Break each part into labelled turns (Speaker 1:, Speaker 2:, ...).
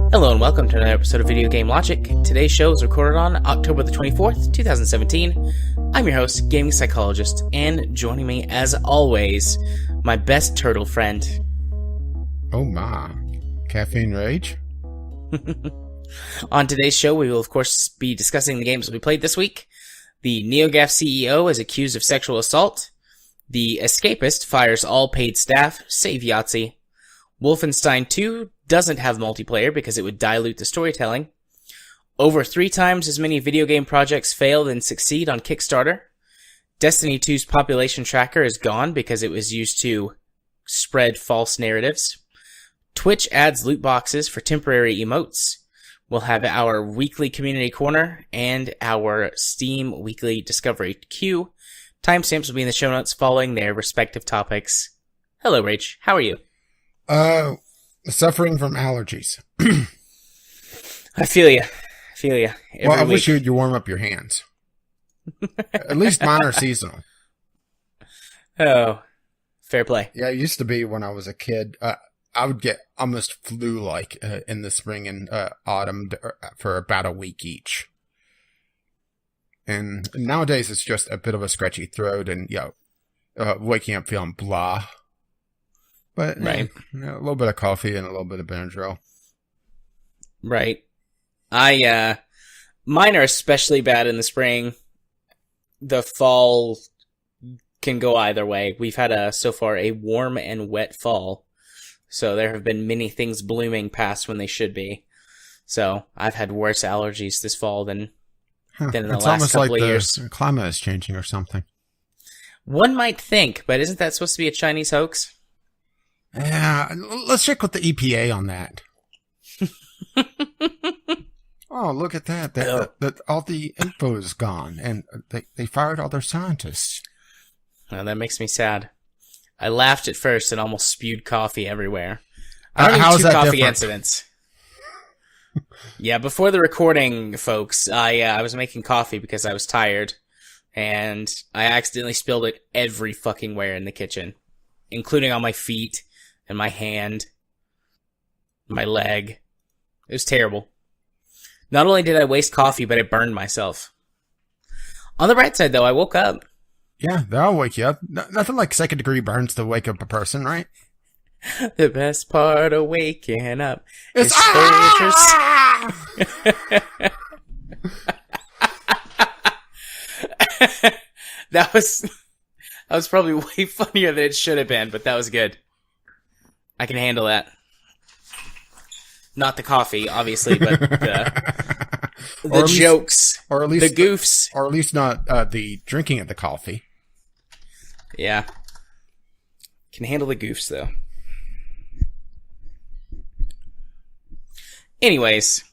Speaker 1: Hello and welcome to another episode of Video Game Logic. Today's show is recorded on October the 24th, 2017. I'm your host, Gaming Psychologist, and joining me, as always, my best turtle friend.
Speaker 2: Oh my. Caffeine Rage?
Speaker 1: On today's show, we will of course be discussing the games we played this week. The NeoGAF CEO is accused of sexual assault. The Escapist fires all paid staff, save Yahtzee. Wolfenstein 2 doesn't have multiplayer because it would dilute the storytelling. Over 3 times as many video game projects fail than succeed on Kickstarter. Destiny 2's population tracker is gone because it was used to spread false narratives. Twitch adds loot boxes for temporary emotes. We'll have our weekly community corner and our Steam weekly discovery queue. Timestamps will be in the show notes following their respective topics. Hello, Rach. How are you?
Speaker 2: Suffering from allergies.
Speaker 1: I feel you.
Speaker 2: Well, I wish you'd warm up your hands. At least mine are seasonal.
Speaker 1: Oh, fair play.
Speaker 2: Yeah, it used to be when I was a kid. I would get almost flu-like in the spring and autumn for about a week each. And nowadays it's just a bit of a scratchy throat and, waking up feeling blah. But
Speaker 1: right.
Speaker 2: A little bit of coffee and a little bit of Benadryl.
Speaker 1: Right. Mine are especially bad in the spring. The fall can go either way. We've had so far a warm and wet fall. So there have been many things blooming past when they should be. So I've had worse allergies this fall than in the last couple of years.
Speaker 2: The climate is changing or something.
Speaker 1: One might think, but isn't that supposed to be a Chinese hoax?
Speaker 2: Yeah, let's check with the EPA on that. Oh, look at that. That all the info is gone, and they fired all their scientists.
Speaker 1: Well, that makes me sad. I laughed at first and almost spewed coffee everywhere. I don't
Speaker 2: how's
Speaker 1: need 2
Speaker 2: that
Speaker 1: coffee
Speaker 2: different?
Speaker 1: incidents. Yeah, before the recording, folks, I was making coffee because I was tired, and I accidentally spilled it every fucking where in the kitchen, including on my feet and my hand, my leg. It was terrible. Not only did I waste coffee, but I burned myself. On the bright side, though, I woke up.
Speaker 2: Yeah, they'll wake you up. Nothing like second-degree burns to wake up a person, right?
Speaker 1: The best part of waking up
Speaker 2: is
Speaker 1: That was probably way funnier than it should have been, but that was good. I can handle that. Not the coffee, obviously, but the jokes,
Speaker 2: or at least
Speaker 1: the goofs,
Speaker 2: or at least not the drinking of the coffee.
Speaker 1: Yeah, can handle the goofs though. Anyways,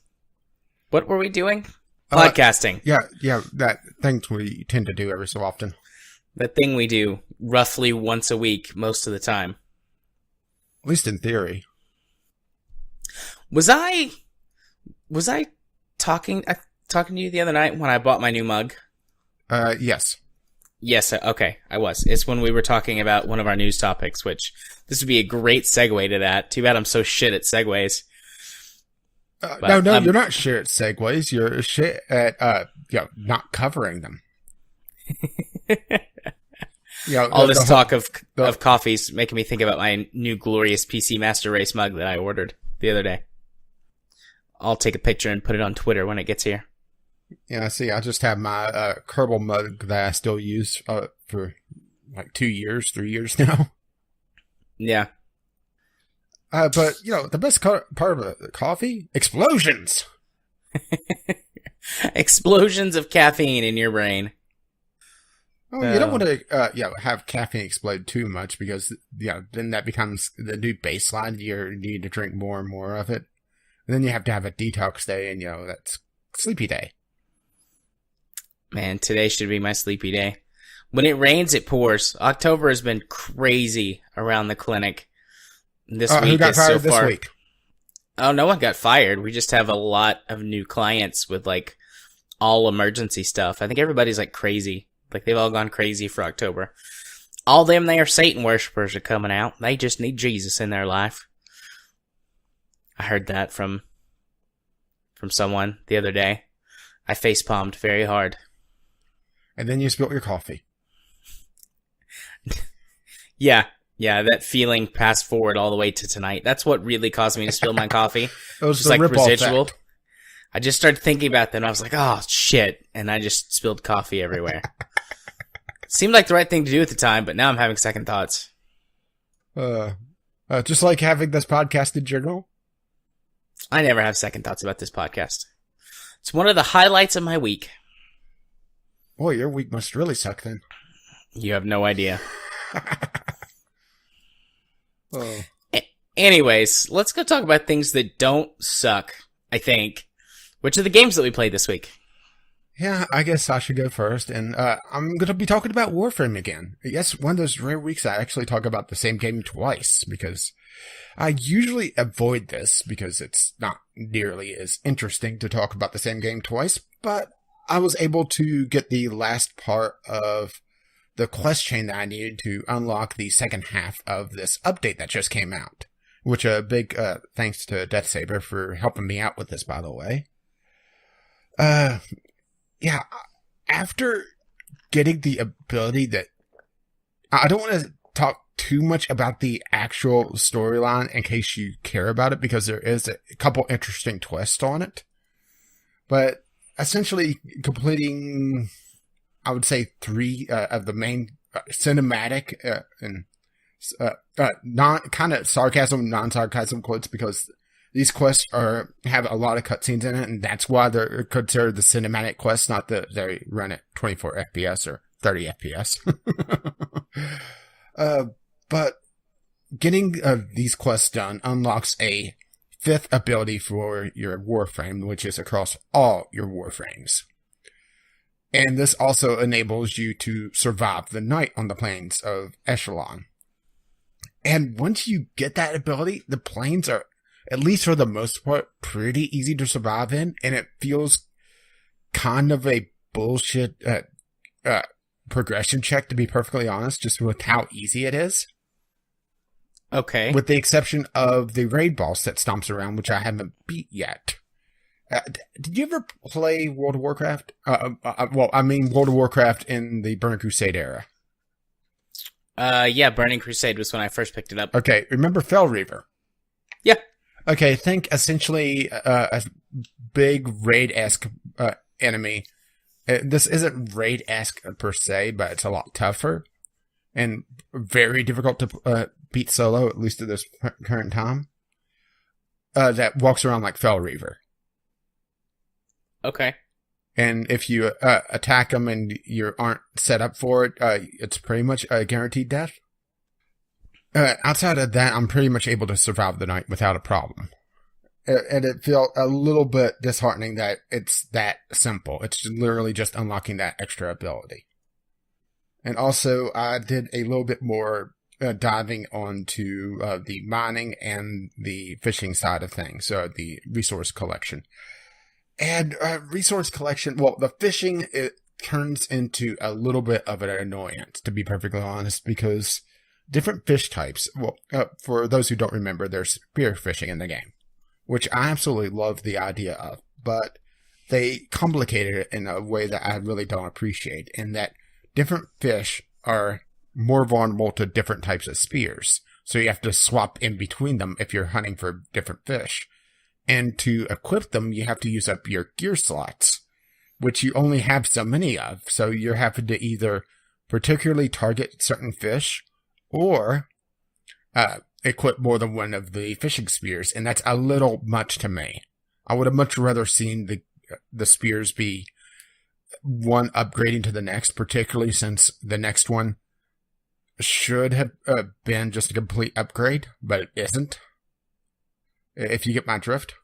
Speaker 1: what were we doing? Podcasting.
Speaker 2: Yeah, that thing we tend to do every so often.
Speaker 1: That thing we do roughly once a week, most of the time.
Speaker 2: At least in theory.
Speaker 1: Was I talking to you the other night when I bought my new mug?
Speaker 2: Yes.
Speaker 1: Yes, okay, I was. It's when we were talking about one of our news topics, which this would be a great segue to that. Too bad I'm so shit at segues.
Speaker 2: No, you're not shit at segues. You're shit at not covering them.
Speaker 1: All this talk of coffees making me think about my new glorious PC Master Race mug that I ordered the other day. I'll take a picture and put it on Twitter when it gets here.
Speaker 2: Yeah, see, I just have my Kerbal mug that I still use for like 3 years now.
Speaker 1: Yeah.
Speaker 2: But, the best part of the coffee? Explosions!
Speaker 1: Explosions of caffeine in your brain.
Speaker 2: Oh, you don't want to have caffeine explode too much because, then that becomes the new baseline. You need to drink more and more of it. And then you have to have a detox day and, that's sleepy day.
Speaker 1: Man, today should be my sleepy day. When it rains, it pours. October has been crazy around the clinic. This week
Speaker 2: who got
Speaker 1: is
Speaker 2: fired
Speaker 1: so far.
Speaker 2: this week?
Speaker 1: Oh, no one got fired. We just have a lot of new clients with, all emergency stuff. I think everybody's like crazy. Like they've all gone crazy for October. All them there Satan worshippers are coming out. They just need Jesus in their life. I heard that from someone the other day. I facepalmed very hard.
Speaker 2: And then you spilled your coffee.
Speaker 1: Yeah, that feeling passed forward all the way to tonight. That's what really caused me to spill my coffee.
Speaker 2: It was
Speaker 1: just
Speaker 2: the
Speaker 1: like
Speaker 2: ripple
Speaker 1: residual.
Speaker 2: effect.
Speaker 1: I just started thinking about that and I was like, oh shit. And I just spilled coffee everywhere. Seemed like the right thing to do at the time, but now I'm having second thoughts.
Speaker 2: Just like having this podcast in general.
Speaker 1: I never have second thoughts about this podcast. It's one of the highlights of my week.
Speaker 2: Boy, your week must really suck then.
Speaker 1: You have no idea.
Speaker 2: Oh.
Speaker 1: Anyways, let's go talk about things that don't suck, I think. Which are the games that we played this week?
Speaker 2: Yeah, I guess I should go first. And I'm going to be talking about Warframe again. Yes, one of those rare weeks I actually talk about the same game twice, because I usually avoid this because it's not nearly as interesting to talk about the same game twice, but I was able to get the last part of the quest chain that I needed to unlock the second half of this update that just came out, which a big thanks to Death Saber for helping me out with this, by the way. Yeah, after getting the ability that I don't want to talk too much about the actual storyline in case you care about it, because there is a couple interesting twists on it. But essentially completing, I would say, 3 of the main cinematic and non-sarcasm quotes, because these quests have a lot of cutscenes in it, and that's why they're considered the cinematic quests, not that they run at 24 FPS or 30 FPS. But getting these quests done unlocks a 5th ability for your Warframe, which is across all your Warframes. And this also enables you to survive the night on the plains of Echelon. And once you get that ability, the plains are, at least for the most part, pretty easy to survive in, and it feels kind of a bullshit progression check, to be perfectly honest, just with how easy it is.
Speaker 1: Okay.
Speaker 2: With the exception of the raid boss that stomps around, which I haven't beat yet. Did you ever play World of Warcraft? World of Warcraft in the Burning Crusade era.
Speaker 1: Yeah, Burning Crusade was when I first picked it up.
Speaker 2: Okay, remember Fell Reaver?
Speaker 1: Yeah.
Speaker 2: Okay, think essentially a big raid-esque enemy. This isn't raid-esque per se, but it's a lot tougher and very difficult to beat solo, at least at this current time. That walks around like Fell Reaver.
Speaker 1: Okay.
Speaker 2: And if you attack them and you aren't set up for it, it's pretty much a guaranteed death. Outside of that, I'm pretty much able to survive the night without a problem. And it felt a little bit disheartening that it's that simple. It's literally just unlocking that extra ability. And also, I did a little bit more diving onto the mining and the fishing side of things, so the resource collection. And resource collection, well, the fishing, it turns into a little bit of an annoyance, to be perfectly honest, because different fish types, well, for those who don't remember, there's spear fishing in the game, which I absolutely love the idea of, but they complicated it in a way that I really don't appreciate, in that different fish are more vulnerable to different types of spears, so you have to swap in between them if you're hunting for different fish. And to equip them, you have to use up your gear slots, which you only have so many of. So you're having to either particularly target certain fish or equip more than one of the fishing spears. And that's a little much to me. I would have much rather seen the spears be one upgrading to the next, particularly since the next one should have been just a complete upgrade, but it isn't. If you get my drift.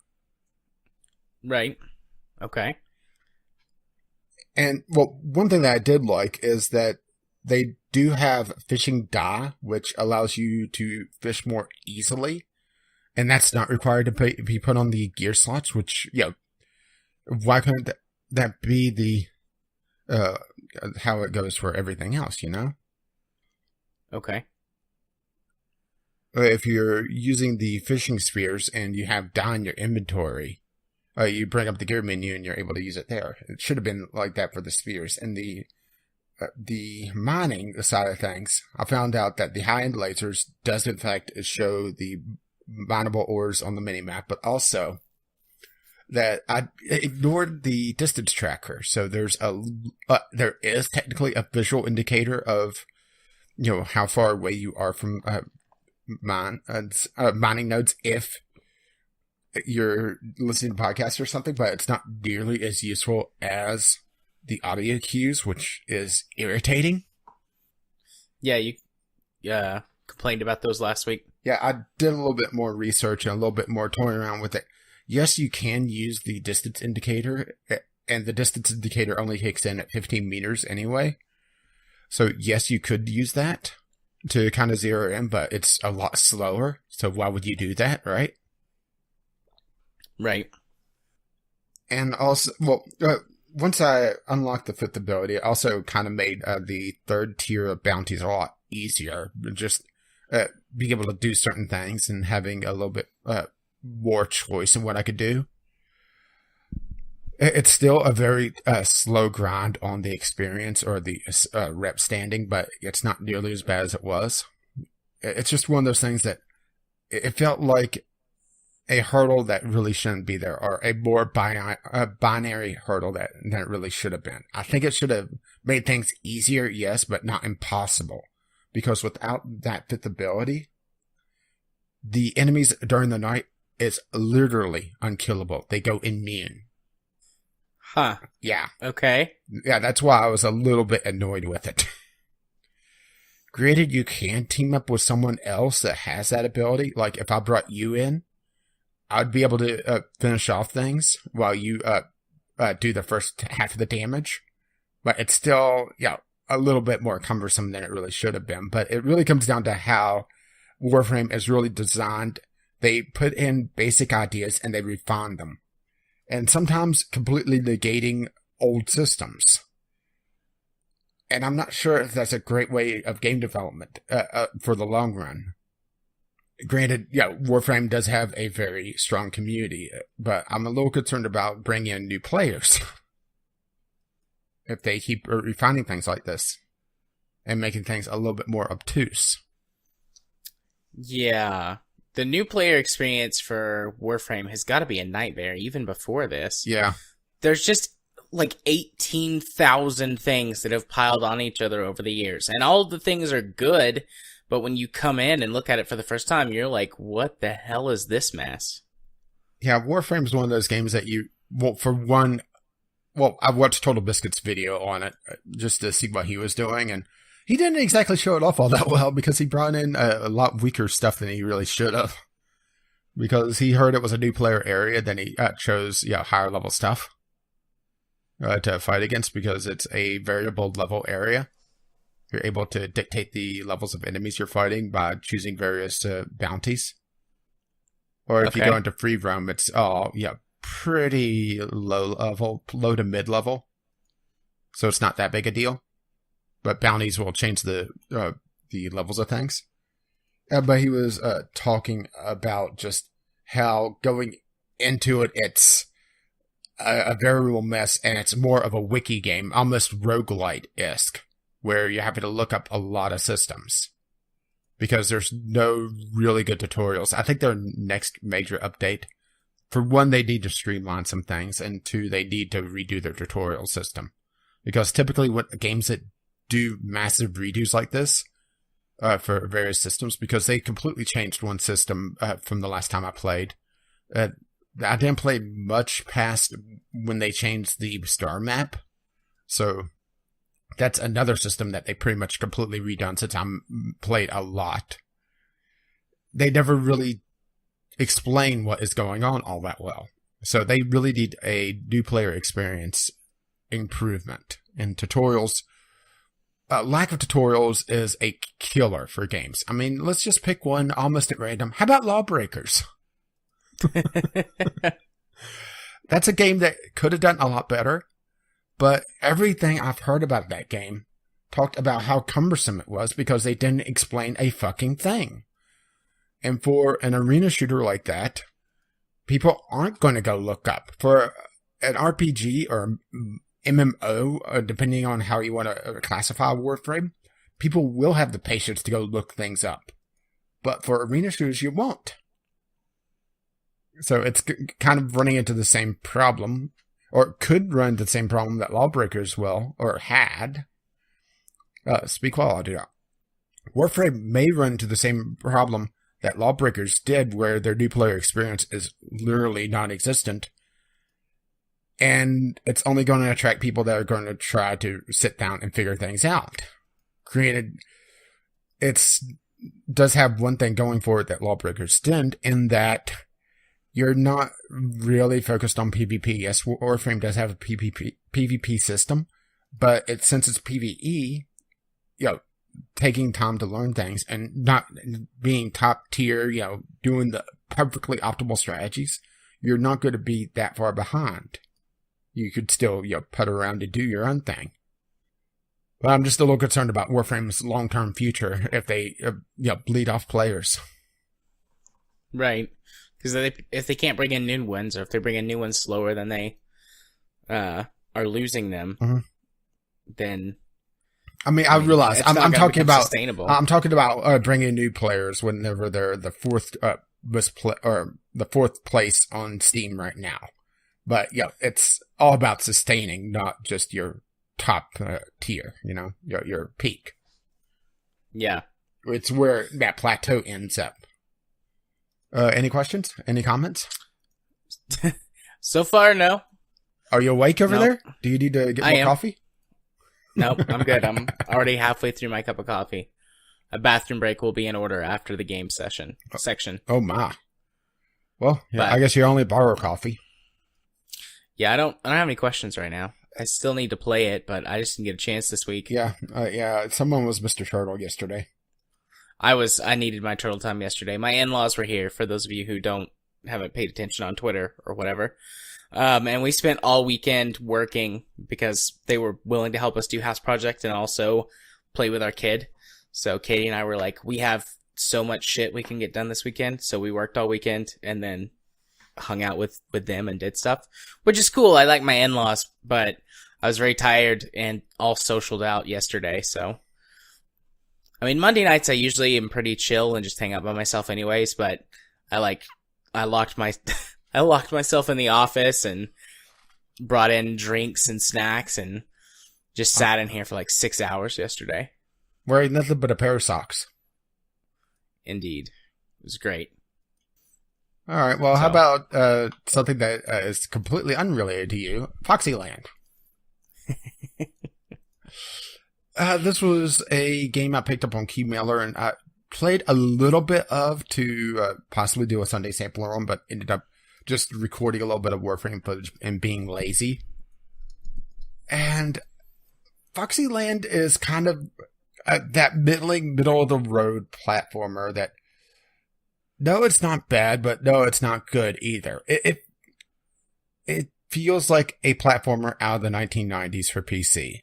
Speaker 1: Right. Okay.
Speaker 2: And, well, one thing that I did like is that they do have fishing dye, which allows you to fish more easily. And that's not required to be put on the gear slots, which, why couldn't that be the how it goes for everything else, you know?
Speaker 1: Okay.
Speaker 2: If you're using the fishing spheres and you have dye in your inventory, you bring up the gear menu and you're able to use it there. It should have been like that for the spheres. And the mining side of things, I found out that the high-end lasers does in fact show the mineable ores on the minimap, but also that I ignored the distance tracker. So there is technically a visual indicator of, you know, how far away you are from mining nodes if you're listening to podcasts or something, but it's not nearly as useful as the audio cues, which is irritating.
Speaker 1: Yeah, you complained about those last week.
Speaker 2: Yeah, I did a little bit more research and a little bit more toying around with it. Yes, you can use the distance indicator, and the distance indicator only kicks in at 15 meters anyway. So yes, you could use that to kind of zero in, but it's a lot slower. So why would you do that, right?
Speaker 1: Right.
Speaker 2: And also, well, once I unlocked the fifth ability, it also kind of made the third tier of bounties a lot easier. Just being able to do certain things and having a little bit more choice in what I could do. It's still a very slow grind on the experience or the rep standing, but it's not nearly as bad as it was. It's just one of those things that it felt like a hurdle that really shouldn't be there, or a more binary hurdle that it really should have been. I think it should have made things easier, yes, but not impossible. Because without that fifth ability, the enemies during the night is literally unkillable. They go immune.
Speaker 1: Huh.
Speaker 2: Yeah.
Speaker 1: Okay.
Speaker 2: Yeah, that's why I was a little bit annoyed with it. Granted, you can team up with someone else that has that ability. Like, if I brought you in, I'd be able to finish off things while you do the first half of the damage. But it's still, a little bit more cumbersome than it really should have been. But it really comes down to how Warframe is really designed. They put in basic ideas and they refine them. And sometimes completely negating old systems. And I'm not sure if that's a great way of game development for the long run. Granted, Warframe does have a very strong community, but I'm a little concerned about bringing in new players. If they keep refining things like this and making things a little bit more obtuse.
Speaker 1: Yeah. The new player experience for Warframe has got to be a nightmare, even before this.
Speaker 2: Yeah.
Speaker 1: There's just like 18,000 things that have piled on each other over the years. And all of the things are good, but when you come in and look at it for the first time, you're like, what the hell is this mess?
Speaker 2: Yeah, Warframe is one of those games that I watched Total Biscuit's video on it just to see what he was doing, and he didn't exactly show it off all that well because he brought in a lot weaker stuff than he really should have. Because he heard it was a new player area, then he chose higher level stuff to fight against because it's a variable level area. You're able to dictate the levels of enemies you're fighting by choosing various bounties. Or if you go into free roam, it's pretty low to mid level. So it's not that big a deal. But bounties will change the levels of things. But he was talking about just how going into it, it's a very real mess, and it's more of a wiki game, almost roguelite-esque, where you're having to look up a lot of systems. Because there's no really good tutorials. I think their next major update, for one, they need to streamline some things, and two, they need to redo their tutorial system. Because typically what games that do massive redos like this for various systems, because they completely changed one system from the last time I played. I didn't play much past when they changed the star map. So that's another system that they pretty much completely redone since I played a lot. They never really explain what is going on all that well. So they really need a new player experience improvement. And tutorials, lack of tutorials is a killer for games. I mean, let's just pick one almost at random. How about Lawbreakers? That's a game that could have done a lot better. But everything I've heard about that game talked about how cumbersome it was because they didn't explain a fucking thing. And for an arena shooter like that, people aren't going to go look up. For an RPG or MMO, depending on how you want to classify Warframe, people will have the patience to go look things up. But for arena shooters, you won't. So it's kind of running into the same problem, or could run into the same problem that Lawbreakers will, or had. Speak while I do that. Warframe may run into the same problem that Lawbreakers did, where their new player experience is literally non-existent. And it's only going to attract people that are going to try to sit down and figure things out. Does have one thing going for it that Lawbreakers didn't, in that you're not really focused on PvP. Yes, Warframe does have a PvP system, but since it's PvE, taking time to learn things and not being top tier, doing the perfectly optimal strategies, you're not going to be that far behind. You could still, putter around to do your own thing. But I'm just a little concerned about Warframe's long-term future if they, bleed off players.
Speaker 1: Right. Because if they can't bring in new ones, or if they bring in new ones slower than they are losing them, then...
Speaker 2: I mean, I realize I'm talking about
Speaker 1: sustainable.
Speaker 2: I'm talking about bringing new players whenever they're the fourth place on Steam right now. But it's all about sustaining, not just your top tier. Your peak.
Speaker 1: Yeah,
Speaker 2: it's where that plateau ends up. Any questions? Any comments?
Speaker 1: So far, no.
Speaker 2: Are you awake over there? Do you need to get more coffee?
Speaker 1: Nope, I'm good. I'm already halfway through my cup of coffee. A bathroom break will be in order after the game section.
Speaker 2: Oh my. Well, I guess you only borrow coffee.
Speaker 1: Yeah, I don't have any questions right now. I still need to play it, but I just didn't get a chance this week.
Speaker 2: Yeah. Someone was Mr. Turtle yesterday.
Speaker 1: I needed my turtle time yesterday. My in-laws were here, for those of you who haven't paid attention on Twitter or whatever. And we spent all weekend working because they were willing to help us do house project and also play with our kid. So Katie and I were like, we have so much shit we can get done this weekend. So we worked all weekend and then hung out with them and did stuff, which is cool. I like my in-laws, but I was very tired and all socialed out yesterday. So, I mean, Monday nights I usually am pretty chill and just hang out by myself anyways, but I locked myself in the office and brought in drinks and snacks and just sat in here for like 6 hours yesterday.
Speaker 2: Wearing nothing but a pair of socks.
Speaker 1: Indeed. It was great.
Speaker 2: All right. Well, how about something that is completely unrelated to you? Foxyland. This was a game I picked up on Keymailer and I played a little bit of to possibly do a Sunday sampler on, but ended up just recording a little bit of Warframe footage and being lazy. And Foxyland is kind of that middle of the road platformer that, no, it's not bad, but no, it's not good either. It feels like a platformer out of the 1990s for PC.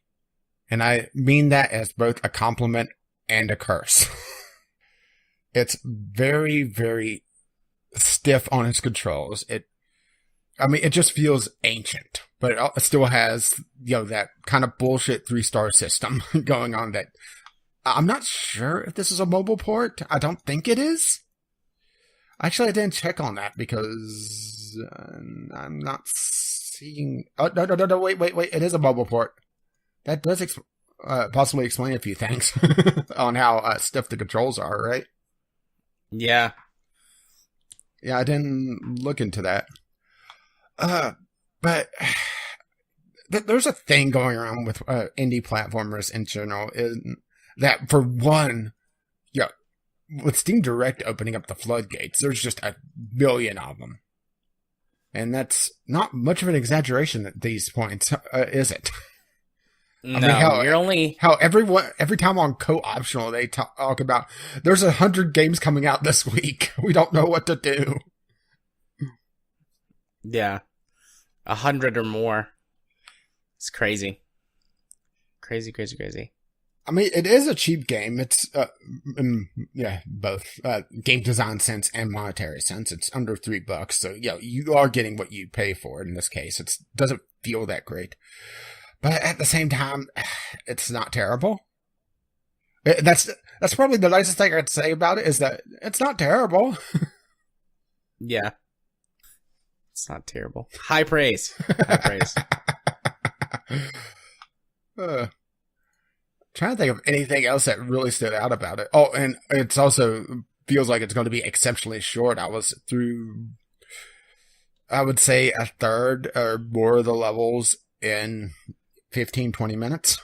Speaker 2: And I mean that as both a compliment and a curse. It's very, very stiff on its controls. It just feels ancient, but it still has, that kind of bullshit 3-star system going on that I'm not sure if this is a mobile port. I don't think it is. Actually, I didn't check on that because I'm not seeing... Oh, no, wait. It is a mobile port. That does possibly explain a few things on how stiff the controls are, right?
Speaker 1: Yeah.
Speaker 2: Yeah, I didn't look into that. But there's a thing going around with indie platformers in general, in that for one, with Steam Direct opening up the floodgates, there's just a billion of them. And that's not much of an exaggeration at these points, is it?
Speaker 1: No, you're only...
Speaker 2: How every time on Co-Optional, they talk about, there's 100 games coming out this week. We don't know what to do.
Speaker 1: Yeah. 100 or more. It's crazy. Crazy, crazy, crazy.
Speaker 2: I mean, it is a cheap game. It's, both game design sense and monetary sense. It's under $3. So, you are getting what you pay for in this case. It doesn't feel that great. But at the same time, it's not terrible. That's probably the nicest thing I'd say about it is that it's not terrible.
Speaker 1: Yeah. It's not terrible. High praise. High praise.
Speaker 2: Trying to think of anything else that really stood out about it. Oh, and it's also feels like it's going to be exceptionally short. I was through, I would say, a third or more of the levels in 15, 20 minutes.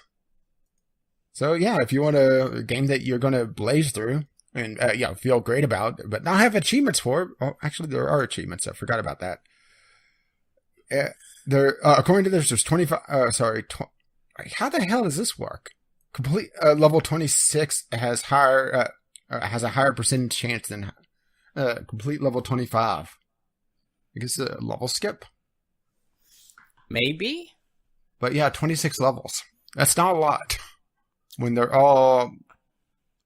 Speaker 2: So, yeah, if you want a game that you're going to blaze through and, feel great about, but not have achievements for it. Oh, actually, there are achievements. I forgot about that. According to this, there's 25, how the hell does this work? Complete level 26 has a higher percentage chance than complete level 25. I guess a level skip.
Speaker 1: Maybe?
Speaker 2: But yeah, 26 levels. That's not a lot when they're all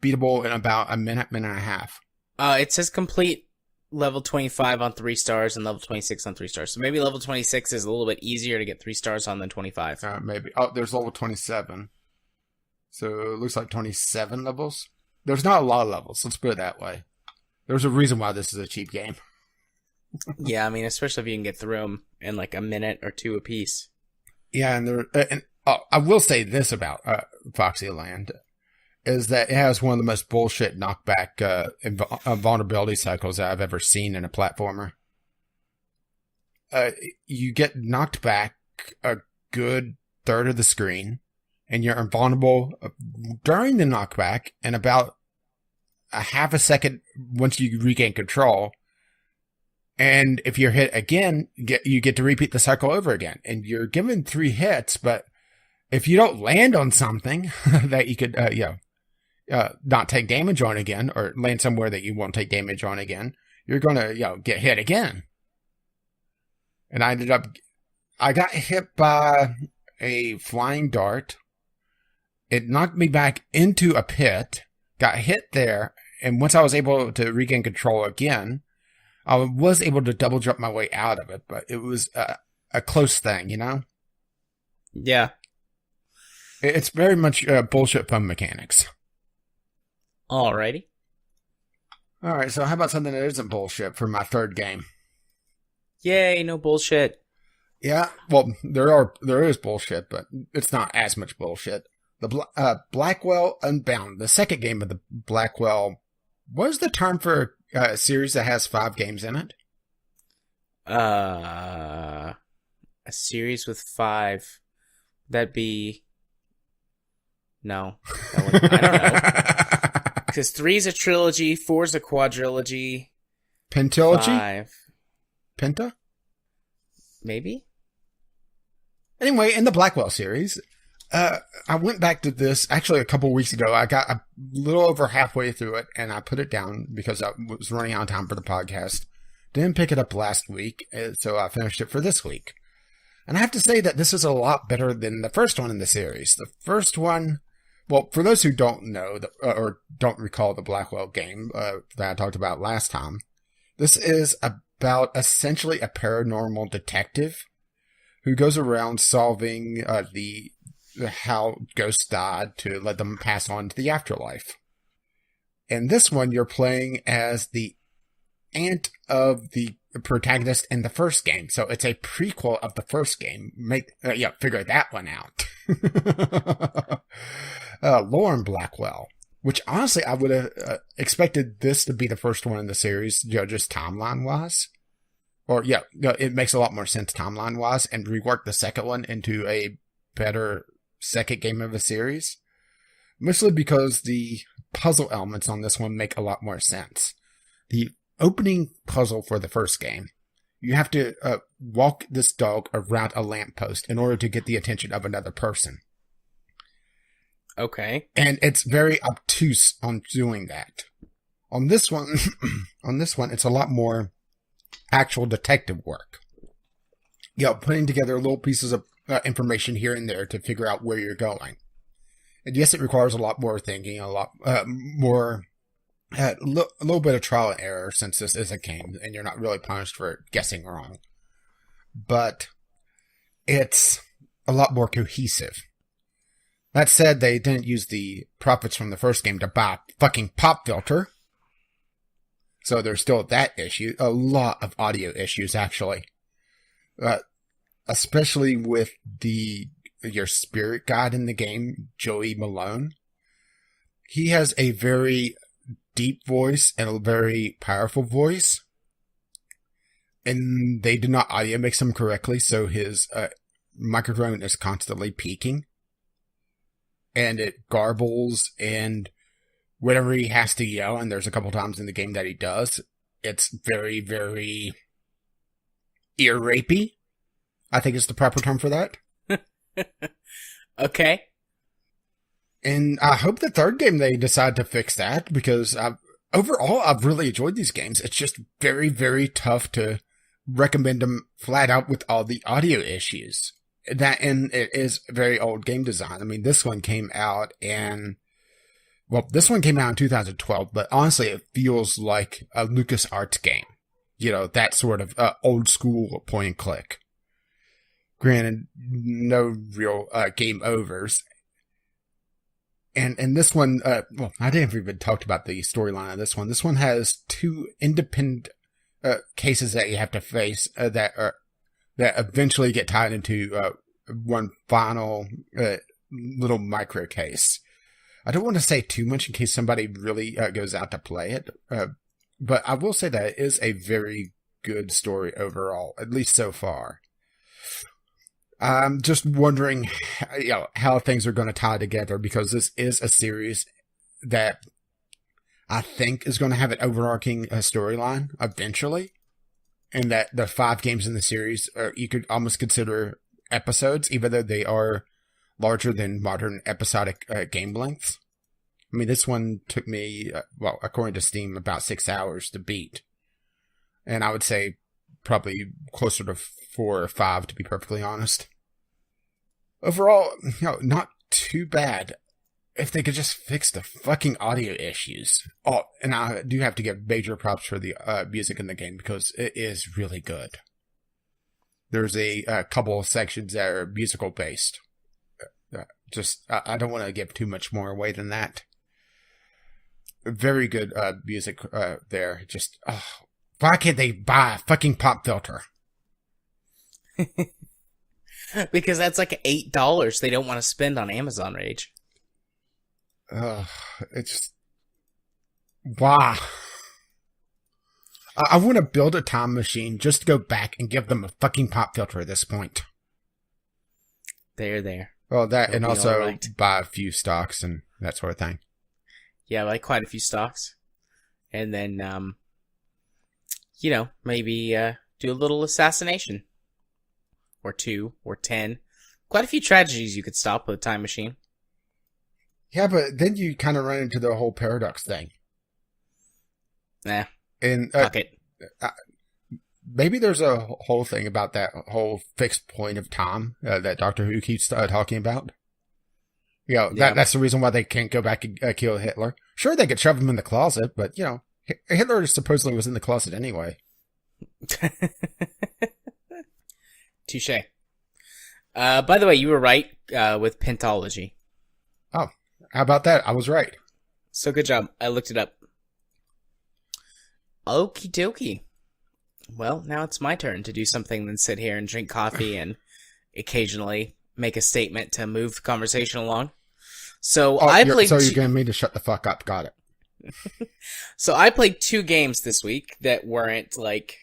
Speaker 2: beatable in about a minute and a half.
Speaker 1: It says complete level 25 on 3 stars and level 26 on 3 stars. So maybe level 26 is a little bit easier to get 3 stars on than 25.
Speaker 2: Maybe. Oh, there's level 27. So it looks like 27 levels. There's not a lot of levels. Let's put it that way. There's a reason why this is a cheap game.
Speaker 1: Yeah, I mean, especially if you can get through them in like a minute or two apiece.
Speaker 2: Yeah, and I will say this about Foxyland is that it has one of the most bullshit knockback vulnerability cycles I've ever seen in a platformer. You get knocked back a good third of the screen, and you're invulnerable during the knockback, and about a half a second once you regain control. And if you're hit again, you get to repeat the cycle over again. And you're given 3 hits, but if you don't land on something that you could, not take damage on again, or land somewhere that you won't take damage on again, you're going to, get hit again. And I got hit by a flying dart. It knocked me back into a pit, got hit there, and once I was able to regain control again, I was able to double jump my way out of it, but it was a close thing,
Speaker 1: Yeah.
Speaker 2: It's very much bullshit fun mechanics.
Speaker 1: Alrighty.
Speaker 2: Alright, so how about something that isn't bullshit for my third game?
Speaker 1: Yay, no bullshit.
Speaker 2: Yeah, well, there is bullshit, but it's not as much bullshit. The Blackwell Unbound, the second game of the Blackwell. What is the term for a series that has 5 games in it?
Speaker 1: A series with 5. That'd be... No. I don't know. Because 3's a trilogy, 4's a quadrilogy.
Speaker 2: Pentilogy?
Speaker 1: 5.
Speaker 2: Penta?
Speaker 1: Maybe?
Speaker 2: Anyway, in the Blackwell series, I went back to this actually a couple weeks ago. I got a little over halfway through it, and I put it down because I was running out of time for the podcast. Didn't pick it up last week, so I finished it for this week. And I have to say that this is a lot better than the first one in the series. The first one, well, for those who don't know or don't recall the Blackwell game that I talked about last time, this is about essentially a paranormal detective who goes around solving how ghosts died to let them pass on to the afterlife. In this one, you're playing as the aunt of the protagonist in the first game. So it's a prequel of the first game. Figure that one out. Lauren Blackwell, which honestly, I would have expected this to be the first one in the series, just timeline-wise. Or, it makes a lot more sense timeline-wise, and rework the second one into a better second game of a series. Mostly because the puzzle elements on this one make a lot more sense. The opening puzzle for the first game, you have to walk this dog around a lamppost in order to get the attention of another person.
Speaker 1: Okay.
Speaker 2: And it's very obtuse on doing that. On this one, it's a lot more actual detective work. Putting together little pieces of information here and there to figure out where you're going. And yes, it requires a lot more thinking, a lot more, a little bit of trial and error since this is a game and you're not really punished for guessing wrong. But it's a lot more cohesive. That said, they didn't use the profits from the first game to buy a fucking pop filter. So there's still that issue. A lot of audio issues, actually. Especially with your spirit guide in the game, Joey Malone. He has a very deep voice and a very powerful voice. And they did not audio mix him correctly, so his microphone is constantly peaking. And it garbles, and whenever he has to yell, and there's a couple times in the game that he does, it's very, very ear rapey. I think is the proper term for that.
Speaker 1: Okay.
Speaker 2: And I hope the third game they decide to fix that, because overall I've really enjoyed these games. It's just very, very tough to recommend them flat out with all the audio issues. And it is very old game design. I mean, this one came out in 2012, but honestly, it feels like a LucasArts game. You know, that sort of old school point and click. Granted, no real game overs. And this one, I didn't even talk about the storyline of this one. This one has two independent cases that you have to face that eventually get tied into one final little micro case. I don't want to say too much in case somebody really goes out to play it, but I will say that it is a very good story overall, at least so far. I'm just wondering, how things are going to tie together, because this is a series that I think is going to have an overarching storyline eventually, and that the 5 games in the series you could almost consider episodes, even though they are larger than modern episodic game lengths. I mean, this one took me, according to Steam, about 6 hours to beat, and I would say probably closer to 4 or 5, to be perfectly honest. Overall, not too bad. If they could just fix the fucking audio issues. Oh, and I do have to give major props for the music in the game, because it is really good. There's a couple of sections that are musical based. I don't want to give too much more away than that. Very good music there. Just, why can't they buy a fucking pop filter?
Speaker 1: Because that's like $8 they don't want to spend on Amazon Rage.
Speaker 2: It's... Wow. I want to build a time machine just to go back and give them a fucking pop filter at this point.
Speaker 1: There.
Speaker 2: Well, that,
Speaker 1: It'll
Speaker 2: and
Speaker 1: be
Speaker 2: also
Speaker 1: all right.
Speaker 2: buy a few stocks and that sort of thing.
Speaker 1: Yeah, like quite a few stocks. And then, maybe do a little assassination. Or 2, or 10. Quite a few tragedies you could stop with a time machine.
Speaker 2: Yeah, but then you kind of run into the whole paradox thing.
Speaker 1: Nah,
Speaker 2: And
Speaker 1: fuck it.
Speaker 2: maybe there's a whole thing about that whole fixed point of time that Doctor Who keeps talking about. That's the reason why they can't go back and kill Hitler. Sure, they could shove him in the closet, but, Hitler supposedly was in the closet anyway.
Speaker 1: Touche. By the way, you were right with pentology.
Speaker 2: Oh, how about that? I was right.
Speaker 1: So good job. I looked it up. Okie dokie. Well, now it's my turn to do something than sit here and drink coffee and occasionally make a statement to move the conversation along. So I played.
Speaker 2: So you're getting me to shut the fuck up. Got it.
Speaker 1: So I played 2 games this week that weren't like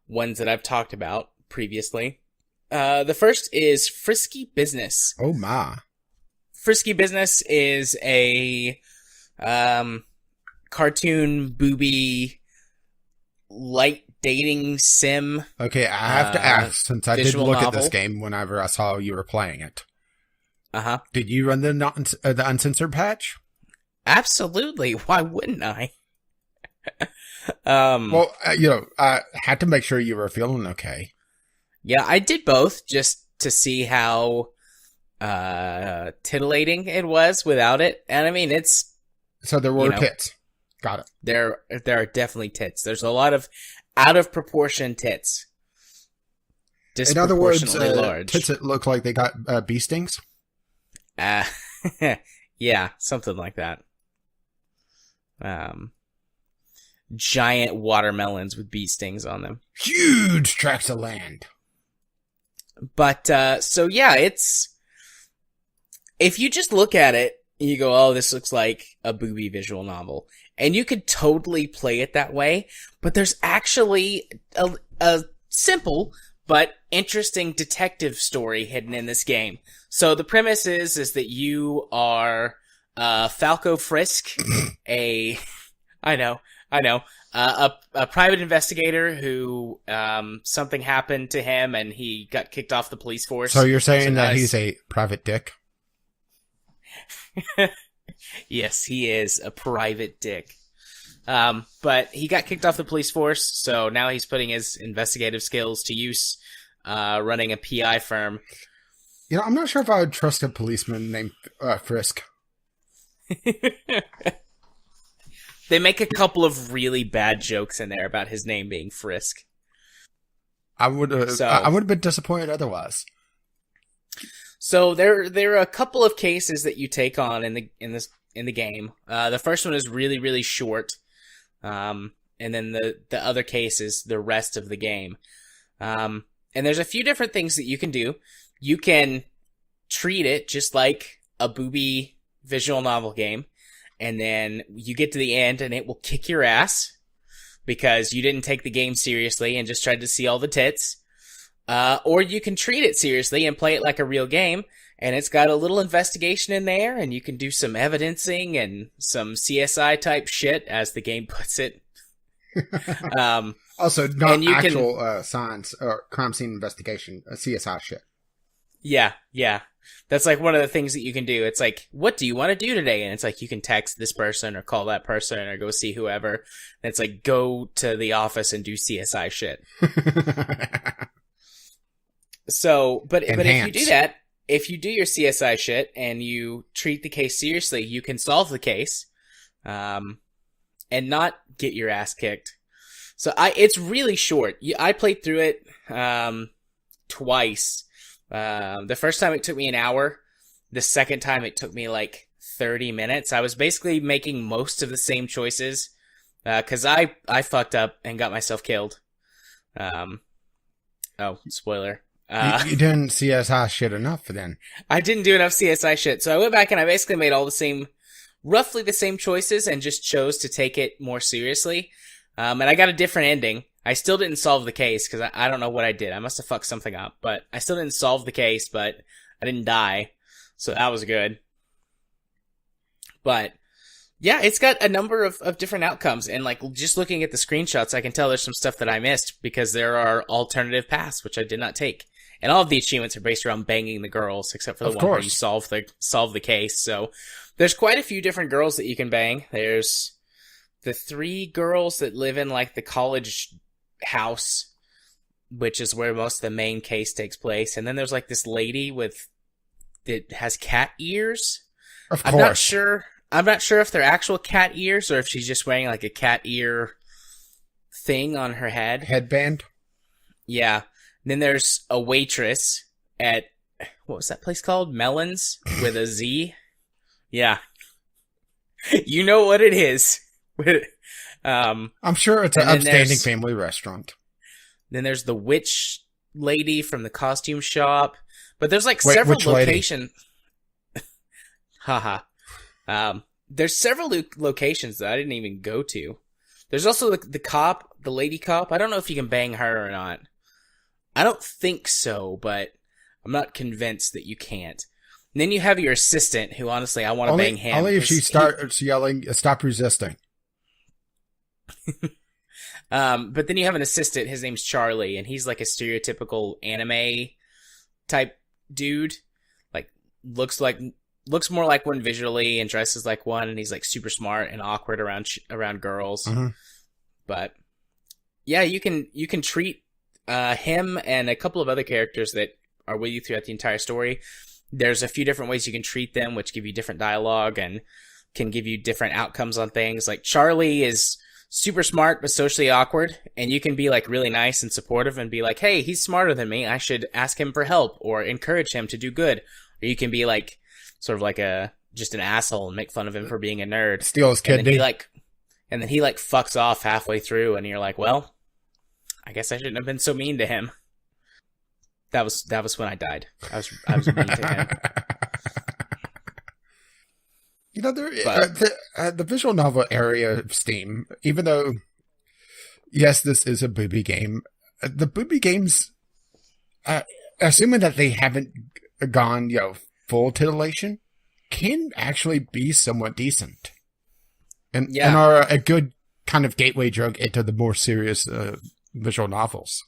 Speaker 1: ones that I've talked about previously. The first is Frisky Business.
Speaker 2: Oh my.
Speaker 1: Frisky Business is a cartoon booby light dating sim.
Speaker 2: Okay, I have to ask, since I did look
Speaker 1: novel.
Speaker 2: at this game whenever I saw you were playing it.
Speaker 1: Uh-huh.
Speaker 2: Did you run the uncensored patch?
Speaker 1: Absolutely. Why wouldn't I?
Speaker 2: Well, I had to make sure you were feeling okay.
Speaker 1: Yeah, I did both. Just to see how titillating it was without it. And I mean, it's
Speaker 2: So there were tits. Got it.
Speaker 1: there are definitely tits. There's a lot of out of proportion tits.
Speaker 2: In other words,
Speaker 1: Disproportionately large.
Speaker 2: tits that look like they got bee stings.
Speaker 1: Yeah, something like that. Giant watermelons with bee stings on them.
Speaker 2: Huge tracts of land.
Speaker 1: But, so yeah, if you just look at it, you go, oh, this looks like a booby visual novel. And you could totally play it that way, but there's actually a simple but interesting detective story hidden in this game. So the premise is that you are, Falco Frisk, a private investigator who, something happened to him and he got kicked off the police force.
Speaker 2: So you're saying that he's a private dick?
Speaker 1: Yes, he is a private dick. But he got kicked off the police force, so now he's putting his investigative skills to use, running a PI firm.
Speaker 2: You know, I'm not sure if I would trust a policeman named Frisk.
Speaker 1: They make a couple of really bad jokes in there about his name being Frisk.
Speaker 2: I would have been disappointed otherwise.
Speaker 1: So there are a couple of cases that you take on in the game. The first one is really, really short. And then the other case is the rest of the game. And there's a few different things that you can do. You can treat it just like a booby visual novel game. And then you get to the end and it will kick your ass because you didn't take the game seriously and just tried to see all the tits. Or you can treat it seriously and play it like a real game, and it's got a little investigation in there, and you can do some evidencing and some CSI type shit, as the game puts it.
Speaker 2: Also, not actual signs or crime scene investigation, CSI shit.
Speaker 1: Yeah. That's like one of the things that you can do. It's like, what do you want to do today? And it's like, you can text this person or call that person or go see whoever. And it's like, go to the office and do CSI shit. So, but if you do that, if you do your CSI shit and you treat the case seriously, you can solve the case, and not get your ass kicked. So it's really short. I played through it, twice. The first time it took me an hour. The second time it took me like 30 minutes. I was basically making most of the same choices, cause I fucked up and got myself killed. Oh, spoiler.
Speaker 2: You didn't CSI shit enough then.
Speaker 1: I didn't do enough CSI shit, so I went back and I basically made roughly the same choices and just chose to take it more seriously. And I got a different ending. I still didn't solve the case because I don't know what I did. I must have fucked something up, but I still didn't solve the case, but I didn't die. So that was good. But yeah, it's got a number of different outcomes, and like just looking at the screenshots, I can tell there's some stuff that I missed because there are alternative paths which I did not take. And all of the achievements are based around banging the girls, except for the one where you solve the case. So there's quite a few different girls that you can bang. There's the 3 girls that live in like the college house, which is where most of the main case takes place. And then there's like this lady that has cat ears.
Speaker 2: Of course.
Speaker 1: I'm not sure if they're actual cat ears or if she's just wearing like a cat ear thing on her head.
Speaker 2: Headband?
Speaker 1: Yeah. Then there's a waitress at, what was that place called? Melons with a Z? Yeah. You know what it is.
Speaker 2: I'm sure it's an upstanding family restaurant.
Speaker 1: Then there's the witch lady from the costume shop. But there's like several locations. Haha. There's several locations that I didn't even go to. There's also the cop, the lady cop. I don't know if you can bang her or not. I don't think so, but I'm not convinced that you can't. And then you have your assistant, who honestly I want to bang him.
Speaker 2: Only if she starts yelling, "Stop resisting."
Speaker 1: But then you have an assistant. His name's Charlie, and he's like a stereotypical anime type dude. Like looks more like one visually and dresses like one, and he's like super smart and awkward around girls.
Speaker 2: Mm-hmm.
Speaker 1: But yeah, you can treat him and a couple of other characters that are with you throughout the entire story. There's a few different ways you can treat them, which give you different dialogue and can give you different outcomes on things. Like Charlie is super smart but socially awkward, and you can be like really nice and supportive and be like, hey, he's smarter than me, I should ask him for help or encourage him to do good. Or you can be like sort of like just an asshole and make fun of him for being a nerd.
Speaker 2: Steal his kidney.
Speaker 1: And then he fucks off halfway through, and you're like, well, I guess I shouldn't have been so mean to him. That was when I died. I was mean to him.
Speaker 2: You know, the visual novel area of Steam, even though, yes, this is a booby game, the booby games, assuming that they haven't gone, full titillation, can actually be somewhat decent. And are a good kind of gateway drug into the more serious visual novels.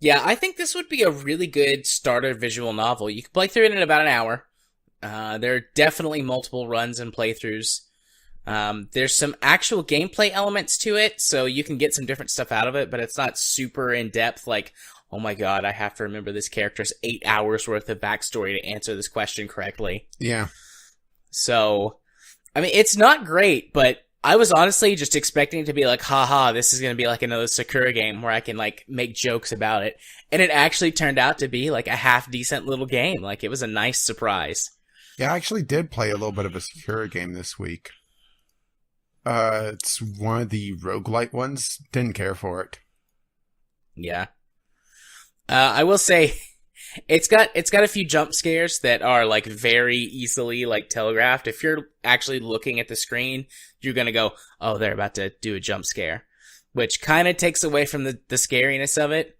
Speaker 1: Yeah, I think this would be a really good starter visual novel. You can play through it in about an hour. There are definitely multiple runs and playthroughs. There's some actual gameplay elements to it, so you can get some different stuff out of it, but it's not super in-depth, like, oh my god, I have to remember this character's 8 hours worth of backstory to answer this question correctly.
Speaker 2: Yeah.
Speaker 1: So, I mean, it's not great, but I was honestly just expecting it to be like, haha, this is going to be like another Sakura game where I can make jokes about it. And it actually turned out to be like a half decent little game. Like, it was a nice surprise.
Speaker 2: Yeah, I actually did play a little bit of a Sakura game this week. It's one of the roguelite ones. Didn't care for it.
Speaker 1: Yeah. I will say, it's got a few jump scares that are very easily telegraphed. If you're actually looking at the screen, you're gonna go, oh, they're about to do a jump scare, which kind of takes away from the scariness of it.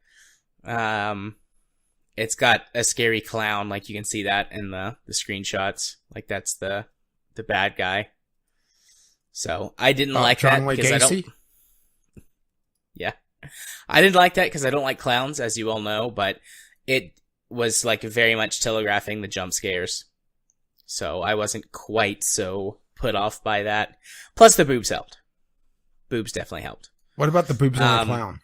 Speaker 1: It's got a scary clown, you can see that in the screenshots. That's the bad guy. So I didn't like that because I don't. Yeah, I didn't like that because I don't like clowns, as you all know. But it was very much telegraphing the jump scares, so I wasn't quite so put off by that. Plus, the boobs helped. Boobs definitely helped.
Speaker 2: What about the boobs on the clown?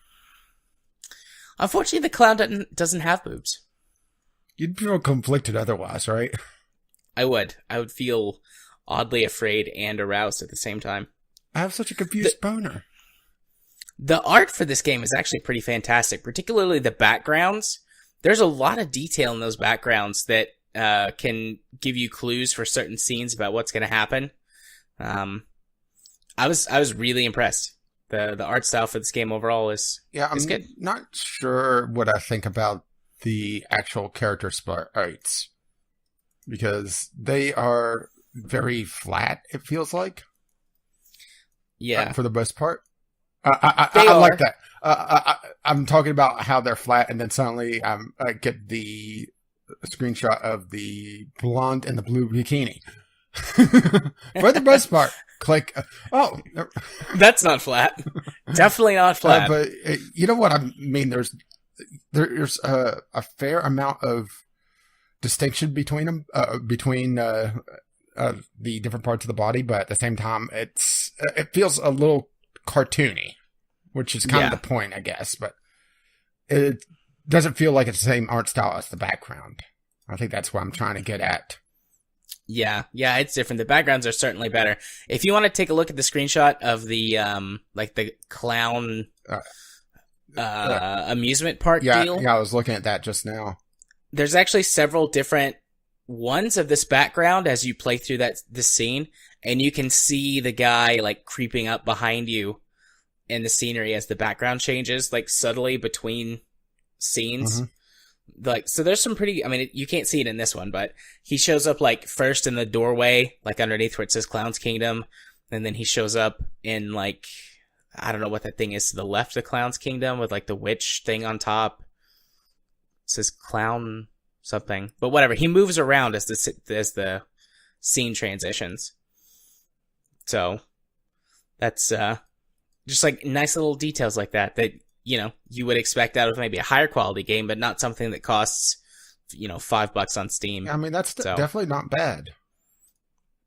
Speaker 1: Unfortunately, the clown doesn't have boobs.
Speaker 2: You'd feel conflicted otherwise, right?
Speaker 1: I would feel oddly afraid and aroused at the same time.
Speaker 2: I have such a confused boner.
Speaker 1: The art for this game is actually pretty fantastic, particularly the backgrounds. There's a lot of detail in those backgrounds that can give you clues for certain scenes about what's going to happen. I was really impressed. The art style for this game overall is good.
Speaker 2: I'm not sure what I think about the actual character sprites, because they are very flat, it feels like.
Speaker 1: Yeah.
Speaker 2: For the most part. I like that. I'm talking about how they're flat, and then suddenly I get the screenshot of the blonde and the blue bikini. For the most part, click.
Speaker 1: That's not flat. Definitely not flat.
Speaker 2: But you know what I mean? There's a fair amount of distinction between them, between the different parts of the body, but at the same time, it feels a little cartoony, which is kind of the point, I guess. But it doesn't feel like it's the same art style as the background. I think that's what I'm trying to get at.
Speaker 1: Yeah, it's different. The backgrounds are certainly better. If you want to take a look at the screenshot of the the clown amusement park deal.
Speaker 2: Yeah, I was looking at that just now.
Speaker 1: There's actually several different ones of this background as you play through this scene, and you can see the guy creeping up behind you in the scenery as the background changes, subtly between scenes. Mm-hmm. So there's some pretty, you can't see it in this one, but he shows up first in the doorway, underneath where it says Clown's Kingdom. And then he shows up in I don't know what that thing is to the left of Clown's Kingdom with the witch thing on top. It says Clown something, but whatever. He moves around as the scene transitions. So that's, just nice little details like that you would expect out of maybe a higher quality game, but not something that costs, $5 on Steam.
Speaker 2: That's definitely not bad.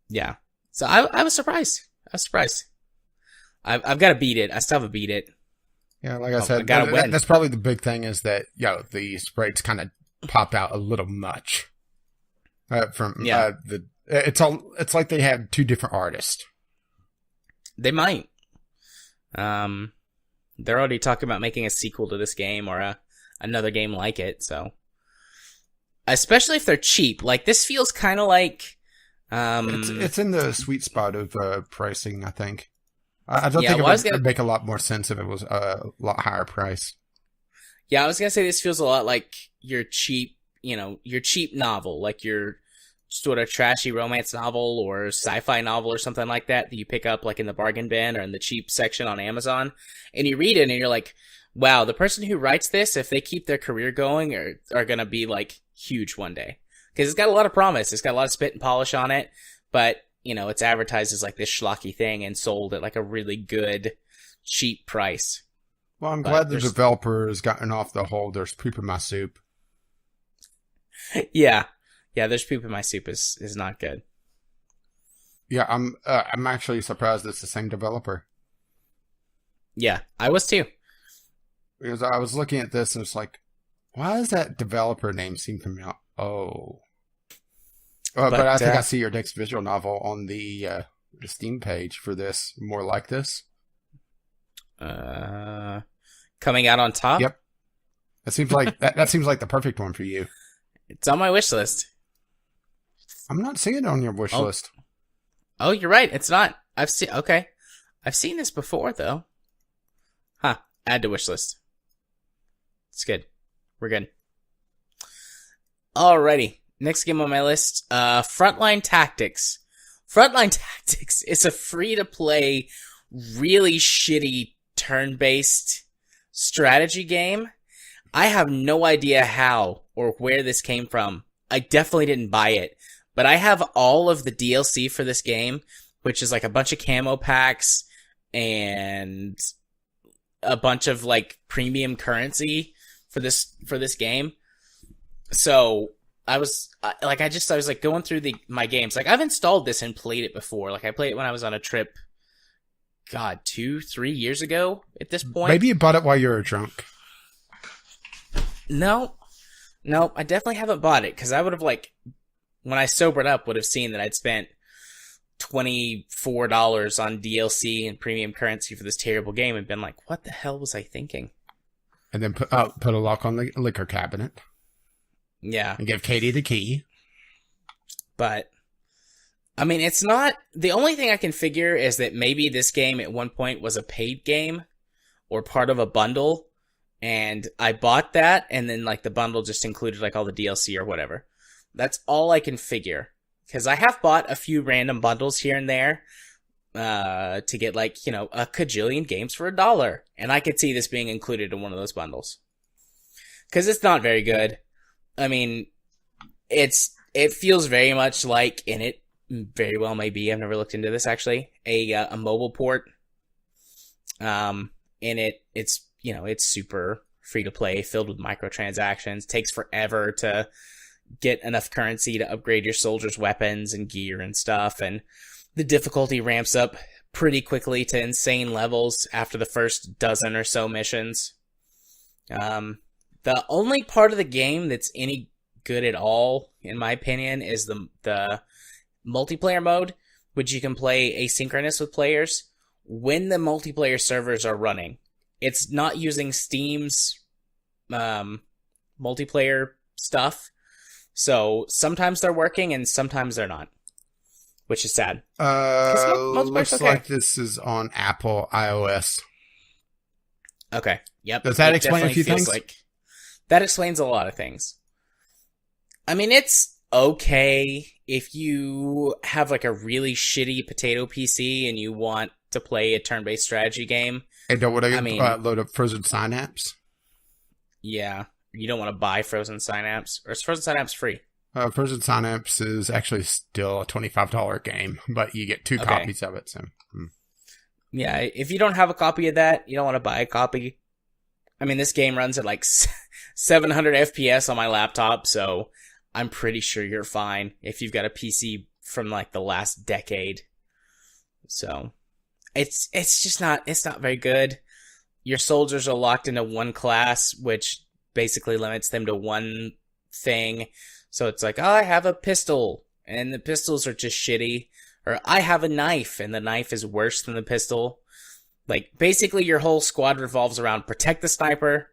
Speaker 1: Yeah. So I was surprised. I've got to beat it. I still haven't beat it.
Speaker 2: Yeah, like I said, that's probably the big thing is that, the sprites kind of pop out a little much.
Speaker 1: Yeah.
Speaker 2: It's like they have two different artists.
Speaker 1: They might. They're already talking about making a sequel to this game or another game like it, so. Especially if they're cheap. Like, this feels kind of like,
Speaker 2: It's in the sweet spot of pricing, I think. I don't
Speaker 1: Yeah,
Speaker 2: think
Speaker 1: well,
Speaker 2: it would make a lot more sense if it was a lot higher price.
Speaker 1: Yeah, I was gonna say this feels a lot like your cheap, your cheap novel, like your sort of trashy romance novel or sci-fi novel or something like that you pick up like in the bargain bin or in the cheap section on Amazon, and you read it and you're like, wow, the person who writes this, if they keep their career going, are gonna be like huge one day. Because it's got a lot of promise, it's got a lot of spit and polish on it, but it's advertised as like this schlocky thing and sold at like a really good, cheap price.
Speaker 2: Well, I'm glad the developer has gotten off the whole "there's poop in my soup."
Speaker 1: Yeah, there's poop in my soup is not good.
Speaker 2: Yeah, I'm actually surprised it's the same developer.
Speaker 1: Yeah, I was too.
Speaker 2: Because I was looking at this and it's like, why does that developer name seem familiar? Oh. But I think I see your next visual novel on the Steam page for this. More like this.
Speaker 1: Coming out on top?
Speaker 2: Yep. That seems like that seems like the perfect one for you.
Speaker 1: It's on my wish list.
Speaker 2: I'm not seeing it on your wish list.
Speaker 1: Oh, you're right. It's not. I've seen this before though. Huh. Add to wish list. It's good. We're good. Alrighty. Next game on my list, Frontline Tactics. Frontline Tactics is a free-to-play, really shitty turn-based strategy game. I have no idea how or where this came from. I definitely didn't buy it, but I have all of the DLC for this game, which is like a bunch of camo packs and a bunch of like premium currency for this game. So I was like going through my games. Like, I've installed this and played it before. Like, I played it when I was on a trip, 2-3 years ago at this point.
Speaker 2: Maybe you bought it while you were drunk.
Speaker 1: No, I definitely haven't bought it, because I would have, like, when I sobered up, would have seen that I'd spent $24 on DLC and premium currency for this terrible game and been like, what the hell was I thinking?
Speaker 2: And then put a lock on the liquor cabinet.
Speaker 1: Yeah.
Speaker 2: And give Katie the key.
Speaker 1: But, I mean, it's not... The only thing I can figure is that maybe this game at one point was a paid game or part of a bundle, and I bought that, and then, like, the bundle just included, like, all the DLC or whatever. That's all I can figure. Because I have bought a few random bundles here and there to get, like, a kajillion games for $1. And I could see this being included in one of those bundles. Because it's not very good. I mean, it feels very much like, and it very well may be, I've never looked into this actually, a mobile port. And it's super free to play, filled with microtransactions, takes forever to get enough currency to upgrade your soldiers' weapons and gear and stuff, and the difficulty ramps up pretty quickly to insane levels after the first dozen or so missions. The only part of the game that's any good at all, in my opinion, is the multiplayer mode, which you can play asynchronous with players when the multiplayer servers are running. It's not using Steam's multiplayer stuff, so sometimes they're working and sometimes they're not, which is sad.
Speaker 2: Looks like this is on Apple iOS.
Speaker 1: Okay, yep.
Speaker 2: Does that explain a few things?
Speaker 1: That explains a lot of things. I mean, it's okay if you have like a really shitty potato PC and you want to play a turn-based strategy game.
Speaker 2: And don't want to load up Frozen Synapse?
Speaker 1: Yeah. You don't want to buy Frozen Synapse? Or is Frozen Synapse free?
Speaker 2: Frozen Synapse is actually still a $25 game, but you get two copies of it. So,
Speaker 1: Yeah, if you don't have a copy of that, you don't want to buy a copy. I mean, this game runs at like 700 FPS on my laptop, so I'm pretty sure you're fine if you've got a PC from like the last decade. So it's just not very good. Your soldiers are locked into one class, which basically limits them to one thing. So it's like, oh, I have a pistol, and the pistols are just shitty. Or I have a knife, and the knife is worse than the pistol. Like, basically your whole squad revolves around protect the sniper,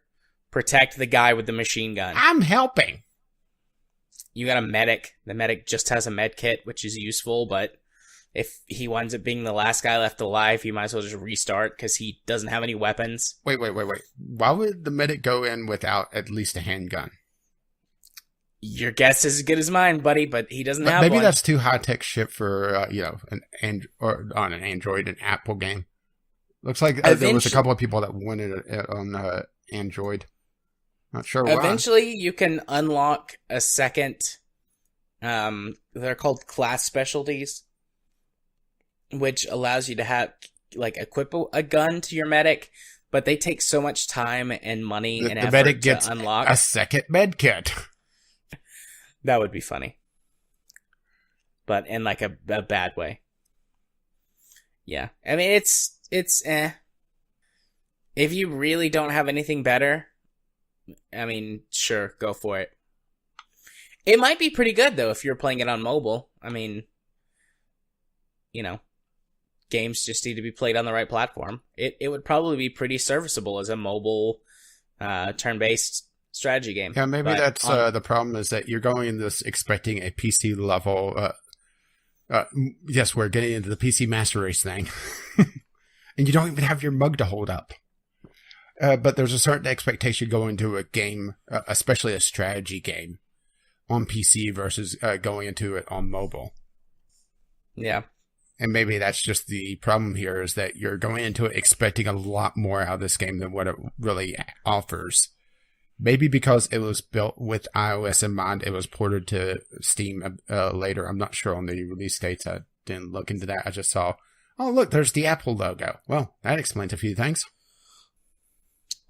Speaker 1: protect the guy with the machine gun.
Speaker 2: I'm helping.
Speaker 1: You got a medic. The medic just has a med kit, which is useful, but if he winds up being the last guy left alive, you might as well just restart because he doesn't have any weapons.
Speaker 2: Wait. Why would the medic go in without at least a handgun?
Speaker 1: Your guess is as good as mine, buddy, but he doesn't have
Speaker 2: maybe
Speaker 1: one.
Speaker 2: That's too high-tech shit for, on an Android and Apple game. Looks like there was a couple of people that wanted it on Android. Not sure why.
Speaker 1: Eventually, you can unlock a second, they're called class specialties, which allows you to have, like, equip a gun to your medic, but they take so much time and money and effort
Speaker 2: medic
Speaker 1: to
Speaker 2: gets
Speaker 1: unlock.
Speaker 2: A second med kit.
Speaker 1: That would be funny. But in, like, a bad way. Yeah. I mean, it's eh. If you really don't have anything better, I mean, sure, go for it. It might be pretty good, though, if you're playing it on mobile. I mean, you know, games just need to be played on the right platform. It would probably be pretty serviceable as a mobile turn-based strategy game.
Speaker 2: Yeah, maybe that's the problem is that you're going in this expecting a PC level. Yes, we're getting into the PC Master Race thing. And you don't even have your mug to hold up. But there's a certain expectation going into a game, especially a strategy game, on PC versus going into it on mobile.
Speaker 1: Yeah.
Speaker 2: And maybe that's just the problem here, is that you're going into it expecting a lot more out of this game than what it really offers. Maybe because it was built with iOS in mind, it was ported to Steam later. I'm not sure on the release dates. I didn't look into that. I just saw, oh, look, there's the Apple logo. Well, that explains a few things.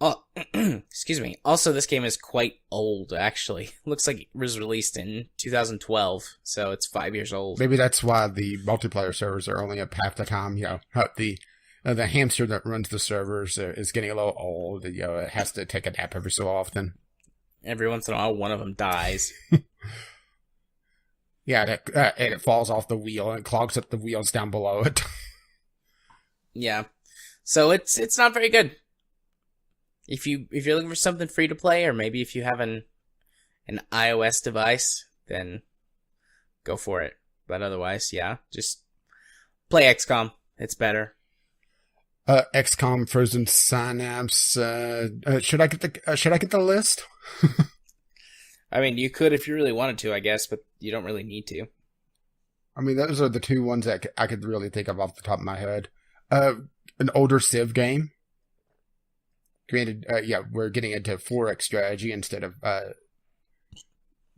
Speaker 1: Oh, excuse me. Also, this game is quite old, actually. Looks like it was released in 2012, so it's 5 years old.
Speaker 2: Maybe that's why the multiplayer servers are only up half the time. You know, the hamster that runs the servers is getting a little old. You know, it has to take a nap every so often.
Speaker 1: Every once in a while, one of them dies.
Speaker 2: Yeah, and it falls off the wheel and clogs up the wheels down below it.
Speaker 1: Yeah, so it's not very good. If you're looking for something free to play, or maybe if you have an iOS device, then go for it. But otherwise, yeah, just play XCOM. It's better.
Speaker 2: XCOM, Frozen Synapse. Should I get the list?
Speaker 1: I mean, you could if you really wanted to, I guess, but you don't really need to.
Speaker 2: I mean, those are the two ones that I could really think of off the top of my head. An older Civ game. Granted, we're getting into 4X strategy instead of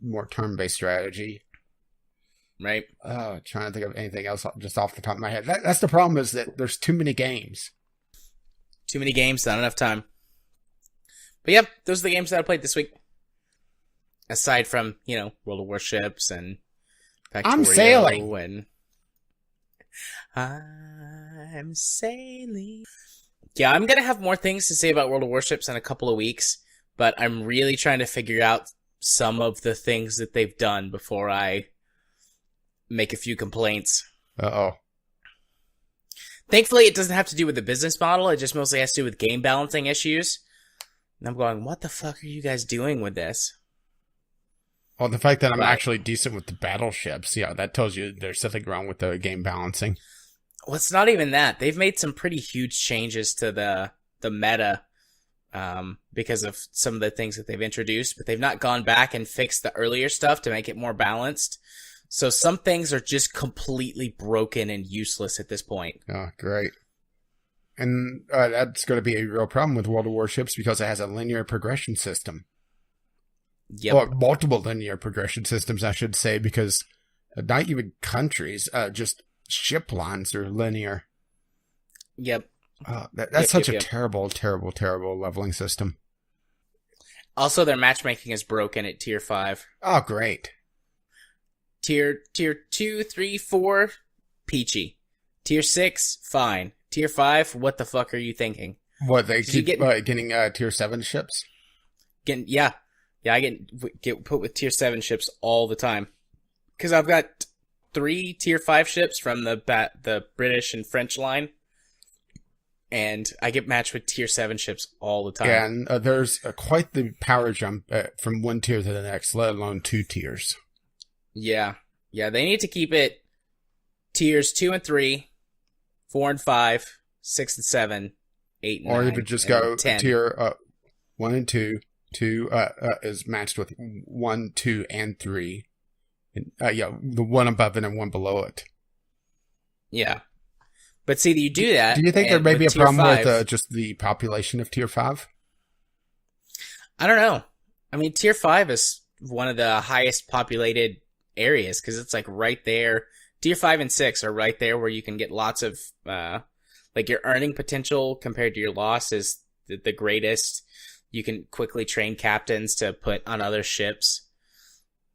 Speaker 2: more turn-based strategy.
Speaker 1: Right.
Speaker 2: Trying to think of anything else just off the top of my head. That's the problem, is that there's too many games.
Speaker 1: Too many games, not enough time. But yep, those are the games that I played this week. Aside from, World of Warships and Factorio.
Speaker 2: I'm sailing.
Speaker 1: And I'm sailing. Yeah, I'm going to have more things to say about World of Warships in a couple of weeks, but I'm really trying to figure out some of the things that they've done before I make a few complaints.
Speaker 2: Uh-oh.
Speaker 1: Thankfully, it doesn't have to do with the business model. It just mostly has to do with game balancing issues. And I'm going, what the fuck are you guys doing with this?
Speaker 2: Well, the fact that I'm actually decent with the battleships, that tells you there's something wrong with the game balancing.
Speaker 1: Well, it's not even that. They've made some pretty huge changes to the meta because of some of the things that they've introduced, but they've not gone back and fixed the earlier stuff to make it more balanced. So some things are just completely broken and useless at this point.
Speaker 2: Oh, great. And that's going to be a real problem with World of Warships because it has a linear progression system.
Speaker 1: Yep.
Speaker 2: Or multiple linear progression systems, I should say, because not even countries, just ship lines are linear.
Speaker 1: Yep.
Speaker 2: That's such a terrible, terrible, terrible leveling system.
Speaker 1: Also, their matchmaking is broken at Tier 5.
Speaker 2: Oh, great.
Speaker 1: Tier 2, 3, 4, peachy. Tier 6, fine. Tier 5, what the fuck are you thinking?
Speaker 2: What, they keep getting Tier 7 ships?
Speaker 1: Yeah. Yeah, I get put with tier 7 ships all the time. Because I've got 3 tier 5 ships from the British and French line. And I get matched with tier 7 ships all the time.
Speaker 2: Yeah, and there's quite the power jump from one tier to the next, let alone 2 tiers.
Speaker 1: Yeah. Yeah, they need to keep it tiers 2 and 3, 4 and 5, 6 and 7, 8 and 9.
Speaker 2: Or even just go
Speaker 1: 10.
Speaker 2: tier 1 and 2. 2 is matched with 1, 2, and 3. And, the one above it and one below it.
Speaker 1: Yeah. But see, you do that.
Speaker 2: Do you think there may be a
Speaker 1: tier
Speaker 2: problem
Speaker 1: 5,
Speaker 2: with just the population of tier 5?
Speaker 1: I don't know. I mean, tier 5 is one of the highest populated areas because it's like right there. Tier 5 and 6 are right there where you can get lots of, like your earning potential compared to your loss is the greatest. You can quickly train captains to put on other ships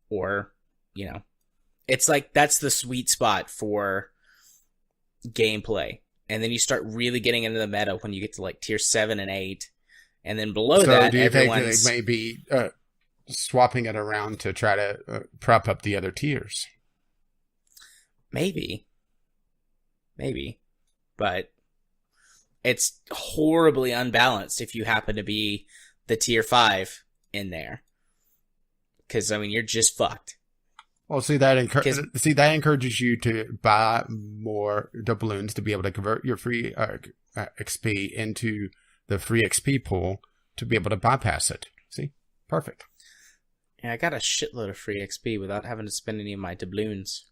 Speaker 1: or, it's like that's the sweet spot for gameplay. And then you start really getting into the meta when you get to like tier 7 and 8. And then below that,
Speaker 2: do you think they may be swapping it around to try to prop up the other tiers?
Speaker 1: Maybe. But it's horribly unbalanced if you happen to be the tier 5 in there. Because, I mean, you're just fucked.
Speaker 2: Well, that encourages you to buy more doubloons to be able to convert your free XP into the free XP pool to be able to bypass it. See? Perfect.
Speaker 1: Yeah, I got a shitload of free XP without having to spend any of my doubloons.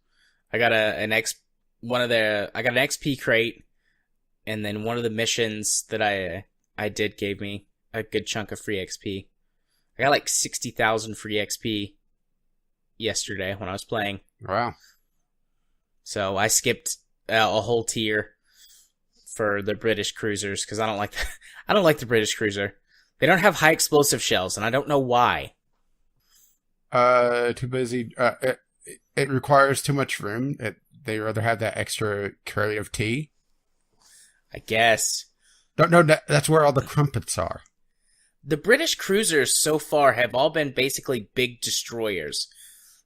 Speaker 1: I got an XP crate, and then one of the missions that I did gave me a good chunk of free XP. I got like 60,000 free XP yesterday when I was playing.
Speaker 2: Wow.
Speaker 1: So I skipped a whole tier for the British cruisers because I don't like the British cruiser. They don't have high explosive shells, and I don't know why.
Speaker 2: Too busy. It requires too much room. They rather have that extra crate of tea.
Speaker 1: I guess.
Speaker 2: No, that's where all the crumpets are.
Speaker 1: The British cruisers so far have all been basically big destroyers.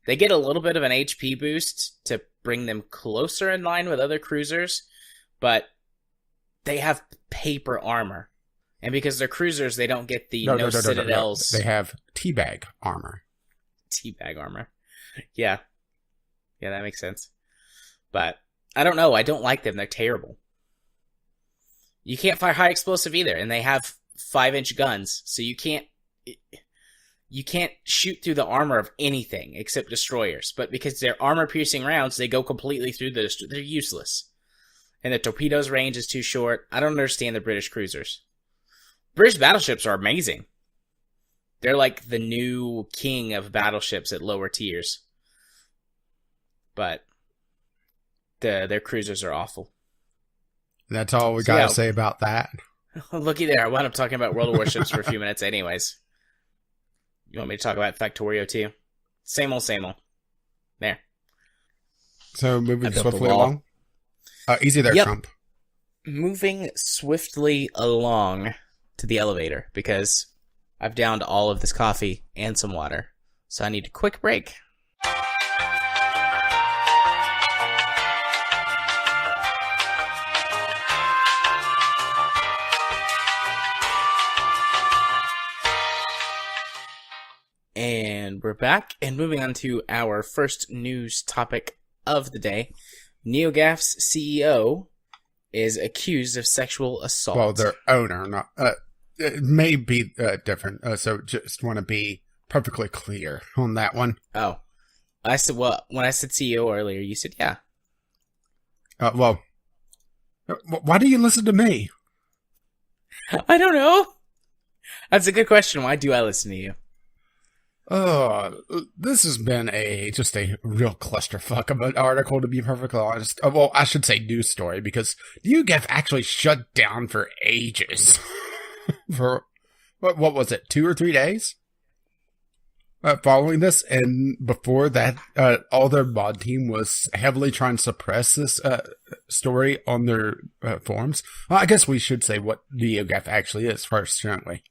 Speaker 1: They get a little bit of an HP boost to bring them closer in line with other cruisers, but they have paper armor. And because they're cruisers, they don't get the no citadels.
Speaker 2: They have teabag armor.
Speaker 1: Teabag armor. Yeah. Yeah, that makes sense. But I don't know. I don't like them. They're terrible. You can't fire high explosive either, and they have 5-inch guns, so you can't shoot through the armor of anything except destroyers. But because they're armor-piercing rounds, they go completely through they're useless. And the torpedoes range is too short. I don't understand the British cruisers. British battleships are amazing. They're like the new king of battleships at lower tiers. But their cruisers are awful.
Speaker 2: That's all we gotta say about that.
Speaker 1: Looky there, I wound up talking about World of Warships for a few minutes anyways. You want me to talk about Factorio too? Same old. There.
Speaker 2: So moving swiftly along. Easy there, yep. Trump.
Speaker 1: Moving swiftly along to the elevator because I've downed all of this coffee and some water. So I need a quick break. And we're back, and moving on to our first news topic of the day. NeoGAF's CEO is accused of sexual assault.
Speaker 2: Well, their owner, not it may be different. So just want to be perfectly clear on that one.
Speaker 1: Oh, I said when I said CEO earlier, you said yeah.
Speaker 2: Well, why do you listen to me?
Speaker 1: I don't know. That's a good question. Why do I listen to you?
Speaker 2: This has been just a real clusterfuck of an article, to be perfectly honest. Well, I should say news story, because NeoGAF actually shut down for ages. For, what was it, 2 or 3 days? Following this, and before that, all their mod team was heavily trying to suppress this story on their forums. Well, I guess we should say what NeoGAF actually is first, shouldn't we?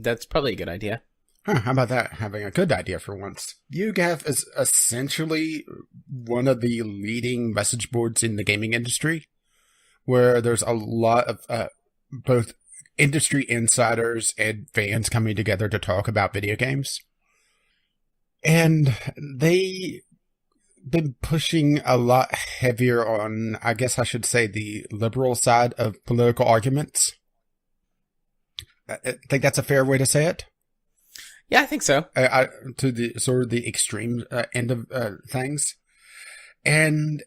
Speaker 1: That's probably a good idea.
Speaker 2: How about that? Having a good idea for once. UGAF is essentially one of the leading message boards in the gaming industry, where there's a lot of both industry insiders and fans coming together to talk about video games. And they've been pushing a lot heavier on, I guess I should say, the liberal side of political arguments. I think that's a fair way to say it.
Speaker 1: Yeah, I think so.
Speaker 2: To the sort of the extreme end of things. And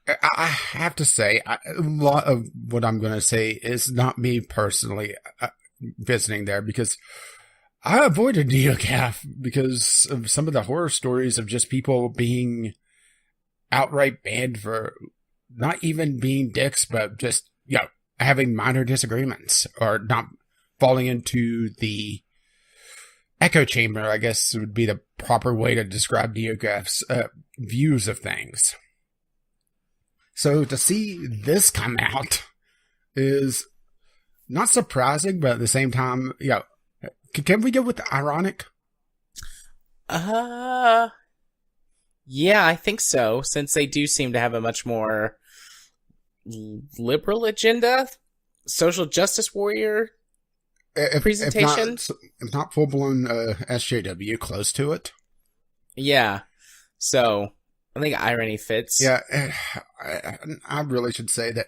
Speaker 2: I have to say, a lot of what I'm going to say is not me personally visiting there, because I avoided NeoGAF because of some of the horror stories of just people being outright banned for not even being dicks, but just, having minor disagreements or not falling into the echo chamber, I guess would be the proper way to describe NeoGAF's views of things. So to see this come out is not surprising, but at the same time, can we go with the ironic?
Speaker 1: Yeah, I think so, since they do seem to have a much more liberal agenda, social justice warrior presentation.
Speaker 2: If not full-blown SJW, close to it. Yeah.
Speaker 1: So I think irony fits.
Speaker 2: Yeah, I really should say that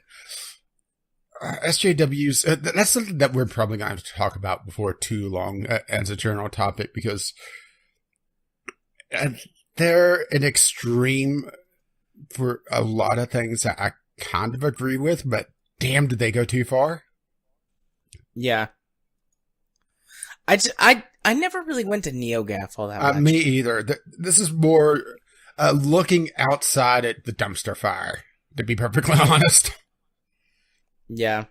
Speaker 2: SJWs, that's something that we're probably going to talk about before too long as a general topic, because they're an extreme for a lot of things that I kind of agree with, but damn, did they go too far?
Speaker 1: Yeah. I never really went to NeoGAF all that much.
Speaker 2: Me either. This is more looking outside at the dumpster fire, to be perfectly honest.
Speaker 1: Yeah.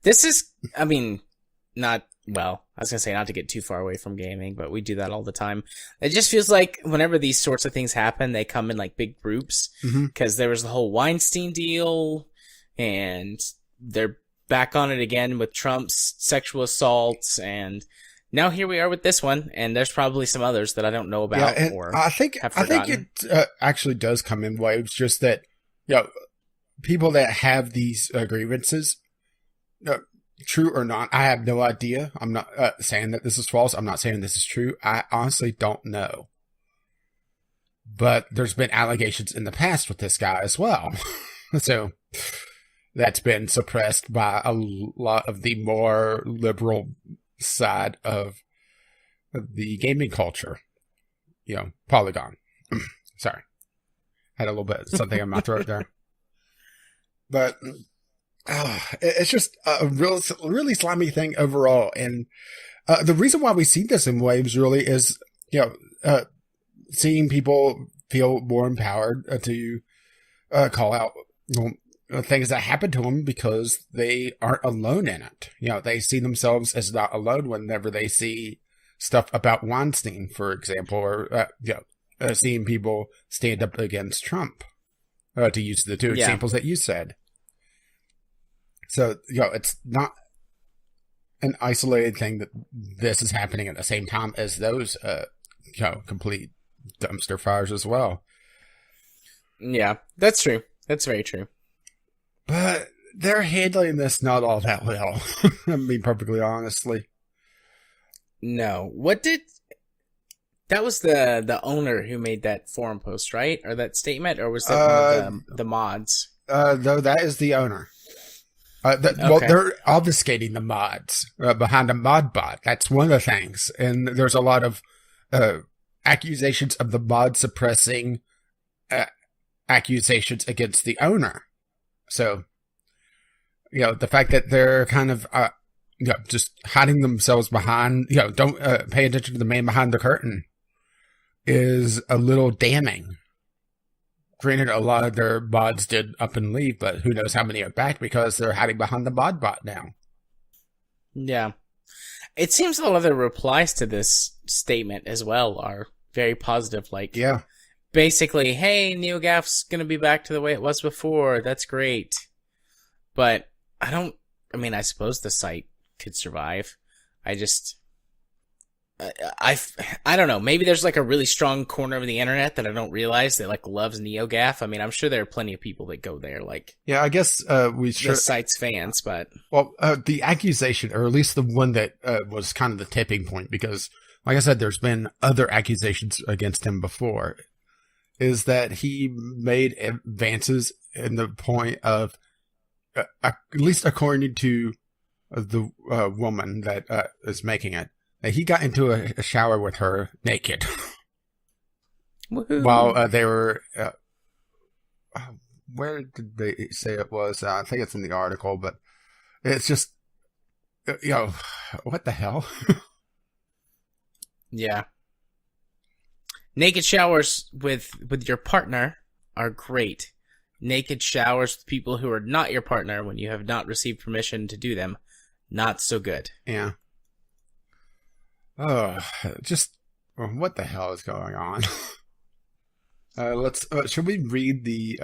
Speaker 1: This is, I was going to say not to get too far away from gaming, but we do that all the time. It just feels like whenever these sorts of things happen, they come in like big groups, because there was the whole Weinstein deal, and they're back on it again with Trump's sexual assaults, and now here we are with this one, and there's probably some others that I don't know about or
Speaker 2: I think it actually does come in waves, just that, people that have these grievances, true or not, I have no idea. I'm not saying that this is false. I'm not saying this is true. I honestly don't know. But there's been allegations in the past with this guy as well. So that's been suppressed by a lot of the more liberal side of the gaming culture. Polygon. Sorry. Had a little bit of something in my throat there. But it's just a really slimy thing overall. And the reason why we see this in waves really is, seeing people feel more empowered to call out things that happen to them because they aren't alone in it. They see themselves as not alone whenever they see stuff about Weinstein, for example, or seeing people stand up against Trump, to use the two examples that you said. So, it's not an isolated thing that this is happening at the same time as those, complete dumpster fires as well.
Speaker 1: Yeah, that's true. That's very true.
Speaker 2: But they're handling this not all that well, I mean, perfectly honestly.
Speaker 1: No. That was the owner who made that forum post, right? Or that statement? Or was that one of the mods?
Speaker 2: No, that is the owner. Well, they're obfuscating the mods behind a mod bot. That's one of the things. And there's a lot of accusations of the mod suppressing accusations against the owner. So, the fact that they're kind of just hiding themselves behind, don't pay attention to the man behind the curtain is a little damning. Granted, a lot of their mods did up and leave, but who knows how many are back because they're hiding behind the mod bot now.
Speaker 1: Yeah. It seems a lot of the replies to this statement as well are very positive. Basically, hey, NeoGAF's going to be back to the way it was before. That's great. But I suppose the site could survive. I don't know. Maybe there's like a really strong corner of the internet that I don't realize that like loves NeoGAF. I mean, I'm sure there are plenty of people that go there, like
Speaker 2: Yeah, I guess we should.
Speaker 1: the site's fans, but
Speaker 2: Well, the accusation, or at least the one that was kind of the tipping point, because, like I said, there's been other accusations against him before, is that he made advances in the point of, at least according to the woman that is making it, that he got into a shower with her naked
Speaker 1: woohoo.
Speaker 2: while they were. Where did they say it was? I think it's in the article, but it's just, what the hell?
Speaker 1: Yeah. Naked showers with your partner are great. Naked showers with people who are not your partner when you have not received permission to do them, not so good.
Speaker 2: Yeah. Oh, just what the hell is going on? Let's. Should we read the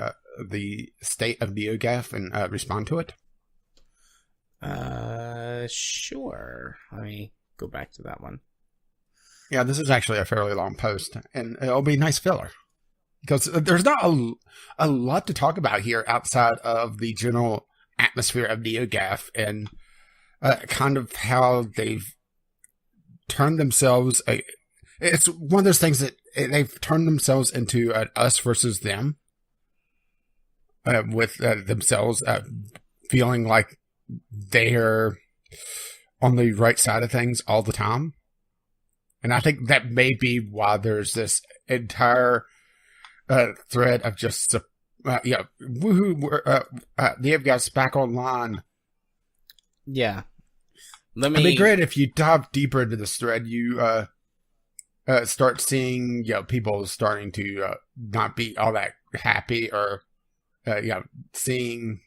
Speaker 2: state of NeoGAF and respond to it?
Speaker 1: Sure. Let me go back to that one.
Speaker 2: Yeah, this is actually a fairly long post, and it'll be a nice filler. Because there's not a lot to talk about here outside of the general atmosphere of NeoGAF and kind of how they've turned themselves. It's one of those things that they've turned themselves into an us versus them, with themselves feeling like they're on the right side of things all the time. And I think that may be why there's this entire thread of just, woohoo, NeoGAF's back online.
Speaker 1: Yeah.
Speaker 2: It'd be great if you dive deeper into this thread, you start seeing, people starting to not be all that happy, or, seeing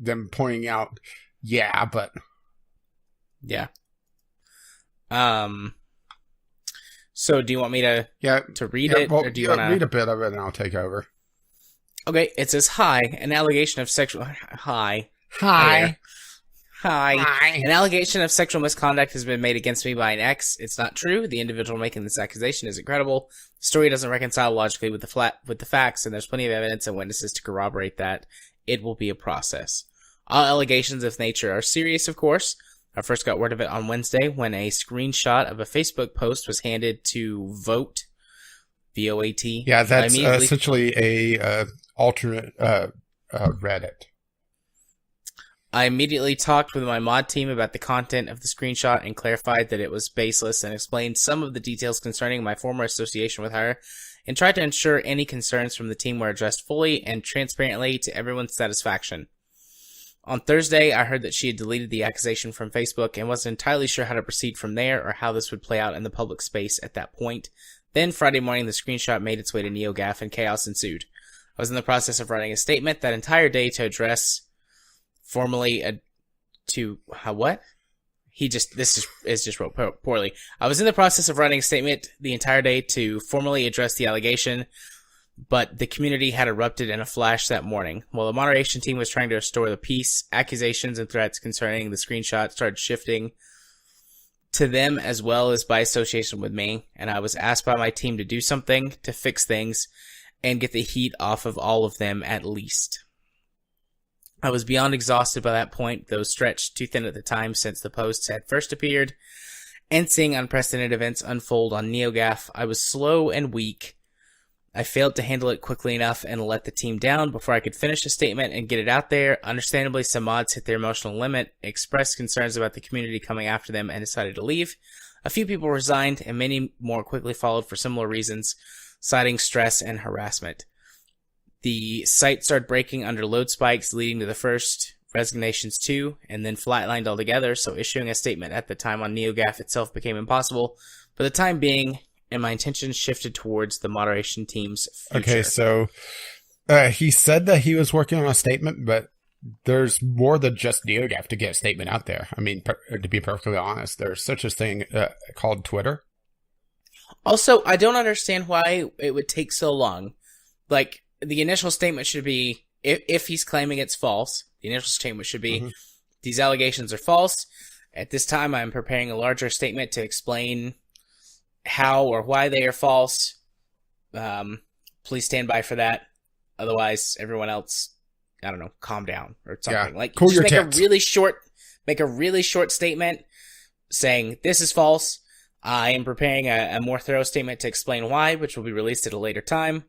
Speaker 2: them pointing out, but.
Speaker 1: Yeah. So do you want me to read it, or do you want to
Speaker 2: read a bit of it and I'll take over?
Speaker 1: Okay, it says, hi, an allegation of sexual... Hi.
Speaker 2: Hi.
Speaker 1: An allegation of sexual misconduct has been made against me by an ex. It's not true. The individual making this accusation isn't credible. The story doesn't reconcile logically with the facts, and there's plenty of evidence and witnesses to corroborate that. It will be a process. All allegations of nature are serious, of course. I first got word of it on Wednesday when a screenshot of a Facebook post was handed to Vote, V-O-A-T.
Speaker 2: Yeah, that's essentially a alternate Reddit.
Speaker 1: I immediately talked with my mod team about the content of the screenshot and clarified that it was baseless, and explained some of the details concerning my former association with her, and tried to ensure any concerns from the team were addressed fully and transparently to everyone's satisfaction. On Thursday, I heard that she had deleted the accusation from Facebook and wasn't entirely sure how to proceed from there or how this would play out in the public space at that point. Then Friday morning, the screenshot made its way to NeoGAF and chaos ensued. I was in the process of writing a statement that entire day to address formally what? This is just wrote poorly. I was in the process of writing a statement the entire day to formally address the allegation, but the community had erupted in a flash that morning. While the moderation team was trying to restore the peace, accusations and threats concerning the screenshot started shifting to them as well as by association with me, and I was asked by my team to do something to fix things and get the heat off of all of them at least. I was beyond exhausted by that point, though stretched too thin at the time since the posts had first appeared, and seeing unprecedented events unfold on NeoGAF, I was slow and weak. I failed to handle it quickly enough and let the team down before I could finish a statement and get it out there. Understandably, some mods hit their emotional limit, expressed concerns about the community coming after them, and decided to leave. A few people resigned, and many more quickly followed for similar reasons, citing stress and harassment. The site started breaking under load spikes, leading to the first resignations too, and then flatlined altogether, so issuing a statement at the time on NeoGAF itself became impossible. For the time being, and my intentions shifted towards the moderation team's future.
Speaker 2: Okay, so he said that he was working on a statement, but there's more than just NeoGAF to get a statement out there. I mean, to be perfectly honest, there's such a thing called Twitter.
Speaker 1: Also, I don't understand why it would take so long. Like, the initial statement should be, if he's claiming it's false, the initial statement should be, these allegations are false. At this time, I'm preparing a larger statement to explain how or why they are false. Please stand by for that. Otherwise, everyone else, I don't know, calm down or something. Like,
Speaker 2: cool
Speaker 1: just
Speaker 2: your
Speaker 1: make
Speaker 2: tits.
Speaker 1: a really short statement saying this is false. I am preparing a more thorough statement to explain why, which will be released at a later time.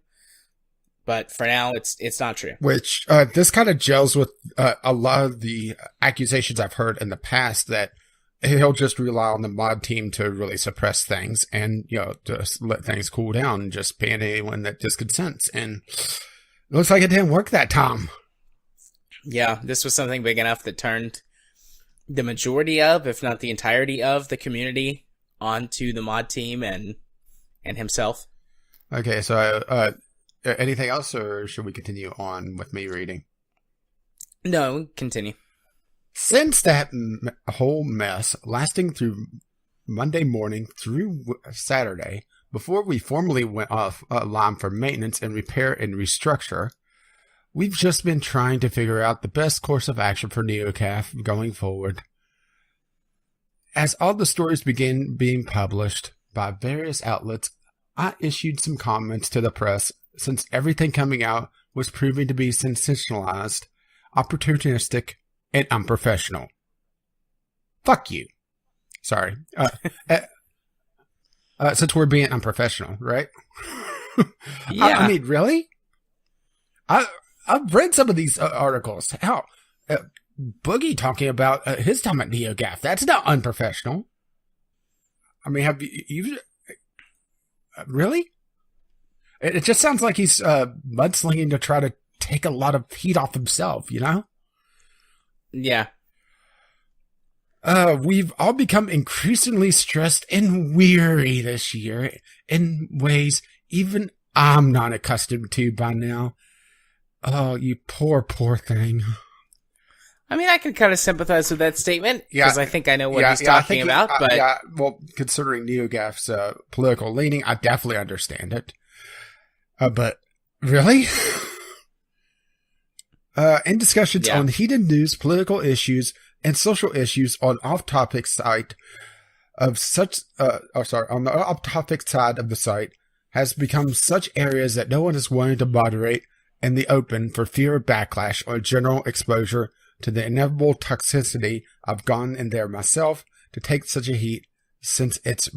Speaker 1: But for now, it's not true.
Speaker 2: Which, this kind of gels with a lot of the accusations I've heard in the past that he'll just rely on the mod team to really suppress things and, just let things cool down and just ban anyone that disconsents. And it looks like it didn't work that time.
Speaker 1: Yeah, this was something big enough that turned the majority of, if not the entirety of, the community onto the mod team and himself.
Speaker 2: Okay, so anything else, or should we continue on with me reading?
Speaker 1: No, continue.
Speaker 2: Since that whole mess lasting through Monday morning through Saturday, before we formally went offline for maintenance and repair and restructure, we've just been trying to figure out the best course of action for NeoCaf going forward. As all the stories began being published by various outlets, I issued some comments to the press since everything coming out was proving to be sensationalized, opportunistic, and unprofessional. Fuck you. Sorry. Since we're being unprofessional, right?
Speaker 1: Yeah.
Speaker 2: I mean, really? I've read some of these articles. Hell, Boogie talking about his time at NeoGaf. That's not unprofessional. I mean, have you really? It just sounds like he's mudslinging to try to take a lot of heat off himself,
Speaker 1: Yeah.
Speaker 2: We've all become increasingly stressed and weary this year in ways even I'm not accustomed to by now. Oh, you poor thing.
Speaker 1: I mean, I can kind of sympathize with that statement because I think I know what he's talking about.
Speaker 2: Well, considering NeoGaf's political leaning, I definitely understand it. But really? In discussions on heated news, political issues, and social issues on off-topic site of such, on the off-topic side of the site has become such areas that no one is willing to moderate in the open for fear of backlash or general exposure to the inevitable toxicity. I've gone in there myself to take such a heat since it's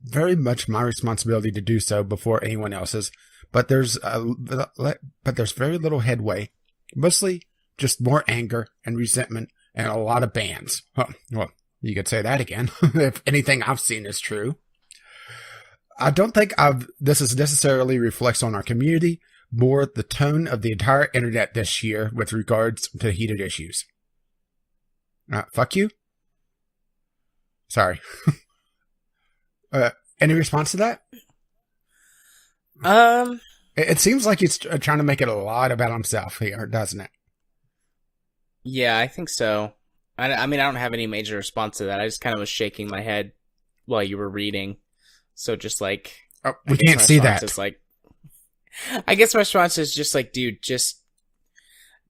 Speaker 2: very much my responsibility to do so before anyone else's. But there's very little headway. Mostly just more anger and resentment and a lot of bans. Well, you could say that again. If anything I've seen is true. I don't think this is necessarily reflects on our community, more the tone of the entire internet this year with regards to heated issues. Fuck you? Sorry. Any response to that? It seems like he's trying to make it a lot about himself here, doesn't it?
Speaker 1: Yeah, I think so. I mean, I don't have any major response to that. I just kind of was shaking my head while you were reading. So just like...
Speaker 2: Oh, we can't see that.
Speaker 1: I guess my response is just like, dude, just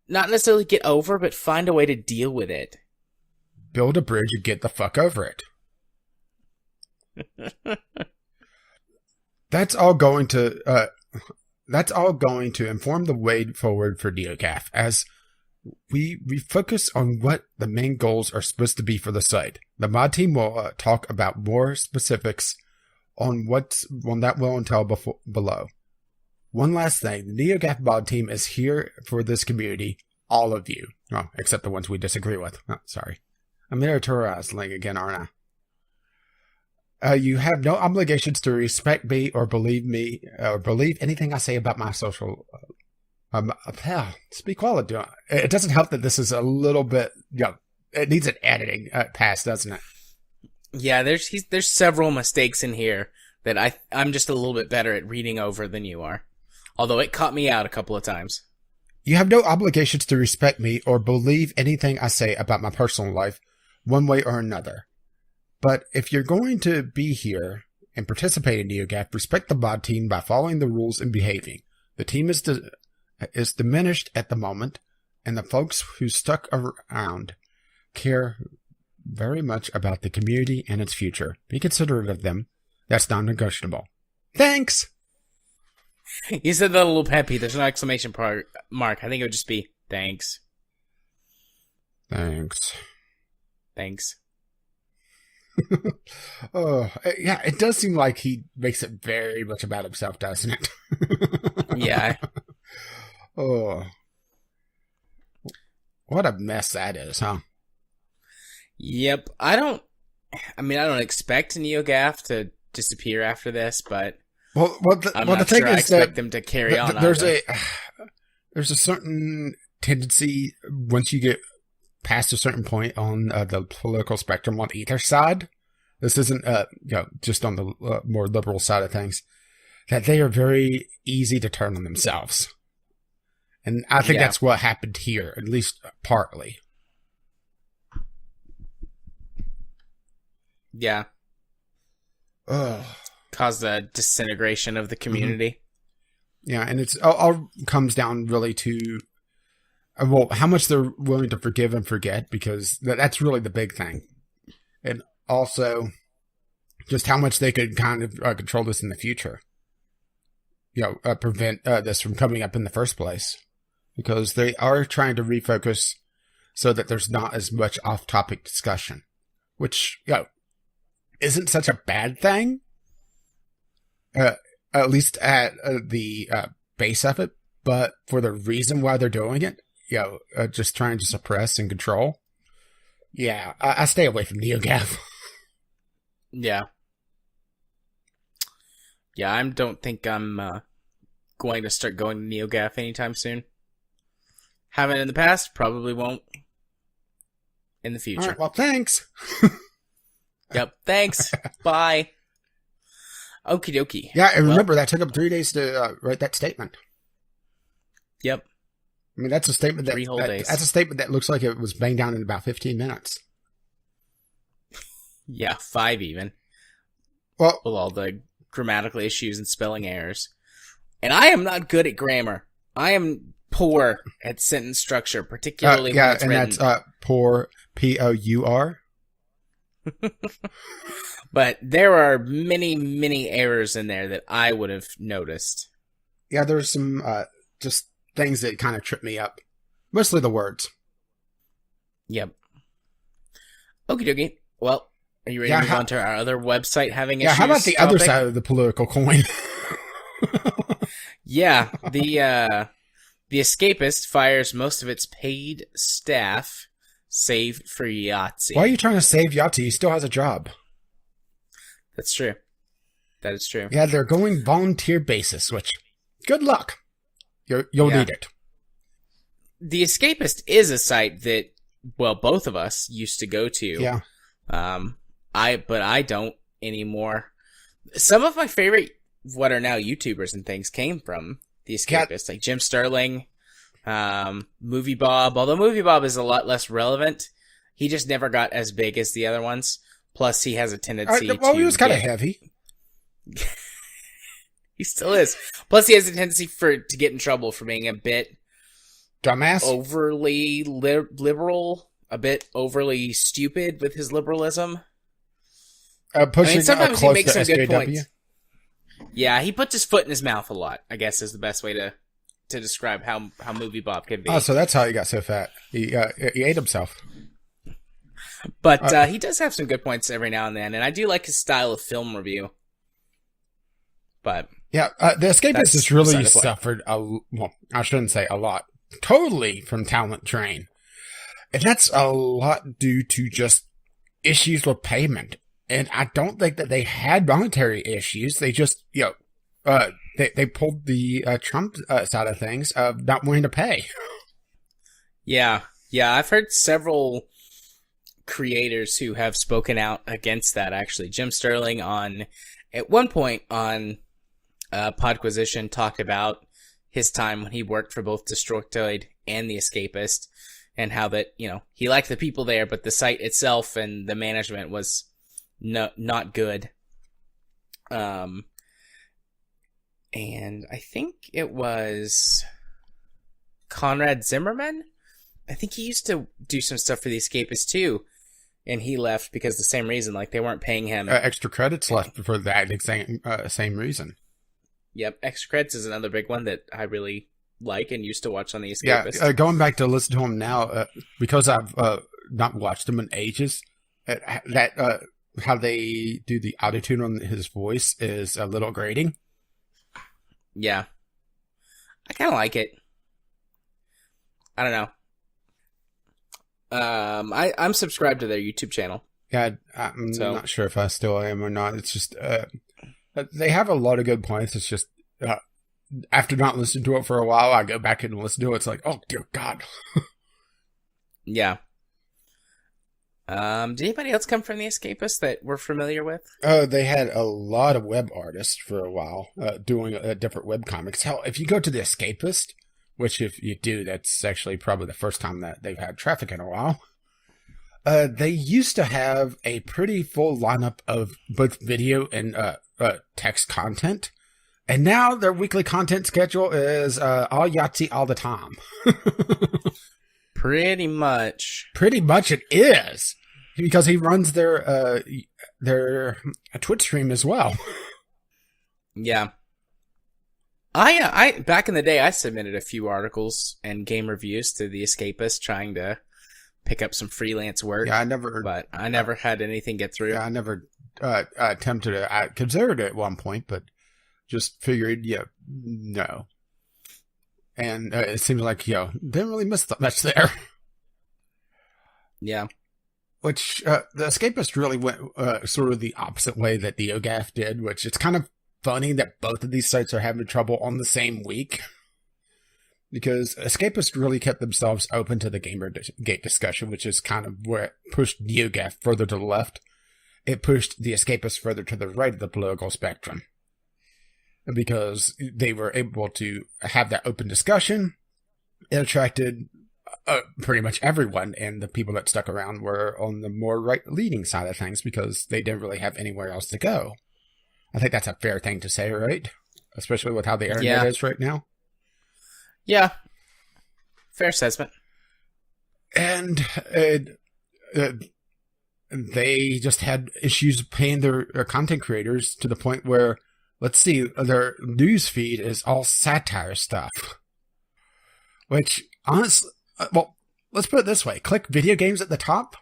Speaker 1: not necessarily get over, but find a way to deal with it.
Speaker 2: Build a bridge and get the fuck over it. That's all going to inform the way forward for NeoCaf as we focus on what the main goals are supposed to be for the site. The mod team will talk about more specifics on that will entail below. One last thing, the NeoGaf mod team is here for this community, all of you, except the ones we disagree with. Oh, sorry. I'm editorializing again, aren't I? You have no obligations to respect me or believe anything I say about my social. Speak quality. It doesn't help that this is a little bit. It needs an editing pass, doesn't it?
Speaker 1: Yeah, there's several mistakes in here that I'm just a little bit better at reading over than you are. Although it caught me out a couple of times.
Speaker 2: You have no obligations to respect me or believe anything I say about my personal life, one way or another. But if you're going to be here and participate in NeoGaf, respect the mod team by following the rules and behaving. The team is diminished at the moment, and the folks who stuck around care very much about the community and its future. Be considerate of them. That's non-negotiable. Thanks!
Speaker 1: You said that a little peppy. There's no exclamation mark. I think it would just be, thanks.
Speaker 2: Thanks.
Speaker 1: Thanks.
Speaker 2: Oh, yeah, it does seem like he makes it very much about himself, doesn't it?
Speaker 1: Yeah.
Speaker 2: Oh. What a mess that is, huh?
Speaker 1: Yep. I don't expect NeoGAF to disappear after this, but I'm not
Speaker 2: thing
Speaker 1: sure I
Speaker 2: is
Speaker 1: expect them to carry on.
Speaker 2: There's a certain tendency once you get past a certain point on the political spectrum on either side. This isn't just on the more liberal side of things, that they are very easy to turn on themselves. And I think that's what happened here, at least partly.
Speaker 1: Yeah.
Speaker 2: Ugh.
Speaker 1: Caused a disintegration of the community.
Speaker 2: Yeah, and it's all comes down really to how much they're willing to forgive and forget, because that's really the big thing. And also just how much they could kind of control this in the future. Prevent this from coming up in the first place. Because they are trying to refocus so that there's not as much off-topic discussion. Which, isn't such a bad thing. At least at the base of it. But for the reason why they're doing it, just trying to suppress and control. Yeah, I stay away from NeoGAF.
Speaker 1: Yeah. Yeah, I don't think I'm going to start going to NeoGAF anytime soon. Haven't in the past, probably won't in the future.
Speaker 2: All right, well, thanks.
Speaker 1: Yep, thanks. Bye. Okie dokie.
Speaker 2: Yeah, and remember, that took up 3 days to write that statement.
Speaker 1: Yep.
Speaker 2: I mean, that's a statement
Speaker 1: 3 whole days.
Speaker 2: That's a statement that looks like it was banged down in about 15 minutes.
Speaker 1: Yeah, 5 even.
Speaker 2: Well,
Speaker 1: with all the grammatical issues and spelling errors. And I am not good at grammar. I am poor at sentence structure, particularly when it's written.
Speaker 2: That's poor, P-O-U-R.
Speaker 1: But there are many, many errors in there that I would have noticed.
Speaker 2: Yeah, there's some just things that kind of trip me up. Mostly the words.
Speaker 1: Yep. Okie dokie. Well, are you ready to move on to our other website having issues?
Speaker 2: Yeah, how about the other side of the political coin?
Speaker 1: Yeah, the Escapist fires most of its paid staff, save for Yahtzee.
Speaker 2: Why are you trying to save Yahtzee? He still has a job.
Speaker 1: That's true. That is true.
Speaker 2: Yeah, they're going volunteer basis, which, good luck. You'll need it.
Speaker 1: The Escapist is a site that, well, both of us used to go to.
Speaker 2: Yeah.
Speaker 1: But I don't anymore. Some of my favorite, what are now YouTubers and things, came from The Escapist, like Jim Sterling, Movie Bob. Although Movie Bob is a lot less relevant, he just never got as big as the other ones. Plus, he has a tendency to...
Speaker 2: Well, he was kind of heavy.
Speaker 1: He still is. Plus, he has a tendency to get in trouble for being a bit...
Speaker 2: dumbass?
Speaker 1: Overly liberal, a bit overly stupid with his liberalism. Sometimes he makes some good points. Yeah, he puts his foot in his mouth a lot, I guess is the best way to describe how Movie Bob can be.
Speaker 2: Oh, so that's how he got so fat. He ate himself.
Speaker 1: But he does have some good points every now and then, and I do like his style of film review. But
Speaker 2: yeah, the Escapist has really suffered I shouldn't say a lot, totally from Talent Train. And that's a lot due to just issues with payment. And I don't think that they had monetary issues. They just, they pulled the Trump side of things of not wanting to pay. Yeah,
Speaker 1: I've heard several creators who have spoken out against that, actually. Jim Sterling at one point on Podquisition talked about his time when he worked for both Destructoid and The Escapist, and how that, he liked the people there, but the site itself and the management was not good. And I think it was Conrad Zimmerman. I think he used to do some stuff for The Escapist too. and he left because the same reason, like they weren't paying him.
Speaker 2: Extra credits left for that same reason.
Speaker 1: Yep, extra credits is another big one that I really like and used to watch on The Escapist.
Speaker 2: Yeah, going back to listen to him now, because I've not watched him in ages, how they do the autotune on his voice is a little grating.
Speaker 1: Yeah. I kind of like it. I don't know. I'm subscribed to their YouTube channel.
Speaker 2: Yeah, I'm not sure if I still am or not. It's just, they have a lot of good points. It's just, after not listening to it for a while, I go back and listen to it. It's like, oh, dear God.
Speaker 1: Yeah. Did anybody else come from The Escapist that we're familiar with?
Speaker 2: They had a lot of web artists for a while, doing different web comics. Hell, if you go to The Escapist, which if you do, that's actually probably the first time that they've had traffic in a while. They used to have a pretty full lineup of both video and text content. And now their weekly content schedule is all Yahtzee all the time.
Speaker 1: Pretty much.
Speaker 2: Pretty much it is. Because he runs their Twitch stream as well.
Speaker 1: Yeah. I back in the day, I submitted a few articles and game reviews to The Escapist trying to pick up some freelance work.
Speaker 2: Yeah,
Speaker 1: but I never had anything get through.
Speaker 2: Yeah, I never attempted it. I considered it at one point, but just figured, no. And it seems like, didn't really miss much there.
Speaker 1: Yeah.
Speaker 2: Which, the Escapist really went sort of the opposite way that the NeoGAF did, which it's kind of funny that both of these sites are having trouble on the same week. Because Escapist really kept themselves open to the Gamergate discussion, which is kind of where it pushed NeoGAF further to the left. It pushed the Escapist further to the right of the political spectrum. Because they were able to have that open discussion. It attracted pretty much everyone, and the people that stuck around were on the more right-leaning side of things because they didn't really have anywhere else to go. I think that's a fair thing to say, right? Especially with how the internet is right now.
Speaker 1: Yeah. Fair assessment.
Speaker 2: And they just had issues paying their content creators to the point where, let's see, their news feed is all satire stuff. Which, honestly, well, let's put it this way. Click video games at the top.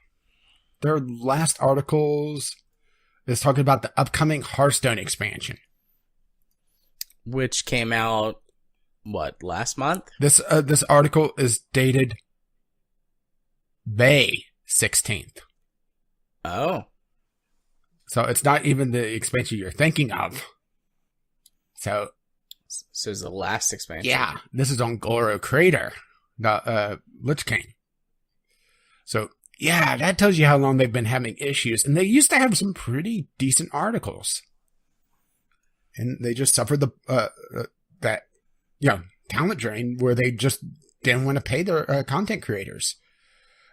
Speaker 2: Their last articles is talking about the upcoming Hearthstone expansion.
Speaker 1: Which came out, last month?
Speaker 2: This article is dated May 16th.
Speaker 1: Oh.
Speaker 2: So it's not even the expansion you're thinking of. So
Speaker 1: it's the last expansion.
Speaker 2: Yeah, this is on Goro Crater, the Lich King. So yeah, that tells you how long they've been having issues. And they used to have some pretty decent articles. And they just suffered that talent drain where they just didn't want to pay their content creators.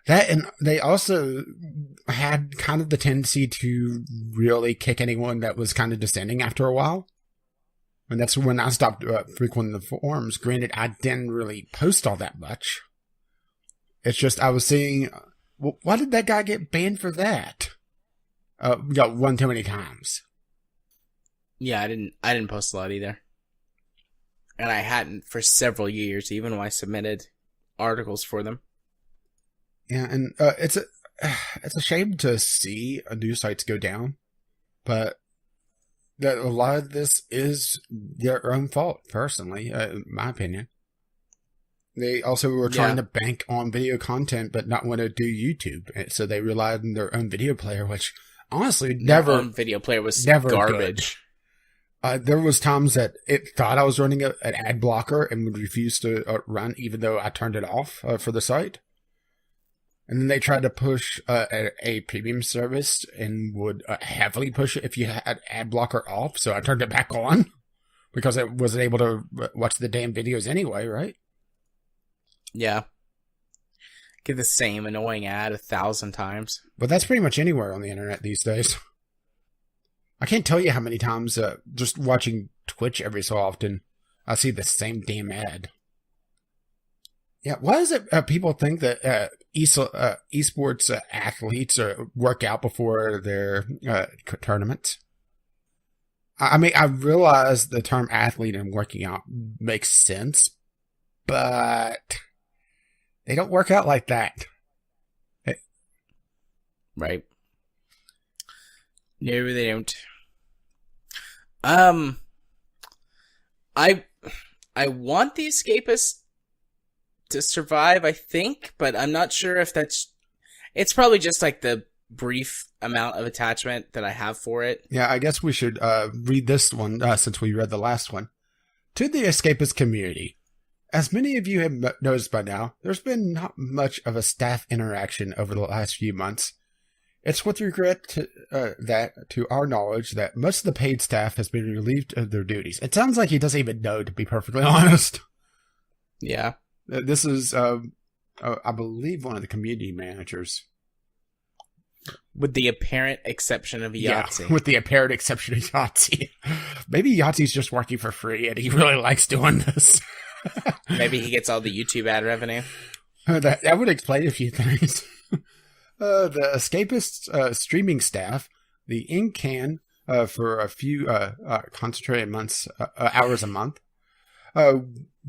Speaker 2: That, and they also had kind of the tendency to really kick anyone that was kind of dissenting after a while. And that's when I stopped frequenting the forums. Granted, I didn't really post all that much. It's just I was seeing, why did that guy get banned for that? One too many times.
Speaker 1: Yeah, I didn't post a lot either. And I hadn't for several years, even when I submitted articles for them.
Speaker 2: Yeah, and it's a shame to see news sites go down, but that a lot of this is their own fault, personally, in my opinion. They also were trying to bank on video content, but not want to do YouTube, so they relied on their own video player, which honestly
Speaker 1: their own video player was
Speaker 2: never
Speaker 1: garbage.
Speaker 2: There was times that it thought I was running an ad blocker and would refuse to run, even though I turned it off for the site. And then they tried to push a premium service and would heavily push it if you had ad blocker off. So I turned it back on because I wasn't able to watch the damn videos anyway, right?
Speaker 1: Yeah. Get the same annoying ad 1,000 times.
Speaker 2: But that's pretty much anywhere on the internet these days. I can't tell you how many times just watching Twitch every so often, I see the same damn ad. Yeah, why is it people think that esports athletes work out before their tournaments? I mean, I realize the term athlete and working out makes sense, but they don't work out like that.
Speaker 1: Right. No, they don't. I want the escapists to survive, I think, but I'm not sure if it's probably just like the brief amount of attachment that I have for it.
Speaker 2: Yeah, I guess we should read this one since we read the last one. To the escapist community, as many of you have noticed by now, there's been not much of a staff interaction over the last few months. It's with regret that, to our knowledge, that most of the paid staff has been relieved of their duties. It sounds like he doesn't even know, to be perfectly honest.
Speaker 1: Yeah.
Speaker 2: This is, I believe, one of the community managers.
Speaker 1: With the apparent exception of Yahtzee.
Speaker 2: Yeah, with the apparent exception of Yahtzee. Maybe Yahtzee's just working for free and he really likes doing this.
Speaker 1: Maybe he gets all the YouTube ad revenue.
Speaker 2: That would explain a few things. The escapist streaming staff, the InCan, for a few concentrated hours a month.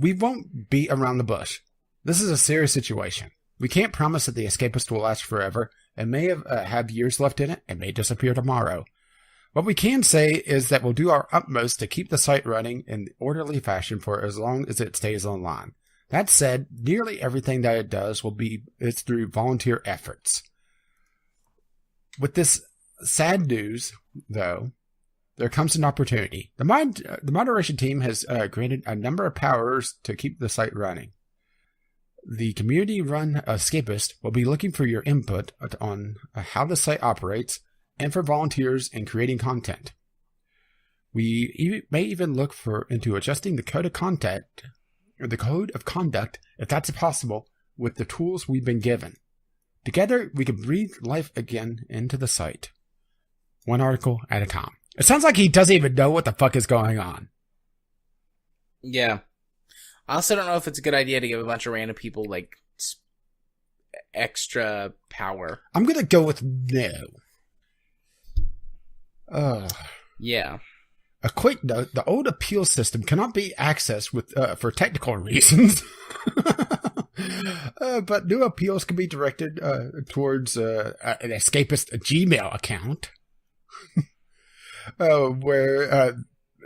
Speaker 2: We won't beat around the bush. This is a serious situation. We can't promise that the escapist will last forever and may have years left in it and may disappear tomorrow. What we can say is that we'll do our utmost to keep the site running in orderly fashion for as long as it stays online. That said, nearly everything that it does is through volunteer efforts. With this sad news, though, there comes an opportunity. The moderation team has granted a number of powers to keep the site running. The community-run Escapist will be looking for your input on how the site operates and for volunteers in creating content. We may even look into adjusting the code of conduct, if that's possible, with the tools we've been given. Together, we can breathe life again into the site. One article at a time. It sounds like he doesn't even know what the fuck is going on.
Speaker 1: Yeah. I also don't know if it's a good idea to give a bunch of random people, like, extra power.
Speaker 2: I'm gonna go with no.
Speaker 1: Yeah.
Speaker 2: A quick note, the old appeal system cannot be accessed for technical reasons. But new appeals can be directed towards an escapist Gmail account. Where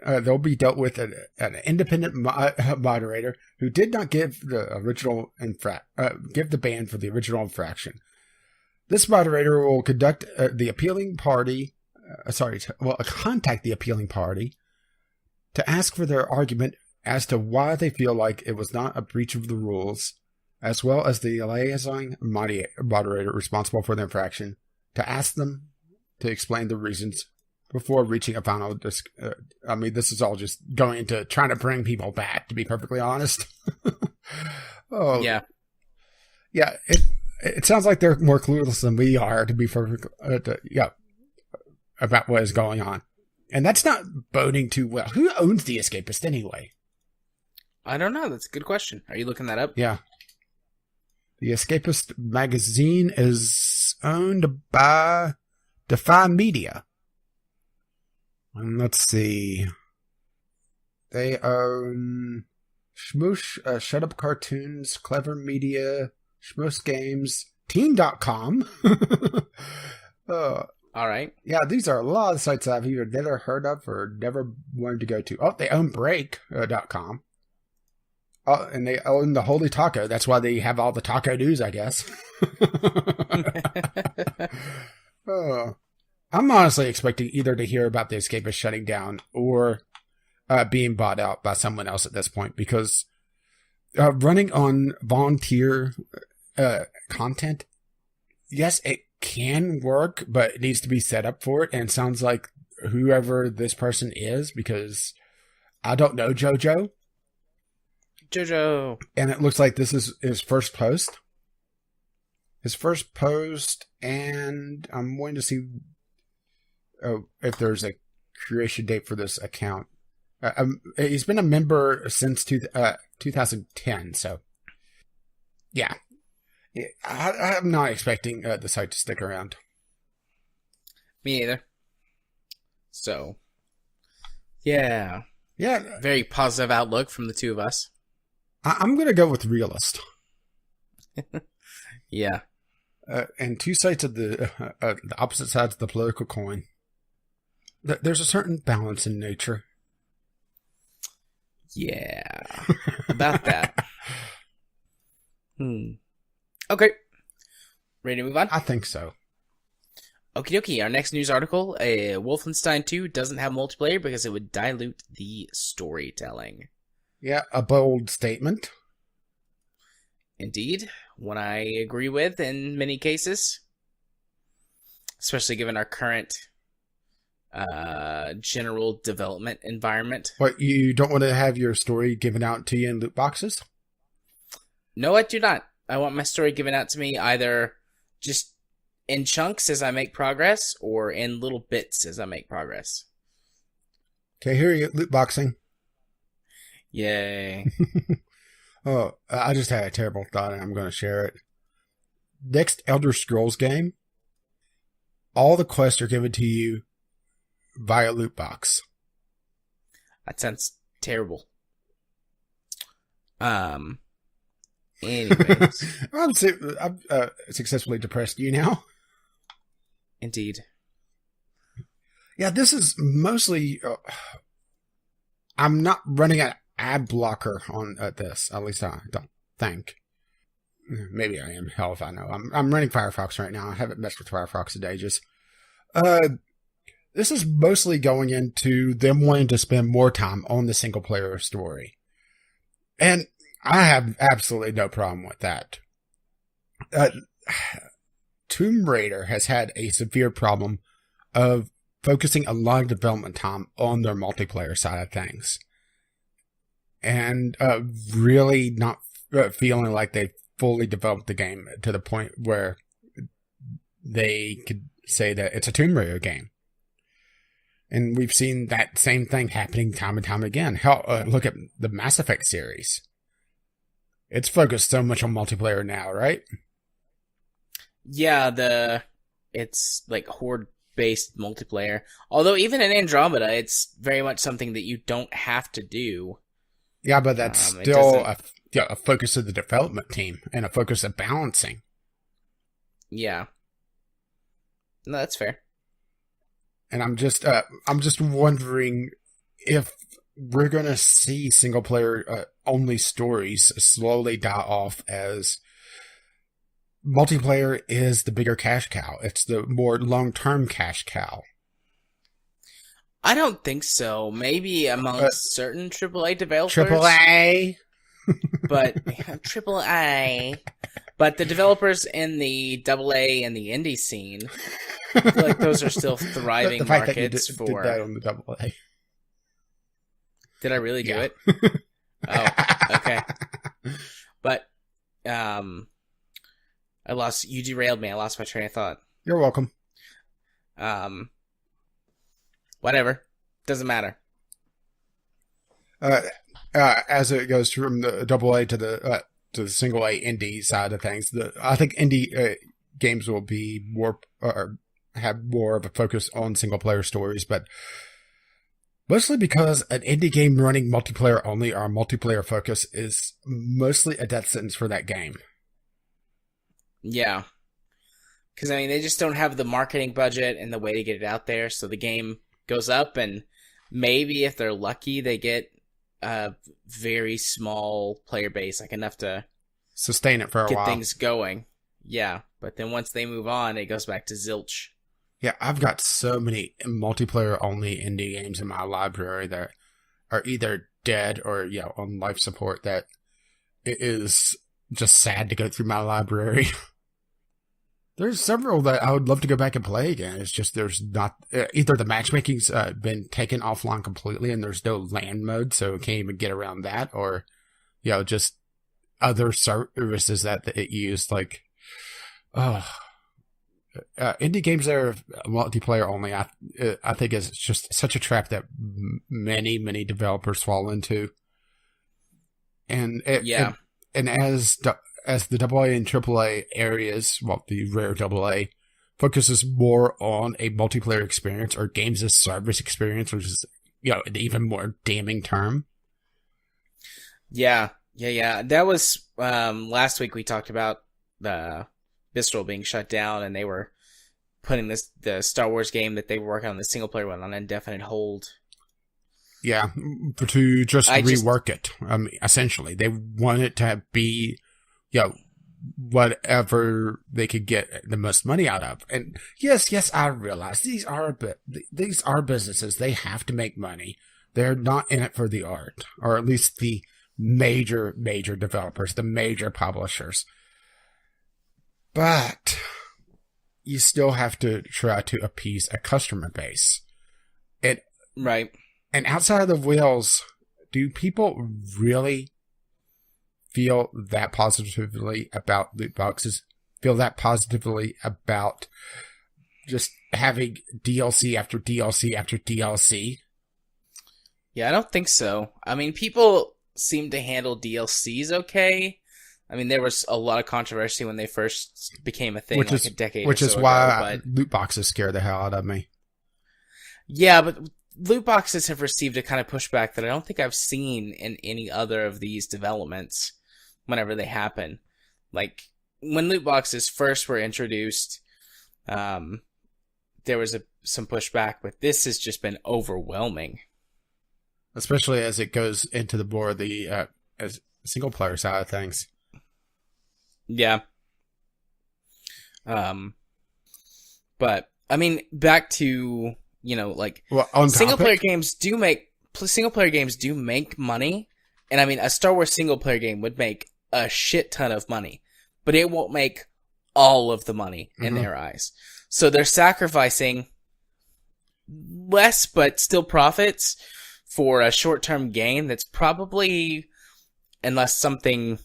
Speaker 2: they'll be dealt with an independent moderator who did not give give the ban for the original infraction. This moderator will contact the appealing party to ask for their argument as to why they feel like it was not a breach of the rules, as well as the liaison moderator responsible for the infraction to ask them to explain the reasons before reaching a final this is all just going into trying to bring people back, to be perfectly honest. Oh, yeah. Yeah, it sounds like they're more clueless than we are, to be perfect, about what is going on. And that's not boding too well. Who owns the Escapist anyway?
Speaker 1: I don't know. That's a good question. Are you looking that up?
Speaker 2: Yeah. The Escapist magazine is owned by Defy Media. And let's see. They own Shmoosh, Shut Up Cartoons, Clever Media, Shmoosh Games, Teen.com.
Speaker 1: All right.
Speaker 2: Yeah, these are a lot of sites I've either never heard of or never wanted to go to. Oh, they own Break.com. Oh, and they own the Holy Taco. That's why they have all the taco news, I guess. I'm honestly expecting either to hear about the Escapist shutting down or being bought out by someone else at this point, because running on volunteer content, yes, it can work, but it needs to be set up for it. And it sounds like whoever this person is, because I don't know Jojo. And it looks like this is his first post. And I'm wanting to see if there's a creation date for this account. He's been a member since 2010, so Yeah. I'm not expecting the site to stick around.
Speaker 1: Me neither. So, yeah.
Speaker 2: Yeah.
Speaker 1: Very positive outlook from the two of us.
Speaker 2: I'm going to go with realist.
Speaker 1: Yeah.
Speaker 2: And two sides of the opposite sides of the political coin. There's a certain balance in nature.
Speaker 1: Yeah. About that. Okay. Ready to move on?
Speaker 2: I think so.
Speaker 1: Okie dokie. Our next news article, Wolfenstein 2 doesn't have multiplayer because it would dilute the storytelling.
Speaker 2: Yeah, a bold statement.
Speaker 1: Indeed. One I agree with in many cases. Especially given our current general development environment.
Speaker 2: What, you don't want to have your story given out to you in loot boxes?
Speaker 1: No, I do not. I want my story given out to me either just in chunks as I make progress, or in little bits as I make progress.
Speaker 2: Okay, here you go, loot boxing.
Speaker 1: Yay.
Speaker 2: Oh, I just had a terrible thought and I'm going to share it. Next Elder Scrolls game, all the quests are given to you via loot box.
Speaker 1: That sounds terrible. Anyways.
Speaker 2: I'm successfully depressed you now.
Speaker 1: Indeed.
Speaker 2: Yeah, this is mostly... I'm not running an ad blocker on this. At least I don't think. Maybe I am. Hell if I know. I'm running Firefox right now. I haven't messed with Firefox in ages. This is mostly going into them wanting to spend more time on the single player story. And I have absolutely no problem with that. Tomb Raider has had a severe problem of focusing a lot of development time on their multiplayer side of things. And really not feeling like they fully developed the game to the point where they could say that it's a Tomb Raider game. And we've seen that same thing happening time and time again. Hell, look at the Mass Effect series. It's focused so much on multiplayer now, right?
Speaker 1: Yeah, it's like horde-based multiplayer. Although even in Andromeda, it's very much something that you don't have to do.
Speaker 2: Yeah, but that's still a focus of the development team and a focus of balancing.
Speaker 1: Yeah. No, that's fair.
Speaker 2: And I'm just wondering if we're going to see single player only stories slowly die off as multiplayer is the bigger cash cow. It's the more long-term cash cow.
Speaker 1: I don't think so. Maybe amongst certain AAA developers.
Speaker 2: AAA?
Speaker 1: But AAA. But the developers in the AA and the indie scene, I feel like those are still thriving
Speaker 2: the fact
Speaker 1: markets
Speaker 2: that you did that on the AA.
Speaker 1: Did I really do it? Oh, okay. But you derailed me. I lost my train of thought.
Speaker 2: You're welcome.
Speaker 1: Whatever. Doesn't matter.
Speaker 2: As it goes from the AA to the single A indie side of things, I think indie games will be more or have more of a focus on single player stories, but mostly because an indie game running multiplayer only or multiplayer focus is mostly a death sentence for that game.
Speaker 1: Yeah. Because, I mean, they just don't have the marketing budget and the way to get it out there, so the game goes up, and maybe if they're lucky, they get a very small player base, like enough to
Speaker 2: sustain it for a while.
Speaker 1: Get things going. Yeah, but then once they move on, it goes back to zilch.
Speaker 2: Yeah, I've got so many multiplayer-only indie games in my library that are either dead or on life support that it is just sad to go through my library. There's several that I would love to go back and play again. It's just there's not... either the matchmaking's been taken offline completely and there's no LAN mode, so it can't even get around that, or just other services that it used, like... indie games that are multiplayer only, I think is just such a trap that many developers fall into. And as as the AA and AAA areas, well, the rare AA focuses more on a multiplayer experience or games as service experience, which is, an even more damning term.
Speaker 1: Yeah. That was last week we talked about the Bistro being shut down, and they were putting the Star Wars game that they were working on, the single player one, on indefinite hold.
Speaker 2: Yeah, to just rework it. Essentially, they want it to be, whatever they could get the most money out of. And yes, I realize these are businesses. They have to make money. They're not in it for the art, or at least the major developers, the major publishers. But you still have to try to appease a customer base.
Speaker 1: Right.
Speaker 2: And outside of the wheels, do people really feel that positively about loot boxes? Feel that positively about just having DLC after DLC after DLC?
Speaker 1: Yeah, I don't think so. I mean, people seem to handle DLCs okay. I mean, there was a lot of controversy when they first became a thing, a decade or so ago. Which is why
Speaker 2: loot boxes scare the hell out of me.
Speaker 1: Yeah, but loot boxes have received a kind of pushback that I don't think I've seen in any other of these developments whenever they happen. Like, when loot boxes first were introduced, there was some pushback, but this has just been overwhelming.
Speaker 2: Especially as it goes into the more the as single-player side of things.
Speaker 1: Yeah. But, I mean, back to... single player games do make money, and I mean a Star Wars single player game would make a shit ton of money, but it won't make all of the money in their eyes. So they're sacrificing less but still profits for a short-term gain that's probably, unless something,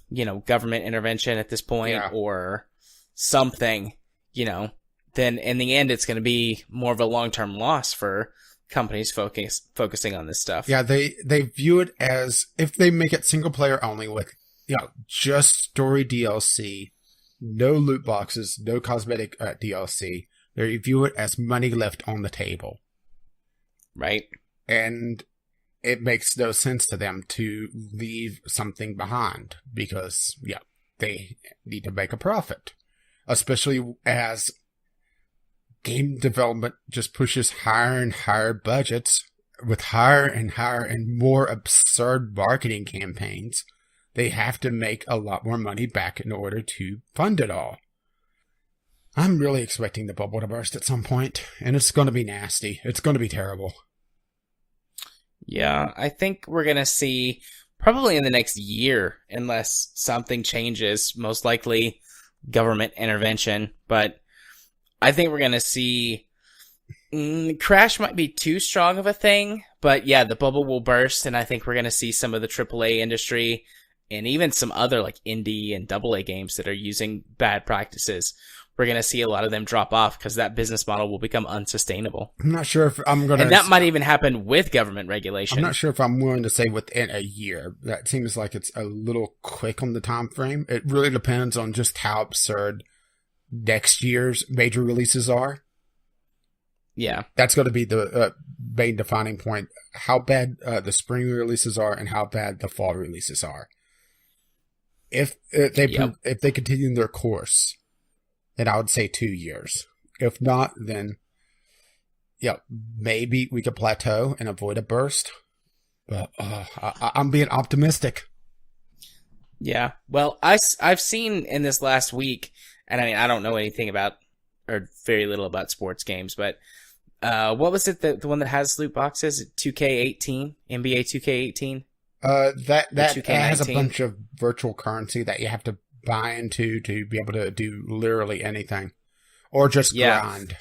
Speaker 1: government intervention at this point or something, then in the end, it's going to be more of a long-term loss for companies focusing on this stuff.
Speaker 2: Yeah, they view it as, if they make it single-player only with, just story DLC, no loot boxes, no cosmetic DLC, they view it as money left on the table.
Speaker 1: Right.
Speaker 2: And it makes no sense to them to leave something behind because, they need to make a profit. Especially as game development just pushes higher and higher budgets with higher and higher and more absurd marketing campaigns. They have to make a lot more money back in order to fund it all. I'm really expecting the bubble to burst at some point, and it's going to be nasty. It's going to be terrible.
Speaker 1: Yeah, I think we're going to see probably in the next year, unless something changes, most likely government intervention, but I think we're going to see crash might be too strong of a thing, but yeah, the bubble will burst, and I think we're going to see some of the AAA industry and even some other like indie and AA games that are using bad practices. We're going to see a lot of them drop off because that business model will become unsustainable.
Speaker 2: I'm not sure if I'm going to...
Speaker 1: And that might even happen with government regulation.
Speaker 2: I'm not sure if I'm willing to say within a year. That seems like it's a little quick on the time frame. It really depends on just how absurd next year's major releases are.
Speaker 1: Yeah.
Speaker 2: That's going to be the main defining point. How bad the spring releases are and how bad the fall releases are. If they continue their course, then I would say 2 years. If not, then maybe we could plateau and avoid a burst. But I'm being optimistic.
Speaker 1: Yeah. Well, I've seen in this last week, and I mean, I don't know anything about, or very little about sports games, but what was it, the one that has loot boxes? 2K18? NBA 2K18?
Speaker 2: That has a bunch of virtual currency that you have to buy into to be able to do literally anything. Or just grind.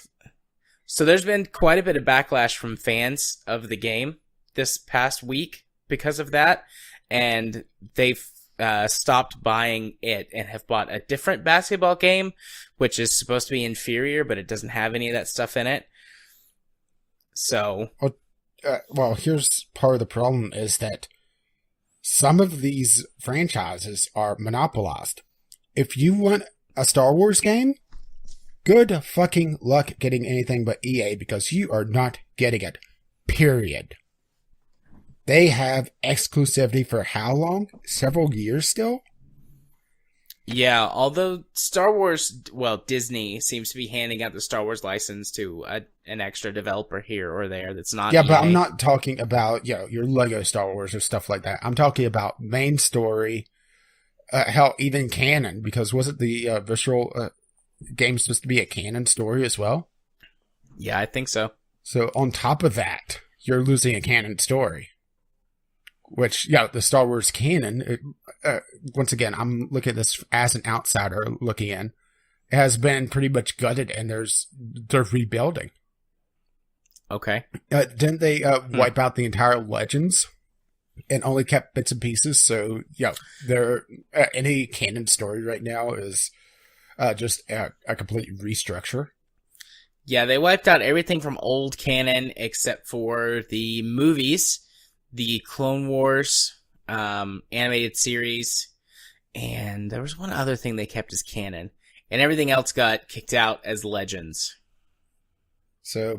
Speaker 1: So there's been quite a bit of backlash from fans of the game this past week because of that, and they've stopped buying it and have bought a different basketball game, which is supposed to be inferior, but it doesn't have any of that stuff in it. So...
Speaker 2: well, here's part of the problem is that some of these franchises are monopolized. if you want a Star Wars game, good fucking luck getting anything but EA because you are not getting it. Period. They have exclusivity for how long? Several years still?
Speaker 1: Yeah, although Star Wars, well, Disney seems to be handing out the Star Wars license to an extra developer here or there that's not
Speaker 2: Yeah,
Speaker 1: EA.
Speaker 2: but I'm not talking about, your Lego Star Wars or stuff like that. I'm talking about main story, hell, even canon, because wasn't the Visceral game supposed to be a canon story as well?
Speaker 1: Yeah, I think so.
Speaker 2: So on top of that, you're losing a canon story. Which, the Star Wars canon, once again, I'm looking at this as an outsider looking in, has been pretty much gutted and they're rebuilding.
Speaker 1: Okay.
Speaker 2: Didn't they wipe out the entire Legends and only kept bits and pieces? So, any canon story right now is just a complete restructure.
Speaker 1: Yeah, they wiped out everything from old canon except for the movies, the Clone Wars animated series, and there was one other thing they kept as canon, and everything else got kicked out as Legends.
Speaker 2: So,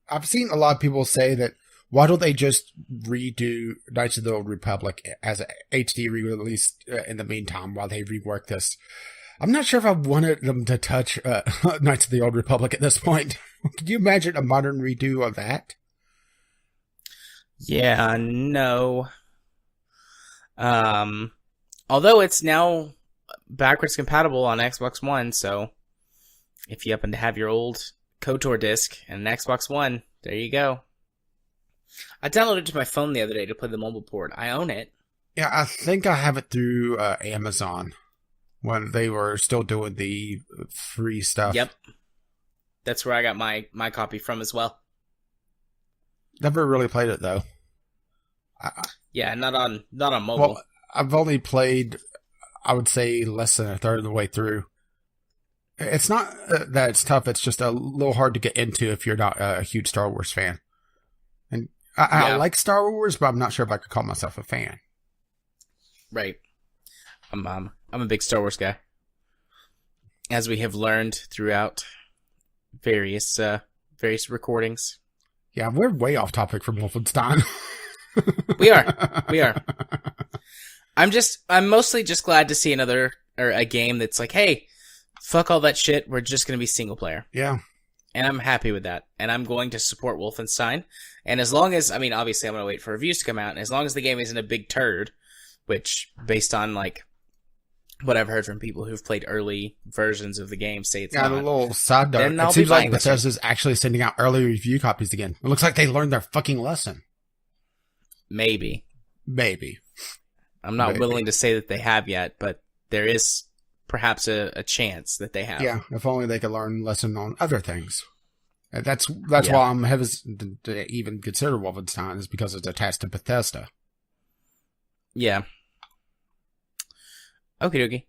Speaker 2: I've seen a lot of people say that why don't they just redo Knights of the Old Republic as a HD re-release in the meantime while they rework this? I'm not sure if I wanted them to touch Knights of the Old Republic at this point. Can you imagine a modern redo of that?
Speaker 1: Yeah, no. Although it's now backwards compatible on Xbox One, so if you happen to have your old KOTOR disc and an Xbox One, there you go. I downloaded it to my phone the other day to play the mobile port. I own it.
Speaker 2: Yeah, I think I have it through Amazon when they were still doing the free stuff.
Speaker 1: Yep. That's where I got my copy from as well.
Speaker 2: Never really played it though.
Speaker 1: Yeah, not on mobile.
Speaker 2: Well, I've only played, I would say, less than a third of the way through. It's not that it's tough. It's just a little hard to get into if you're not a huge Star Wars fan. And I like Star Wars, but I'm not sure if I could call myself a fan.
Speaker 1: Right. I'm a big Star Wars guy, as we have learned throughout various recordings.
Speaker 2: Yeah, we're way off topic from Wolfenstein.
Speaker 1: We are. I'm mostly just glad to see a game that's like, hey, fuck all that shit. We're just going to be single player.
Speaker 2: Yeah.
Speaker 1: And I'm happy with that. And I'm going to support Wolfenstein. And as long as, obviously I'm going to wait for reviews to come out. And as long as the game isn't a big turd, which based on what I've heard from people who've played early versions of the game say it's not.
Speaker 2: A little side note. It seems like Bethesda's actually sending out early review copies again. It looks like they learned their fucking lesson.
Speaker 1: Maybe. I'm not
Speaker 2: Maybe.
Speaker 1: willing to say that they have yet, but there is perhaps a chance that they have.
Speaker 2: Yeah, if only they could learn lesson on other things. And that's why I'm hesitant to even consider Wolfenstein, is because it's attached to Bethesda.
Speaker 1: Yeah. Okie dokie.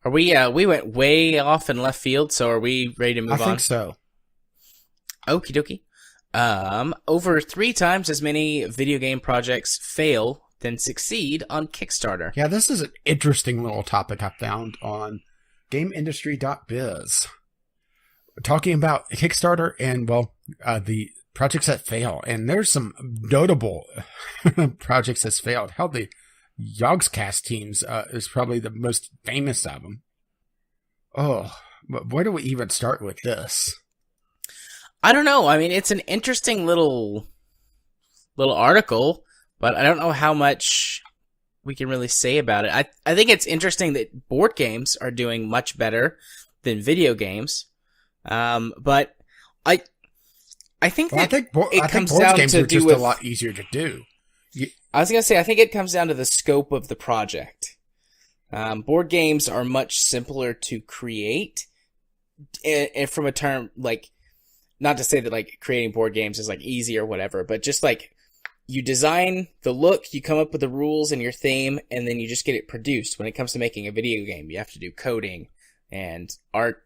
Speaker 1: Are we went way off in left field, so are we ready to move on?
Speaker 2: I think so.
Speaker 1: Okie dokie. Over 3 times as many video game projects fail than succeed on Kickstarter.
Speaker 2: Yeah, this is an interesting little topic I found on GameIndustry.biz. Talking about Kickstarter and, the projects that fail. And there's some notable projects that's failed. Hell, the Yogscast teams is probably the most famous of them. Oh, but where do we even start with this?
Speaker 1: I don't know. It's an interesting little article, but I don't know how much we can really say about it. I think it's interesting that board games are doing much better than video games. But I think that
Speaker 2: board games are just a lot easier to do.
Speaker 1: I was going to say, I think it comes down to the scope of the project. Board games are much simpler to create, and from a term, not to say that, creating board games is, easy or whatever, but just, you design the look, you come up with the rules and your theme, and then you just get it produced. When it comes to making a video game, you have to do coding and art,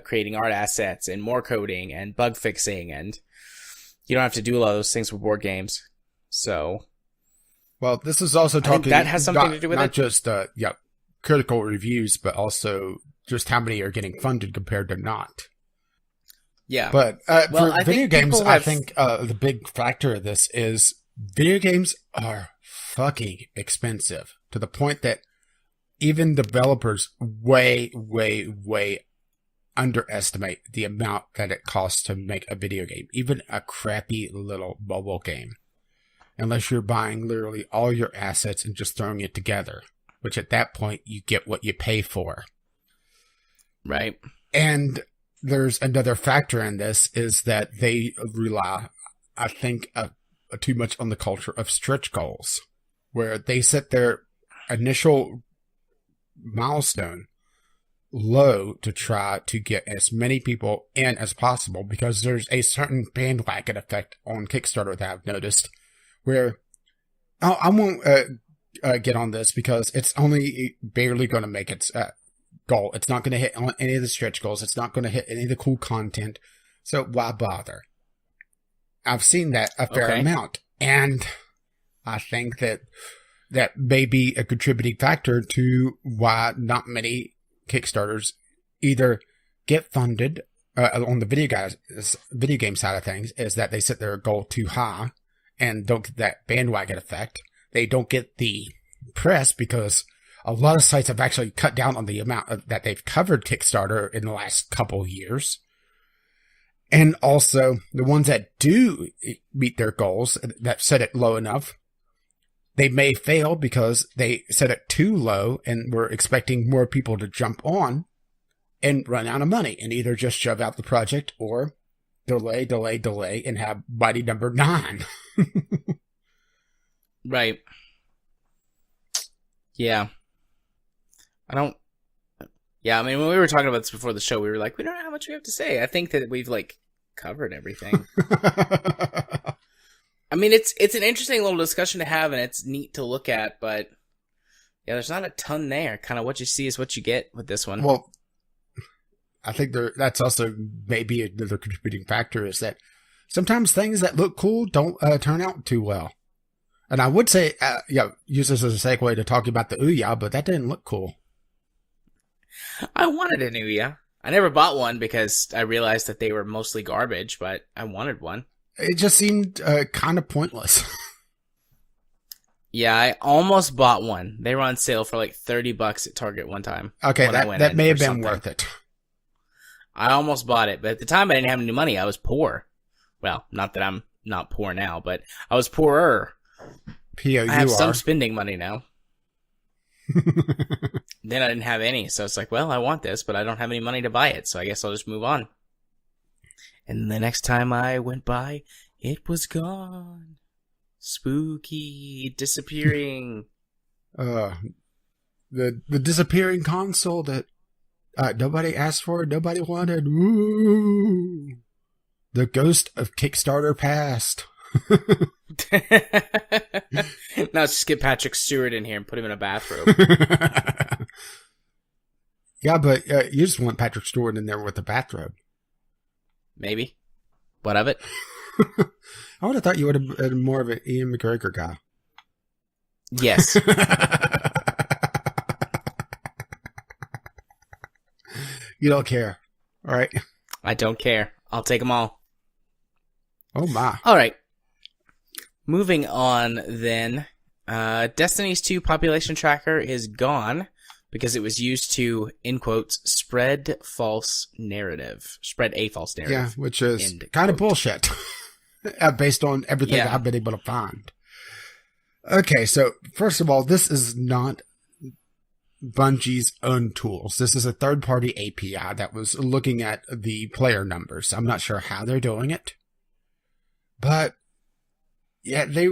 Speaker 1: creating art assets, and more coding, and bug fixing, and you don't have to do a lot of those things with board games. So
Speaker 2: Well, this is also
Speaker 1: I think
Speaker 2: talking
Speaker 1: that has something to do with
Speaker 2: not
Speaker 1: it.
Speaker 2: just critical reviews, but also just how many are getting funded compared to not.
Speaker 1: Yeah.
Speaker 2: But
Speaker 1: Well,
Speaker 2: for
Speaker 1: I
Speaker 2: video
Speaker 1: think
Speaker 2: games,
Speaker 1: people
Speaker 2: I
Speaker 1: have-
Speaker 2: think the big factor of this is video games are fucking expensive to the point that even developers way, way, way underestimate the amount that it costs to make a video game, even a crappy little mobile game. Unless you're buying literally all your assets and just throwing it together, which at that point you get what you pay for.
Speaker 1: Right.
Speaker 2: And there's another factor in this is that they rely, I think, too much on the culture of stretch goals, where they set their initial milestone low to try to get as many people in as possible, because there's a certain bandwagon effect on Kickstarter that I've noticed, where I won't get on this because it's only barely going to make its goal. It's not going to hit on any of the stretch goals. It's not going to hit any of the cool content. So why bother? I've seen that a fair amount, and I think that may be a contributing factor to why not many Kickstarters either get funded on the video game side of things, is that they set their goal too high and don't get that bandwagon effect. They don't get the press because a lot of sites have actually cut down on the amount that they've covered Kickstarter in the last couple of years. And also, the ones that do meet their goals, that set it low enough, they may fail because they set it too low and were expecting more people to jump on and run out of money and either just shove out the project or delay, and have mighty number 9.
Speaker 1: Right. Yeah. I mean, when we were talking about this before the show, we were like, we don't know how much we have to say. I think that we've, covered everything. I mean, it's an interesting little discussion to have, and it's neat to look at, but yeah, there's not a ton there. Kind of what you see is what you get with this one.
Speaker 2: Well, I think that's also maybe another contributing factor, is that sometimes things that look cool don't turn out too well. And I would say, use this as a segue to talking about the Ouya, but that didn't look cool.
Speaker 1: I wanted an Ouya. I never bought one because I realized that they were mostly garbage, but I wanted one.
Speaker 2: It just seemed kind of pointless.
Speaker 1: Yeah, I almost bought one. They were on sale for $30 at Target one time.
Speaker 2: Okay, that may have been worth it.
Speaker 1: I almost bought it, but at the time I didn't have any money. I was poor. Well, not that I'm not poor now, but I was poorer.
Speaker 2: P-O-U-R.
Speaker 1: I have some spending money now. Then I didn't have any, so it's like, well, I want this, but I don't have any money to buy it, so I guess I'll just move on. And the next time I went by, it was gone. Spooky, disappearing.
Speaker 2: The disappearing console that nobody asked for, nobody wanted. Woo! The ghost of Kickstarter passed.
Speaker 1: Now let's just get Patrick Stewart in here and put him in a bathrobe.
Speaker 2: Yeah, but you just want Patrick Stewart in there with a bathrobe.
Speaker 1: Maybe. What of it?
Speaker 2: I would have thought you would have been more of an Ian McGregor guy.
Speaker 1: Yes.
Speaker 2: You don't care. All right.
Speaker 1: I don't care. I'll take them all.
Speaker 2: Oh, my.
Speaker 1: All right. Moving on, then. Destiny's 2 population tracker is gone because it was used to, in quotes, spread a false narrative.
Speaker 2: Yeah, which is kind of bullshit based on everything I've been able to find. Okay, so first of all, this is not Bungie's own tools. This is a third-party API that was looking at the player numbers. I'm not sure how they're doing it, but yeah, they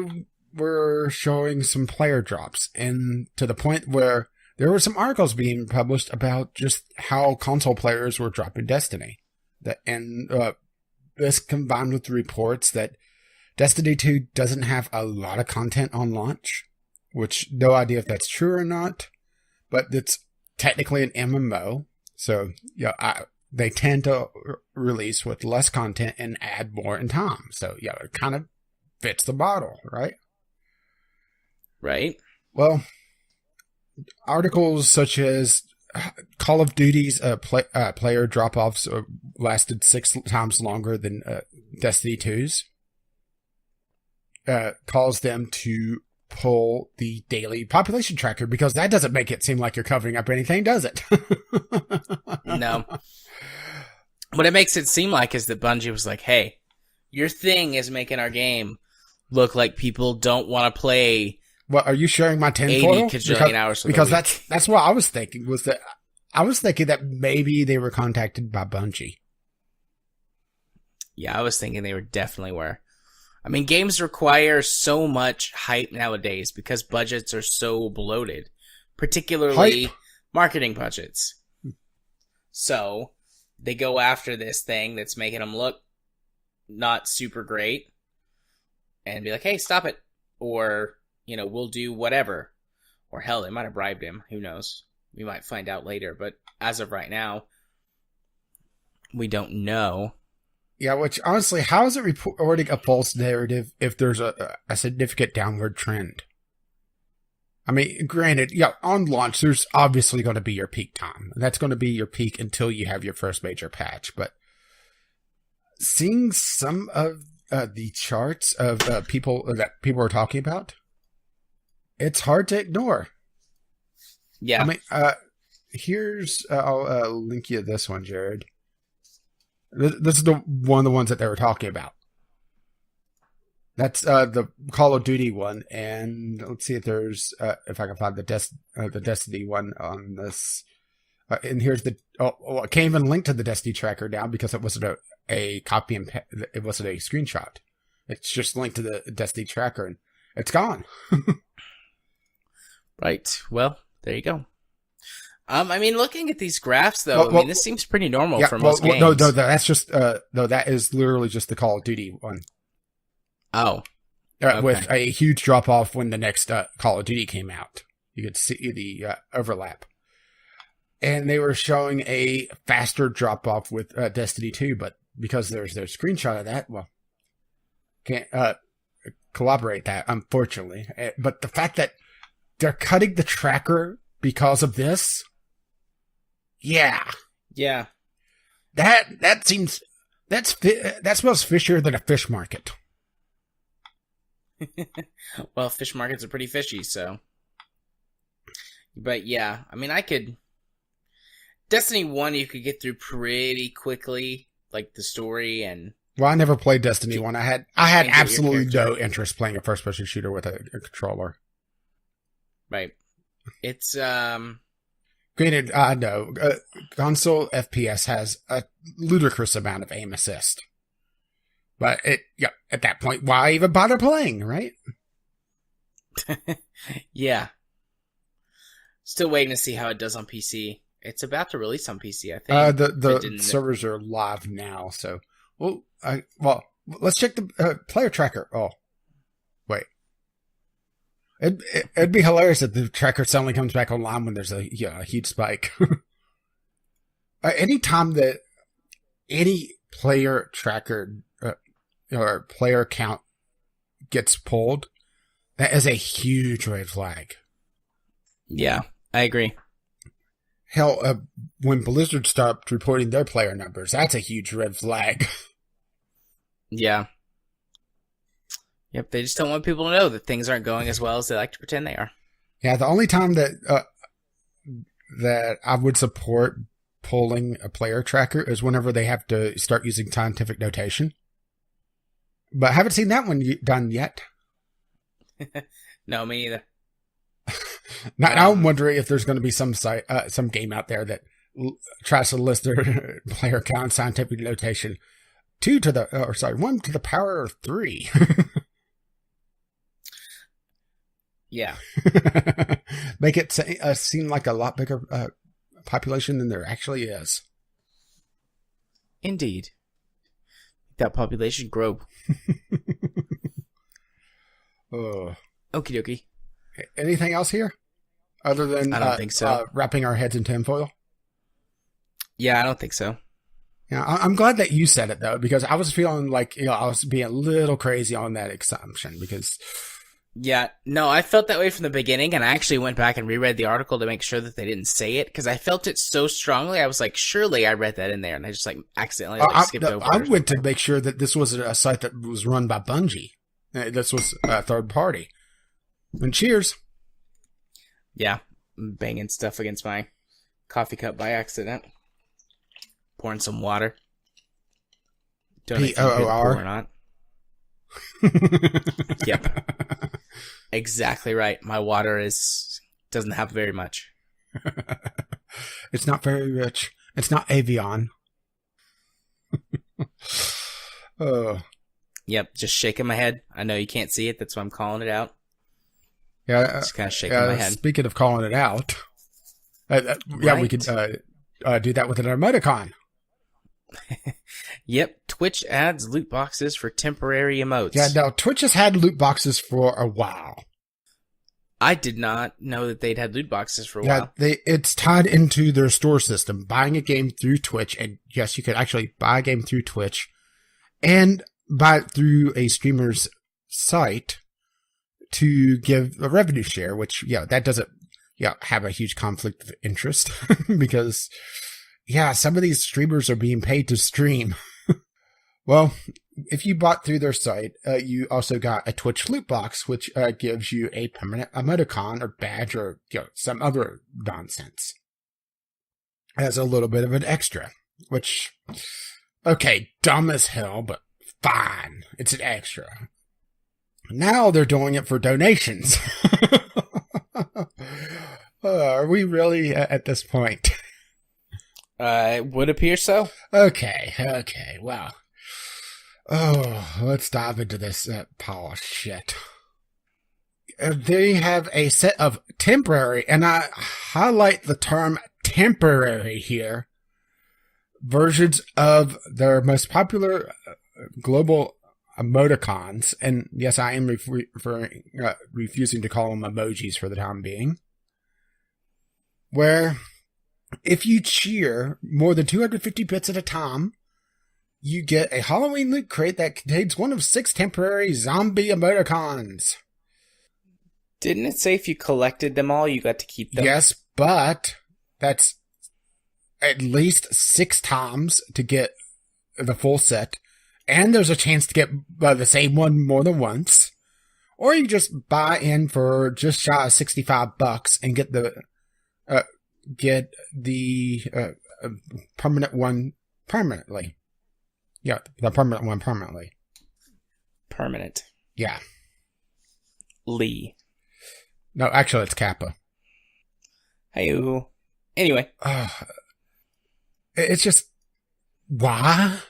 Speaker 2: were showing some player drops, and to the point where there were some articles being published about just how console players were dropping Destiny. This combined with the reports that Destiny 2 doesn't have a lot of content on launch, which no idea if that's true or not, but it's technically an MMO, so they tend to release with less content and add more in time. So it kind of fits the model, right?
Speaker 1: right?
Speaker 2: Well, articles such as Call of Duty's player drop-offs lasted 6 times longer than Destiny 2's. Calls them to pull the daily population tracker, because that doesn't make it seem like you're covering up anything, does it?
Speaker 1: No. What it makes it seem like is that Bungie was like, hey, your thing is making our game look like people don't want to play.
Speaker 2: Well, are you sharing my tinfoil?
Speaker 1: 80 kajillion hours
Speaker 2: because that's what I was thinking, was that I was thinking that maybe they were contacted by Bungie.
Speaker 1: Yeah, I was thinking they definitely were. I mean, games require so much hype nowadays because budgets are so bloated, particularly marketing budgets. So they go after this thing that's making them look not super great and be like, hey, stop it. Or, we'll do whatever. Or hell, they might have bribed him. Who knows? We might find out later. But as of right now, we don't know.
Speaker 2: Yeah, which honestly, how is it reporting a false narrative if there's a significant downward trend? I mean, granted, on launch, there's obviously going to be your peak time. And that's going to be your peak until you have your first major patch. But seeing some of the charts of people are talking about, it's hard to ignore.
Speaker 1: Yeah.
Speaker 2: I mean, here's, I'll link you this one, Jared. This is one of the ones that they were talking about. That's the Call of Duty one, and let's see if there's if I can find the Destiny one on this. And here's I can't even link to the Destiny tracker now because it wasn't a copy and it wasn't a screenshot. It's just linked to the Destiny tracker, and it's gone.
Speaker 1: Right. Well, there you go. I mean, looking at these graphs, though, this seems pretty normal for most games.
Speaker 2: No, that's just that is literally just the Call of Duty one.
Speaker 1: Oh, okay.
Speaker 2: With a huge drop off when the next Call of Duty came out. You could see the overlap, and they were showing a faster drop off with Destiny 2, but because there's no screenshot of that, well, can't collaborate that, unfortunately. But the fact that they're cutting the tracker because of this. Yeah. That seems that smells fishier than a fish market.
Speaker 1: Well, fish markets are pretty fishy, so. But yeah, I mean, Destiny 1 you could get through pretty quickly, like the story and.
Speaker 2: Well, I never played Destiny 1. I had absolutely no interest playing a first-person shooter with a controller.
Speaker 1: Right. It's
Speaker 2: Granted, I know console FPS has a ludicrous amount of aim assist, but at that point, why even bother playing, right?
Speaker 1: Yeah. Still waiting to see how it does on PC. It's about to release on PC, I think.
Speaker 2: The servers are live now, so let's check the player tracker. Oh, wait. It'd be hilarious if the tracker suddenly comes back online when there's a huge spike. Anytime that any player tracker or player count gets pulled, that is a huge red flag.
Speaker 1: Yeah, I agree.
Speaker 2: Hell, when Blizzard stopped reporting their player numbers, that's a huge red flag.
Speaker 1: Yeah. Yep, they just don't want people to know that things aren't going as well as they like to pretend they are.
Speaker 2: Yeah, the only time that I would support pulling a player tracker is whenever they have to start using scientific notation. But I haven't seen that one done yet.
Speaker 1: No, me neither.
Speaker 2: Now I'm wondering if there's going to be some game out there that tries to list their player count scientific notation 1 to the power of 3.
Speaker 1: Yeah.
Speaker 2: Make it seem like a lot bigger population than there actually is.
Speaker 1: Indeed. That population grow.
Speaker 2: Okie
Speaker 1: dokie.
Speaker 2: Anything else here? Other than
Speaker 1: I don't think so.
Speaker 2: Wrapping our heads in tinfoil?
Speaker 1: Yeah, I don't think so.
Speaker 2: Yeah, I'm glad that you said it, though, because I was feeling like I was being a little crazy on that assumption, because
Speaker 1: Yeah, no, I felt that way from the beginning, and I actually went back and reread the article to make sure that they didn't say it, because I felt it so strongly. I was like, surely I read that in there, and I just like accidentally skipped over
Speaker 2: I
Speaker 1: it.
Speaker 2: went to make sure that this wasn't a site that was run by Bungie. This was a third party. And cheers.
Speaker 1: Yeah, I'm banging stuff against my coffee cup by accident. Pouring some water. Don't know if you hear the pour or not. Yep. Exactly right. My water doesn't have very much.
Speaker 2: It's not very rich. It's not Avion.
Speaker 1: Yep, just shaking my head. I know you can't see it. That's why I'm calling it out.
Speaker 2: Yeah,
Speaker 1: just kind of shaking my head.
Speaker 2: Speaking of calling it out, yeah, we could do that with an emoticon.
Speaker 1: Yep, Twitch adds loot boxes for temporary emotes.
Speaker 2: Yeah, now Twitch has had loot boxes for a while.
Speaker 1: I did not know that they'd had loot boxes for a while.
Speaker 2: It's tied into their store system. Buying a game through Twitch, and yes, you could actually buy a game through Twitch and buy it through a streamer's site to give a revenue share, which, that doesn't have a huge conflict of interest because, some of these streamers are being paid to stream. Well, if you bought through their site, you also got a Twitch loot box, which gives you a permanent emoticon or badge or some other nonsense as a little bit of an extra, which, okay, dumb as hell, but fine. It's an extra. Now they're doing it for donations. Are we really at this point?
Speaker 1: It would appear so.
Speaker 2: Okay, well. Oh, let's dive into this pile of shit. They have a set of temporary, and I highlight the term temporary here, versions of their most popular global emoticons, and yes, I am refusing to call them emojis for the time being, where if you cheer more than 250 bits at a time, you get a Halloween loot crate that contains one of 6 temporary zombie emoticons.
Speaker 1: Didn't it say if you collected them all, you got to keep them?
Speaker 2: Yes, but that's at least 6 times to get the full set. And there's a chance to get the same one more than once. Or you just buy in for just shy of $65 and get the permanent one permanently. Yeah, the permanent one permanently.
Speaker 1: Permanent.
Speaker 2: Yeah.
Speaker 1: Lee.
Speaker 2: No, actually, it's Kappa.
Speaker 1: Hey-oo. Anyway.
Speaker 2: It's just... Why?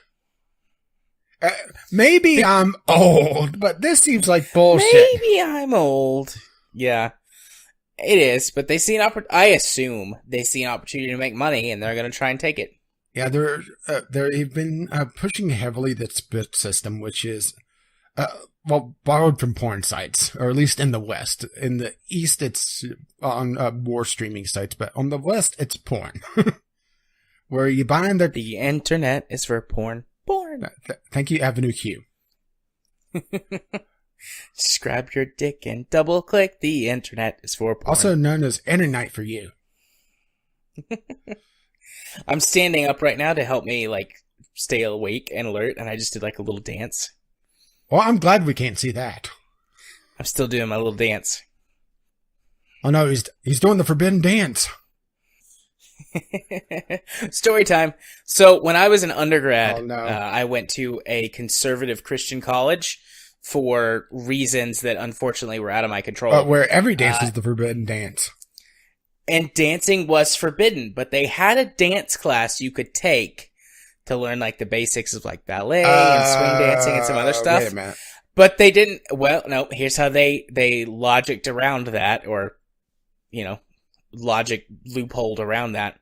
Speaker 2: Maybe I'm old, but this seems like bullshit.
Speaker 1: Maybe I'm old. Yeah. It is, but they see I assume they see an opportunity to make money, and they're going to try and take it.
Speaker 2: Yeah, they've been pushing heavily the split system, which is, borrowed from porn sites, or at least in the West. In the East, it's on more streaming sites, but on the West, it's porn. Where you buy in
Speaker 1: the internet is for porn. Porn.
Speaker 2: Thank you, Avenue Q.
Speaker 1: Just grab your dick and double click. The internet is for porn.
Speaker 2: Also known as Internet for you.
Speaker 1: I'm standing up right now to help me stay awake and alert, and I just did a little dance.
Speaker 2: Well, I'm glad we can't see that.
Speaker 1: I'm still doing my little dance.
Speaker 2: Oh no, he's doing the forbidden dance.
Speaker 1: Story time. So when I was an undergrad,
Speaker 2: oh, no.
Speaker 1: I went to a conservative Christian college for reasons that unfortunately were out of my control.
Speaker 2: Where every dance is the forbidden dance.
Speaker 1: And dancing was forbidden, but they had a dance class you could take to learn the basics of ballet and swing dancing and some other stuff.
Speaker 2: Wait a minute.
Speaker 1: But they didn't. Well, no. Here's how they logicked around that, or logic loopholed around that.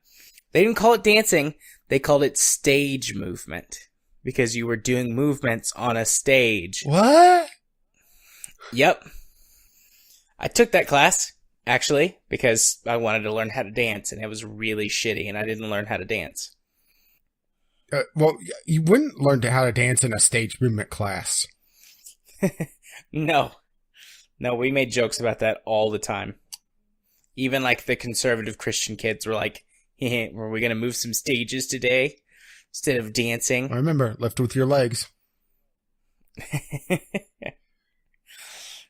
Speaker 1: They didn't call it dancing. They called it stage movement because you were doing movements on a stage.
Speaker 2: What?
Speaker 1: Yep. I took that class. Actually, because I wanted to learn how to dance, and it was really shitty, and I didn't learn how to dance.
Speaker 2: Well, you wouldn't learn how to dance in a stage movement class.
Speaker 1: No. No, we made jokes about that all the time. Even like the conservative Christian kids were like, hey, were we going to move some stages today instead of dancing?
Speaker 2: Remember, lift with your legs.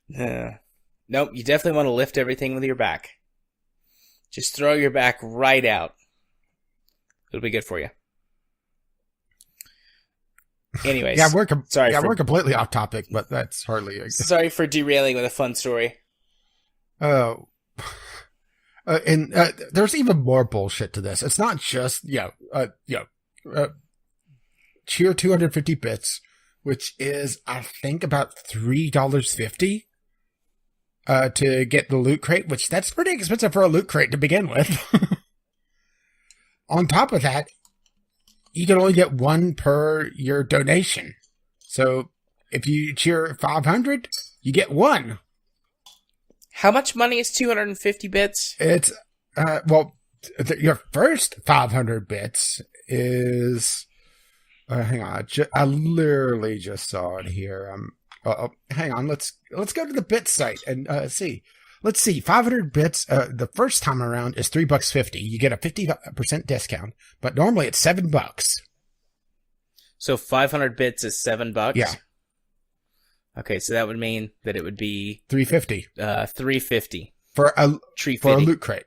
Speaker 1: Nope, you definitely want to lift everything with your back. Just throw your back right out. It'll be good for you. Anyways,
Speaker 2: we're completely off topic, but that's hardly.
Speaker 1: Sorry for derailing with a fun story.
Speaker 2: Oh, and there's even more bullshit to this. It's not just cheer 250 bits, which is I think about $3.50 to get the loot crate, which that's pretty expensive for a loot crate to begin with. On top of that, you can only get one per your donation. So if you cheer 500, you get one.
Speaker 1: How much money is 250 bits?
Speaker 2: It's, your first 500 bits is, hang on, I literally just saw it here. Hang on, let's go to the bit site and see. Let's see, 500 bits, the first time around is $3.50. You get a 50% discount, but normally it's $7.
Speaker 1: So 500 bits is $7?
Speaker 2: Yeah.
Speaker 1: Okay, so that would mean that it would be
Speaker 2: $3.50.
Speaker 1: $3.50
Speaker 2: for a loot crate.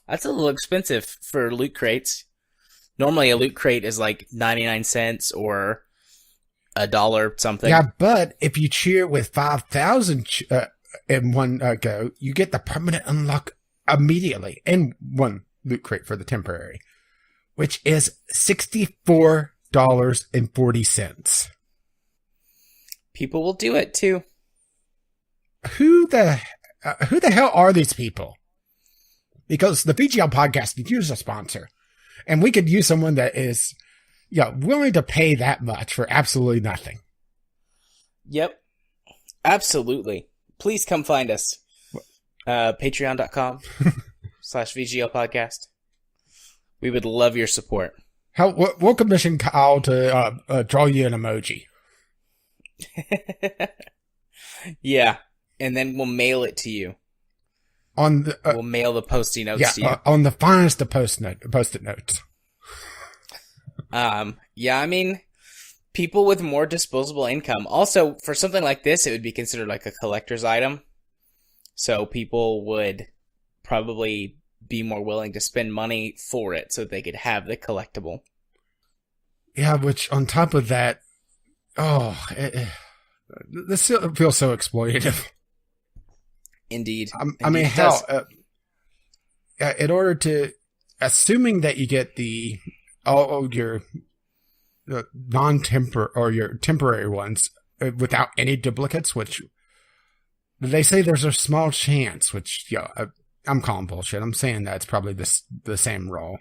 Speaker 1: That's a little expensive for loot crates. Normally a loot crate is like 99 cents or $1 something.
Speaker 2: Yeah, but if you cheer with 5,000 in one go, you get the permanent unlock immediately in one loot crate for the temporary, which is $64.40.
Speaker 1: People will do it too.
Speaker 2: Who the hell are these people? Because the VGL podcast could use a sponsor, and we could use someone that is, willing to pay that much for absolutely nothing.
Speaker 1: Yep, absolutely. Please come find us. Patreon.com/VGL podcast. We would love your support.
Speaker 2: We'll commission Kyle to draw you an emoji.
Speaker 1: Yeah, and then we'll mail it to you. We'll mail the Post-it notes to you.
Speaker 2: On the finest of Post-it notes.
Speaker 1: Yeah, I mean, people with more disposable income. Also, for something like this, it would be considered like a collector's item. So people would probably be more willing to spend money for it so they could have the collectible.
Speaker 2: Yeah, which on top of that, this feels so exploitative.
Speaker 1: Indeed.
Speaker 2: I mean, hell, in order to, assuming that you get your or your temporary ones without any duplicates, which they say there's a small chance, which I'm calling bullshit. I'm saying that it's probably the same roll.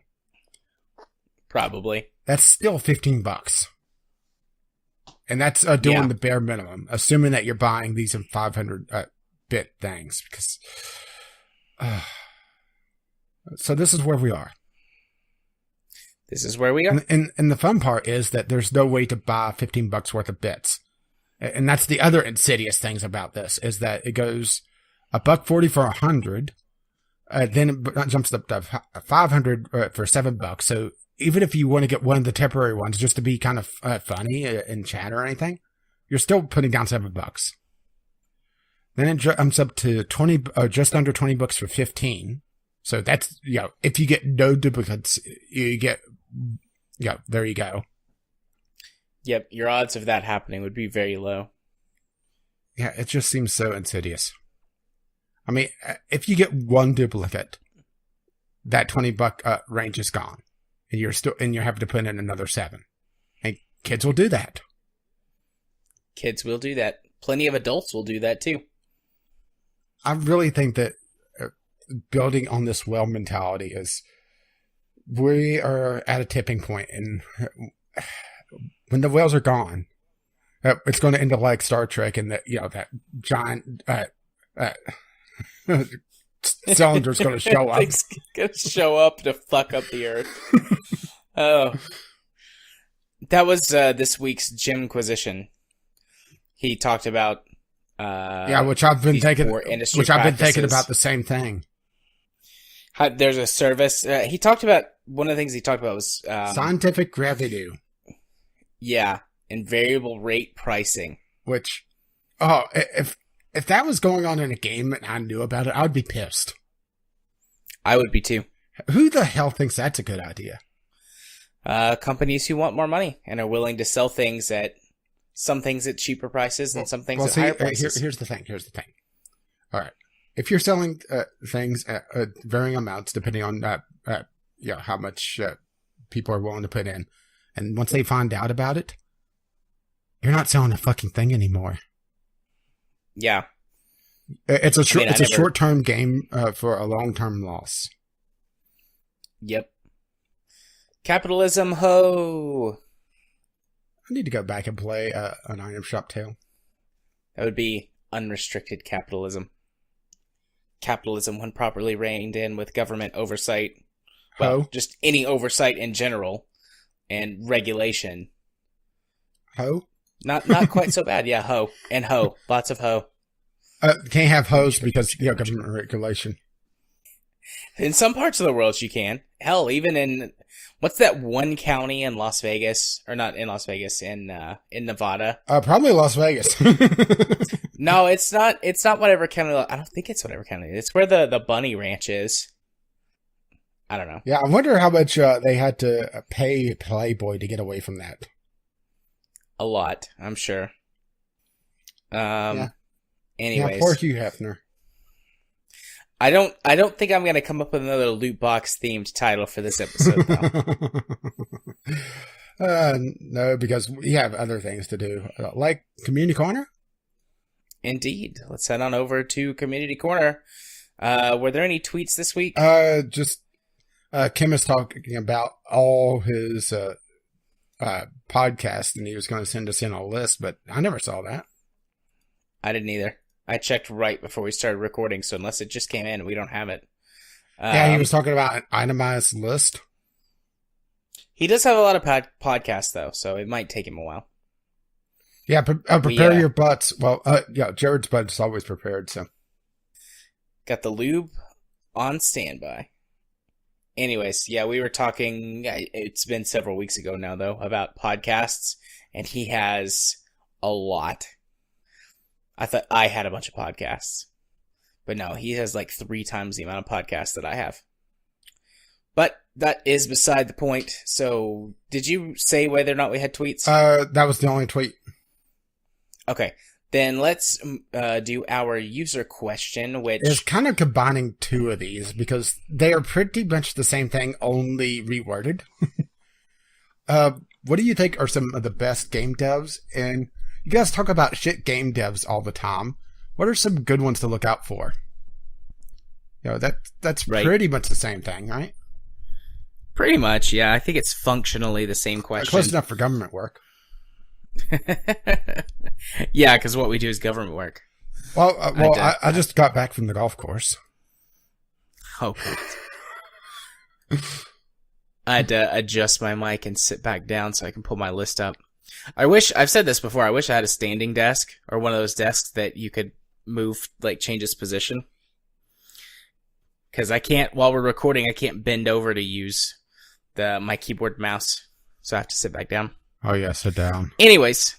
Speaker 1: Probably.
Speaker 2: That's still $15. And that's doing the bare minimum, assuming that you're buying these in 500 bit things. Because, so this is where we are.
Speaker 1: This is where we are.
Speaker 2: And the fun part is that there's no way to buy $15 worth of bits. And that's the other insidious things about this, is that it goes $1.40 for 100, then it jumps up to 500 for $7. So even if you want to get one of the temporary ones just to be kind of funny in chat or anything, you're still putting down $7. Then it jumps up to just under $20 for 15. So that's, if you get no duplicates, you get, there you go.
Speaker 1: Yep, your odds of that happening would be very low.
Speaker 2: Yeah, it just seems so insidious. I mean, if you get one duplicate, that $20 range is gone, and you're having to put in another 7. And kids will do that.
Speaker 1: Kids will do that. Plenty of adults will do that too.
Speaker 2: I really think that building on this well mentality is, we are at a tipping point, and when the whales are gone, it's going to end up like Star Trek, and that that giant cylinder's going to show up.
Speaker 1: It's going to show up to fuck up the Earth. Oh, that was this week's Jim Inquisition. He talked about
Speaker 2: which I've been thinking
Speaker 1: practices.
Speaker 2: about the same thing.
Speaker 1: There's a service. He talked about, one of the things he talked about was
Speaker 2: scientific revenue.
Speaker 1: Yeah, and variable rate pricing.
Speaker 2: Which, if that was going on in a game and I knew about it, I would be pissed.
Speaker 1: I would be too.
Speaker 2: Who the hell thinks that's a good idea?
Speaker 1: Companies who want more money and are willing to sell some things at cheaper prices and some things at higher prices.
Speaker 2: Here's the thing. All right. If you're selling things at varying amounts depending on how much people are willing to put in, and once they find out about it, you're not selling a fucking thing anymore.
Speaker 1: Yeah,
Speaker 2: it's a short-term game for a long-term loss.
Speaker 1: Yep. Capitalism, ho!
Speaker 2: I need to go back and play an Item Shop Tale.
Speaker 1: That would be unrestricted capitalism. Capitalism, when properly reined in with government oversight, just any oversight in general, and regulation. Not quite so bad. Yeah, lots of ho.
Speaker 2: Can't have hoes because government regulation.
Speaker 1: In some parts of the world, you can. Hell, even in what's that one county in Las Vegas, or not in Las Vegas, in Nevada?
Speaker 2: Probably Las Vegas.
Speaker 1: No, it's not. It's not whatever county. I don't think it's whatever county. It's where the bunny ranch is. I don't know.
Speaker 2: Yeah, I wonder how much they had to pay Playboy to get away from that.
Speaker 1: A lot, I'm sure.
Speaker 2: Yeah.
Speaker 1: Anyways,
Speaker 2: yeah, poor Hugh Hefner.
Speaker 1: I don't think I'm gonna come up with another loot box themed title for this episode, though.
Speaker 2: No, because we have other things to do, like Community Corner.
Speaker 1: Indeed. Let's head on over to Community Corner. Were there any tweets this week?
Speaker 2: Just Kim is talking about all his podcasts, and he was going to send us in a list, but I never saw that.
Speaker 1: I didn't either. I checked right before we started recording, so unless it just came in, we don't have it.
Speaker 2: Yeah, he was talking about an itemized list.
Speaker 1: He does have a lot of podcasts, though, so it might take him a while.
Speaker 2: Yeah, prepare your butts. Well, Jared's butt is always prepared, so.
Speaker 1: Got the lube on standby. Anyways, yeah, we were talking, it's been several weeks ago now, though, about podcasts, and he has a lot. I thought I had a bunch of podcasts. But no, he has like 3 times the amount of podcasts that I have. But that is beside the point. So, did you say whether or not we had tweets?
Speaker 2: That was the only tweet.
Speaker 1: Okay. Then let's do our user question, which
Speaker 2: is kind of combining 2 of these because they are pretty much the same thing, only reworded. What do you think are some of the best game devs? And you guys talk about shit game devs all the time. What are some good ones to look out for? That's right. Pretty much the same thing, right?
Speaker 1: Pretty much, yeah. I think it's functionally the same question.
Speaker 2: Close enough for government work.
Speaker 1: Yeah, because what we do is government work.
Speaker 2: Well, I just got back from the golf course.
Speaker 1: Oh, I had to adjust my mic and sit back down so I can pull my list up. I've said this before, I wish I had a standing desk or one of those desks that you could move, like change its position. Because while we're recording, I can't bend over to use my keyboard mouse. So I have to sit back down.
Speaker 2: Oh yeah, sit down.
Speaker 1: Anyways,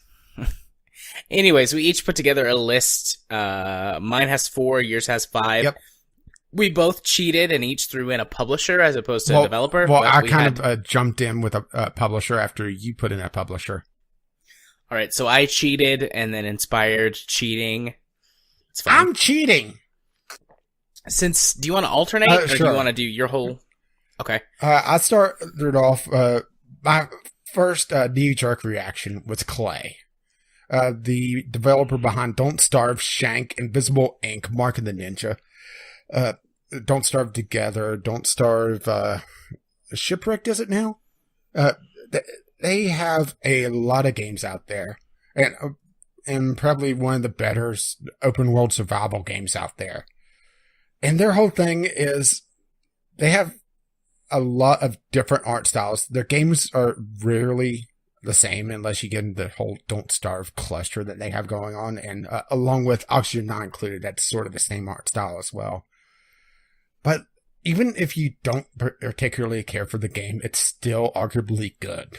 Speaker 1: we each put together a list. Mine has 4, yours has 5.
Speaker 2: Yep.
Speaker 1: We both cheated and each threw in a publisher as opposed to a developer.
Speaker 2: Well, I kind of jumped in with a publisher after you put in a publisher.
Speaker 1: All right, so I cheated and then inspired cheating. It's fine.
Speaker 2: I'm cheating.
Speaker 1: Do you want to alternate or
Speaker 2: sure.
Speaker 1: do you want to do your whole? Okay.
Speaker 2: I started off. My first knee-jerk reaction was Clay, the developer behind Don't Starve, Shank, Invisible Ink, Mark and the Ninja. Don't Starve Together, Don't Starve Shipwrecked, is it now? They have a lot of games out there, and probably one of the better open world survival games out there. And their whole thing is they have a lot of different art styles. Their games are rarely the same unless you get into the whole Don't Starve cluster that they have going on. And along with Oxygen Not Included, that's sort of the same art style as well. But even if you don't particularly care for the game, it's still arguably good.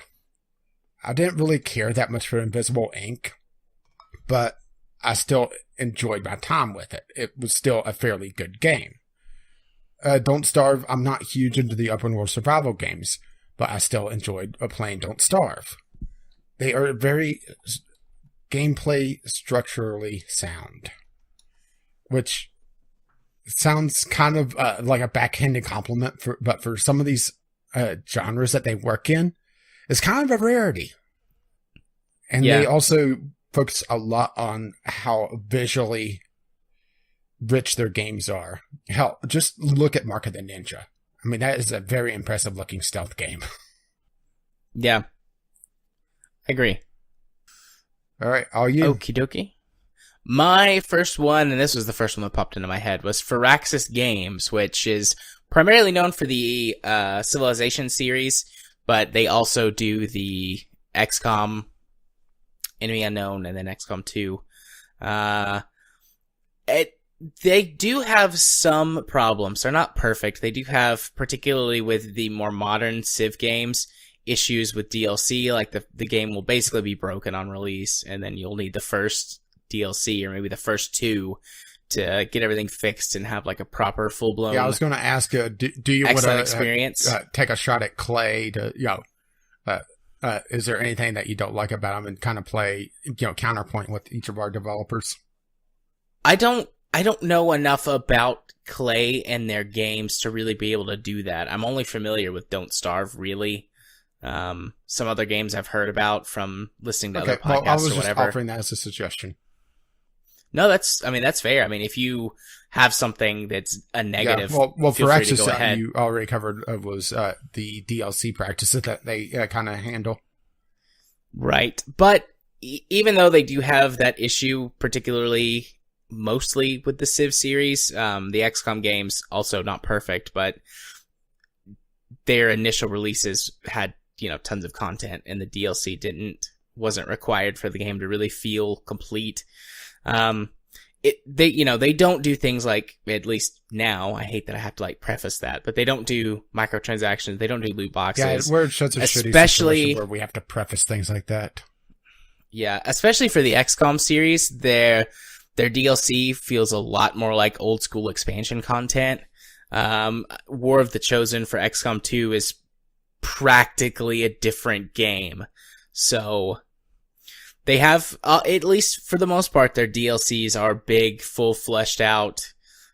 Speaker 2: I didn't really care that much for Invisible Ink, but I still enjoyed my time with it. It was still a fairly good game. Don't Starve, I'm not huge into the open world survival games, but I still enjoyed playing Don't Starve. They are very gameplay structurally sound, which sounds kind of like a backhanded compliment, but for some of these genres that they work in, it's kind of a rarity. And they also focus a lot on how visually rich their games are. Hell, just look at Mark of the Ninja. I mean, that is a very impressive looking stealth game.
Speaker 1: Yeah. I agree.
Speaker 2: All right, all you.
Speaker 1: Okie dokie. My first one, and this was the first one that popped into my head, was Firaxis Games, which is primarily known for the Civilization series, but they also do the XCOM, Enemy Unknown, and then XCOM 2. They do have some problems. They're not perfect. They do have, particularly with the more modern Civ games, issues with DLC. Like the game will basically be broken on release, and then you'll need the first DLC or maybe the first two to get everything fixed and have like a proper full-blown.
Speaker 2: Yeah, I was going to ask, do you want to
Speaker 1: experience?
Speaker 2: Take a shot at Clay to, is there anything that you don't like about them and kind of play, counterpoint with each of our developers?
Speaker 1: I don't know enough about Clay and their games to really be able to do that. I'm only familiar with Don't Starve, really. Some other games I've heard about from listening to other podcasts or whatever.
Speaker 2: I was just offering that as a suggestion.
Speaker 1: No, that's fair. I mean, if you have something that's a negative,
Speaker 2: well,
Speaker 1: feel
Speaker 2: for
Speaker 1: free to
Speaker 2: Access
Speaker 1: go ahead.
Speaker 2: You already covered was the DLC practices that they kind of handle.
Speaker 1: Right. But even though they do have that issue, particularly mostly with the Civ series, the XCOM games also not perfect, but their initial releases had, tons of content, and the DLC wasn't required for the game to really feel complete. They don't do things like, at least now, I hate that I have to preface that, but they don't do microtransactions, they don't do loot boxes.
Speaker 2: Yeah, we're in such a shitty situation where we have to preface things like that.
Speaker 1: Yeah, especially for the XCOM series, their DLC feels a lot more like old school expansion content. War of the Chosen for XCOM 2 is practically a different game. So they have, at least for the most part, their DLCs are big, full fleshed out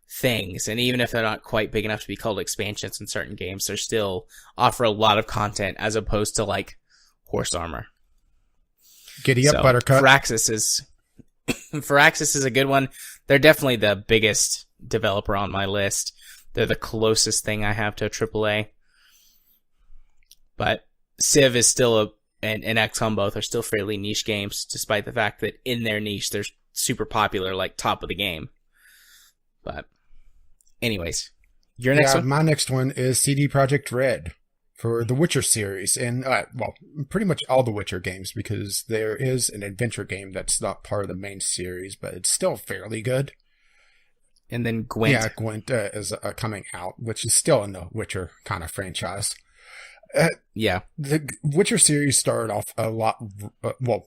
Speaker 1: things. And even if they're not quite big enough to be called expansions in certain games, they still offer a lot of content as opposed to horse armor.
Speaker 2: Giddy up, Buttercup.
Speaker 1: Firaxis is a good one. They're definitely the biggest developer on my list. They're the closest thing I have to a AAA. But Civ is still and XCOM both are still fairly niche games, despite the fact that in their niche they're super popular, top of the game. But anyways, your next one?
Speaker 2: My next one is CD Projekt Red for the Witcher series, and pretty much all the Witcher games, because there is an adventure game that's not part of the main series, but it's still fairly good.
Speaker 1: And then Gwent.
Speaker 2: Yeah, Gwent is coming out, which is still in the Witcher kind of franchise.
Speaker 1: Yeah.
Speaker 2: The Witcher series started off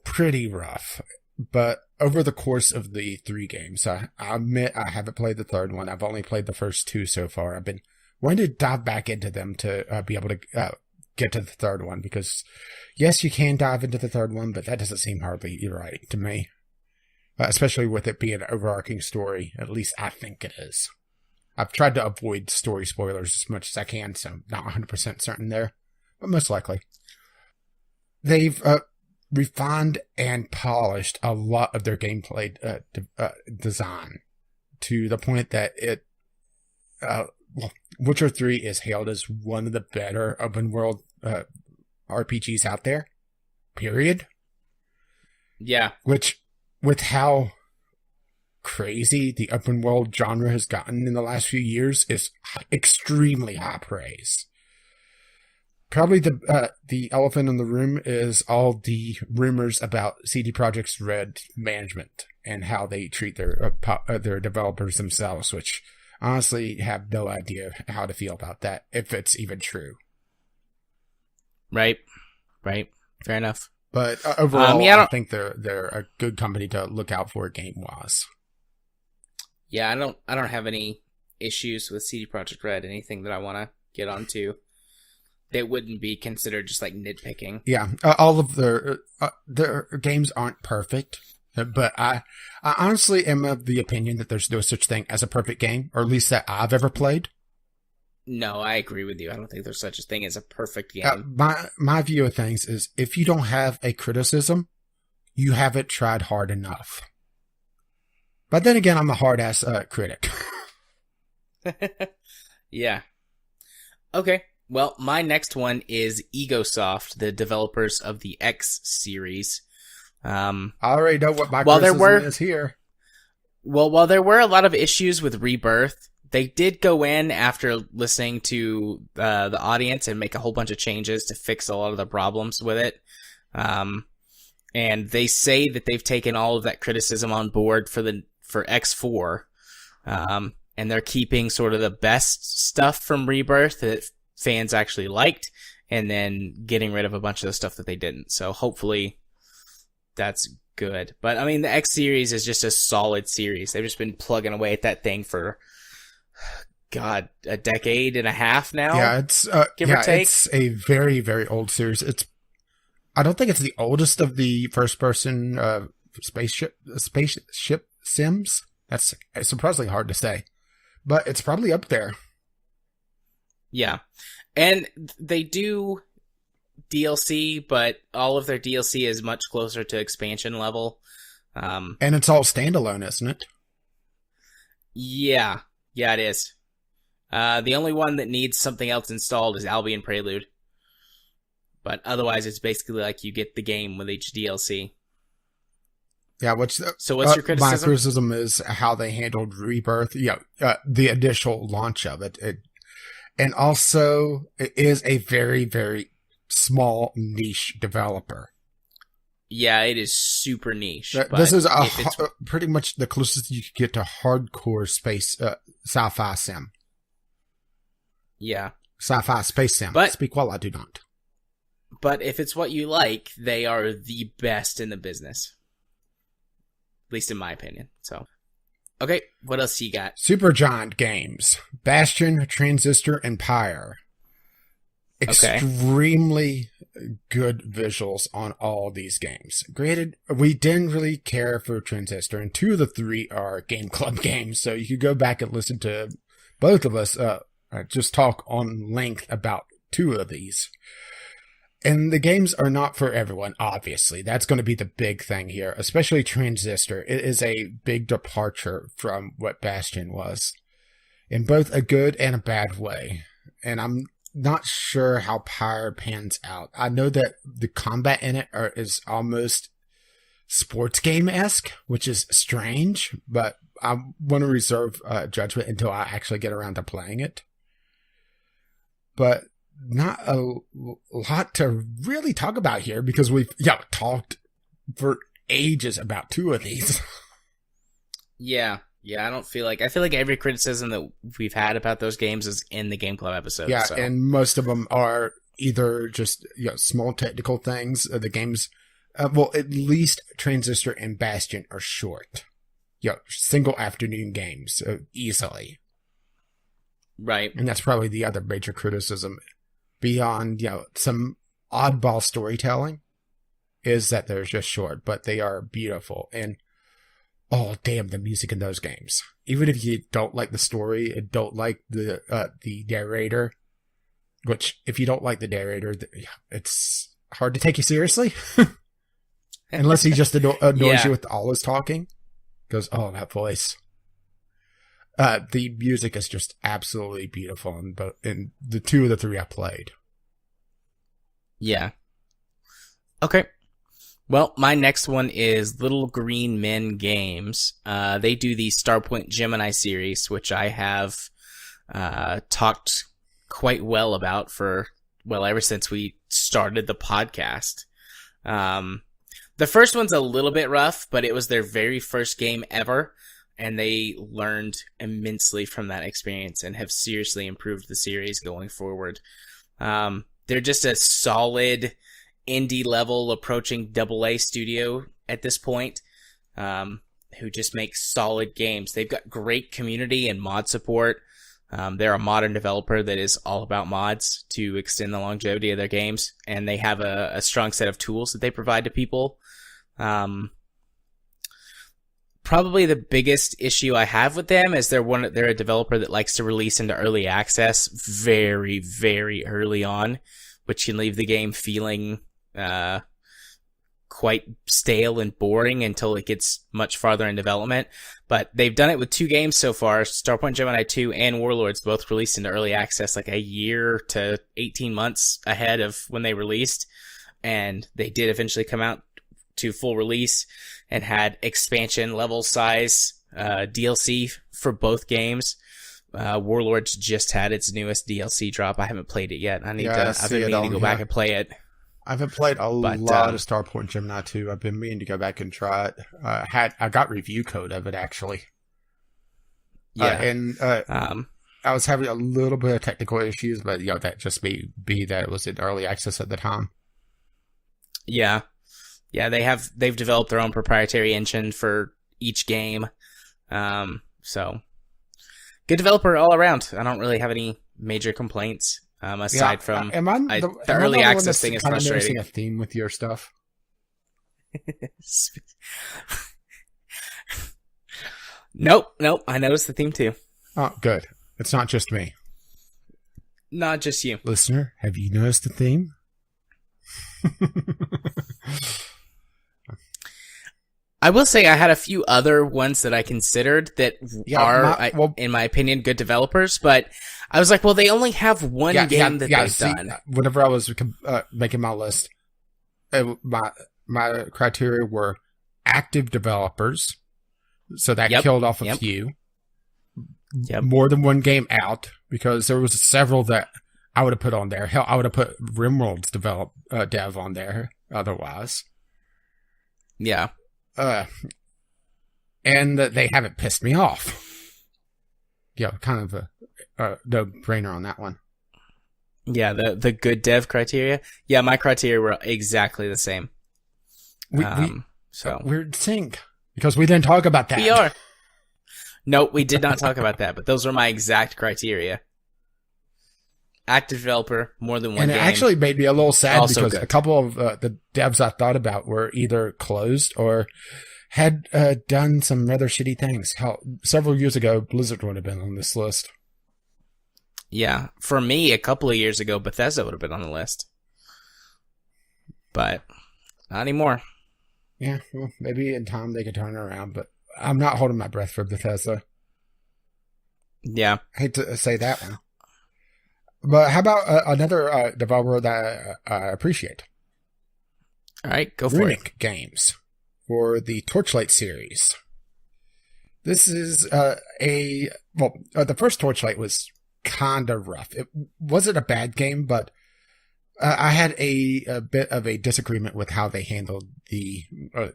Speaker 2: pretty rough, but over the course of the 3 games, I admit I haven't played the third one. I've only played the first 2 so far. I've been wanting to dive back into them to be able to get to the third one, because yes, you can dive into the third one, but that doesn't seem hardly right to me. Especially with it being an overarching story. At least I think it is. I've tried to avoid story spoilers as much as I can, so I'm not 100% certain there, but most likely. They've refined and polished a lot of their gameplay design to the point that Witcher 3 is hailed as one of the better open world RPGs out there. Period.
Speaker 1: Yeah.
Speaker 2: Which, with how crazy the open world genre has gotten in the last few years, is extremely high praise. Probably the elephant in the room is all the rumors about CD Projekt's Red management and how they treat their developers themselves, which honestly have no idea how to feel about that, if it's even true.
Speaker 1: Right. Fair enough.
Speaker 2: But overall, I think they're a good company to look out for game-wise.
Speaker 1: Yeah, I don't have any issues with CD Projekt Red. Anything that I want to get onto, they wouldn't be considered just like nitpicking.
Speaker 2: Yeah, all of their games aren't perfect, but I honestly am of the opinion that there's no such thing as a perfect game, or at least that I've ever played.
Speaker 1: No, I agree with you. I don't think there's such a thing as a perfect game.
Speaker 2: My view of things is if you don't have a criticism, you haven't tried hard enough. But then again, I'm a hard-ass critic.
Speaker 1: Yeah. Okay. Well, my next one is Egosoft, the developers of the X series.
Speaker 2: I already know what my criticism is here.
Speaker 1: Well, while there were a lot of issues with Rebirth, they did go in after listening to the audience and make a whole bunch of changes to fix a lot of the problems with it. And they say that they've taken all of that criticism on board for X4. And they're keeping sort of the best stuff from Rebirth that fans actually liked, and then getting rid of a bunch of the stuff that they didn't. So hopefully that's good. But I mean, the X series is just a solid series. They've just been plugging away at that thing for, God, a decade and a half now.
Speaker 2: Yeah, give or take. It's a very, very old series. I don't think it's the oldest of the first-person spaceship sims. That's surprisingly hard to say, but it's probably up there.
Speaker 1: Yeah, and they do DLC, but all of their DLC is much closer to expansion level.
Speaker 2: And it's all standalone, isn't it?
Speaker 1: Yeah, it is. The only one that needs something else installed is Albion Prelude. But otherwise, it's basically like you get the game with each DLC.
Speaker 2: Yeah,
Speaker 1: so what's your criticism?
Speaker 2: My criticism is how they handled Rebirth, the initial launch of it. And also, it is a very, very small niche developer.
Speaker 1: Yeah, it is super niche.
Speaker 2: This is pretty much the closest you could get to hardcore space sci-fi sim.
Speaker 1: Yeah.
Speaker 2: Sci-fi space sim.
Speaker 1: But,
Speaker 2: speak while I do not.
Speaker 1: But if it's what you like, they are the best in the business. At least in my opinion. So, okay, what else you got?
Speaker 2: Supergiant Games. Bastion, Transistor, and Pyre. Extremely good visuals on all these games. Granted, we didn't really care for Transistor, and 2 of the 3 are Game Club games, so you could go back and listen to both of us just talk on length about 2 of these. And the games are not for everyone, obviously. That's going to be the big thing here, especially Transistor. It is a big departure from what Bastion was, in both a good and a bad way. And I'm not sure how Pyre pans out. I know that the combat in it is almost sports game-esque, which is strange, but I want to reserve judgment until I actually get around to playing it. But not a lot to really talk about here because we've talked for ages about 2 of these.
Speaker 1: Yeah, I feel like every criticism that we've had about those games is in the Game Club episode.
Speaker 2: Yeah, so. And most of them are either just small technical things. The games, at least Transistor and Bastion are short. Single afternoon games, easily.
Speaker 1: Right.
Speaker 2: And that's probably the other major criticism. Beyond, some oddball storytelling, is that they're just short, but they are beautiful. And, oh, damn, the music in those games. Even if you don't like the story and don't like the narrator, which, if you don't like the narrator, it's hard to take you seriously. Unless he just annoys you with all his talking. Goes, oh, that voice. The music is just absolutely beautiful in the 2 of the 3 I played.
Speaker 1: Yeah. Okay. Well, my next one is Little Green Men Games. They do the Starpoint Gemini series, which I have talked quite well about for ever since we started the podcast. The first one's a little bit rough, but it was their very first game ever, and they learned immensely from that experience and have seriously improved the series going forward. They're just a solid indie level approaching AA studio at this point, who just makes solid games. They've got great community and mod support. They're a modern developer that is all about mods to extend the longevity of their games, and they have a strong set of tools that they provide to people. Probably the biggest issue I have with them is they're a developer that likes to release into early access very, very early on, which can leave the game feeling quite stale and boring until it gets much farther in development. But they've done it with 2 games so far, Starpoint Gemini 2 and Warlords, both released into early access like a year to 18 months ahead of when they released. And they did eventually come out to full release and had expansion level size DLC for both games. Warlords just had its newest DLC drop. I haven't played it yet. I've been meaning to go back and play it.
Speaker 2: I haven't played a lot of Starpoint Gemini 2. I've been meaning to go back and try it. I got review code of it, actually.
Speaker 1: Yeah.
Speaker 2: I was having a little bit of technical issues, but that just be that it was in early access at the time.
Speaker 1: Yeah. Yeah, they've developed their own proprietary engine for each game. So good developer all around. I don't really have any major complaints. Aside from the early access thing is frustrating.
Speaker 2: Noticing a theme with your stuff.
Speaker 1: Nope. I noticed the theme too.
Speaker 2: Oh, good. It's not just me.
Speaker 1: Not just you.
Speaker 2: Listener, have you noticed the theme?
Speaker 1: I will say I had a few other ones that I considered that in my opinion, good developers, but I was like, well, they only have one game that they've done.
Speaker 2: Whenever I was making my list, my criteria were active developers, so that killed off a few.
Speaker 1: Yep.
Speaker 2: More than one game out, because there was several that I would have put on there. Hell, I would have put RimWorld's dev on there otherwise.
Speaker 1: Yeah.
Speaker 2: And they haven't pissed me off. Kind of a no-brainer on that one.
Speaker 1: Yeah, the good dev criteria. Yeah, my criteria were exactly the same.
Speaker 2: We're in sync because we didn't talk about that.
Speaker 1: We are. Nope, we did not talk about that, but those were my exact criteria. Active developer, more than one game.
Speaker 2: And it actually made me a little sad
Speaker 1: Also
Speaker 2: because
Speaker 1: good.
Speaker 2: a couple of the devs I thought about were either closed or had done some rather shitty things. Hell, several years ago, Blizzard would have been on this list.
Speaker 1: Yeah, for me, a couple of years ago, Bethesda would have been on the list. But not anymore.
Speaker 2: Yeah, well, maybe in time they could turn it around, but I'm not holding my breath for Bethesda.
Speaker 1: Yeah.
Speaker 2: I hate to say that one. But how about another developer that I appreciate?
Speaker 1: All right, go for
Speaker 2: Runic
Speaker 1: it.
Speaker 2: Games for the Torchlight series. This is the first Torchlight was kind of rough. It wasn't a bad game, but I had a bit of a disagreement with how they handled the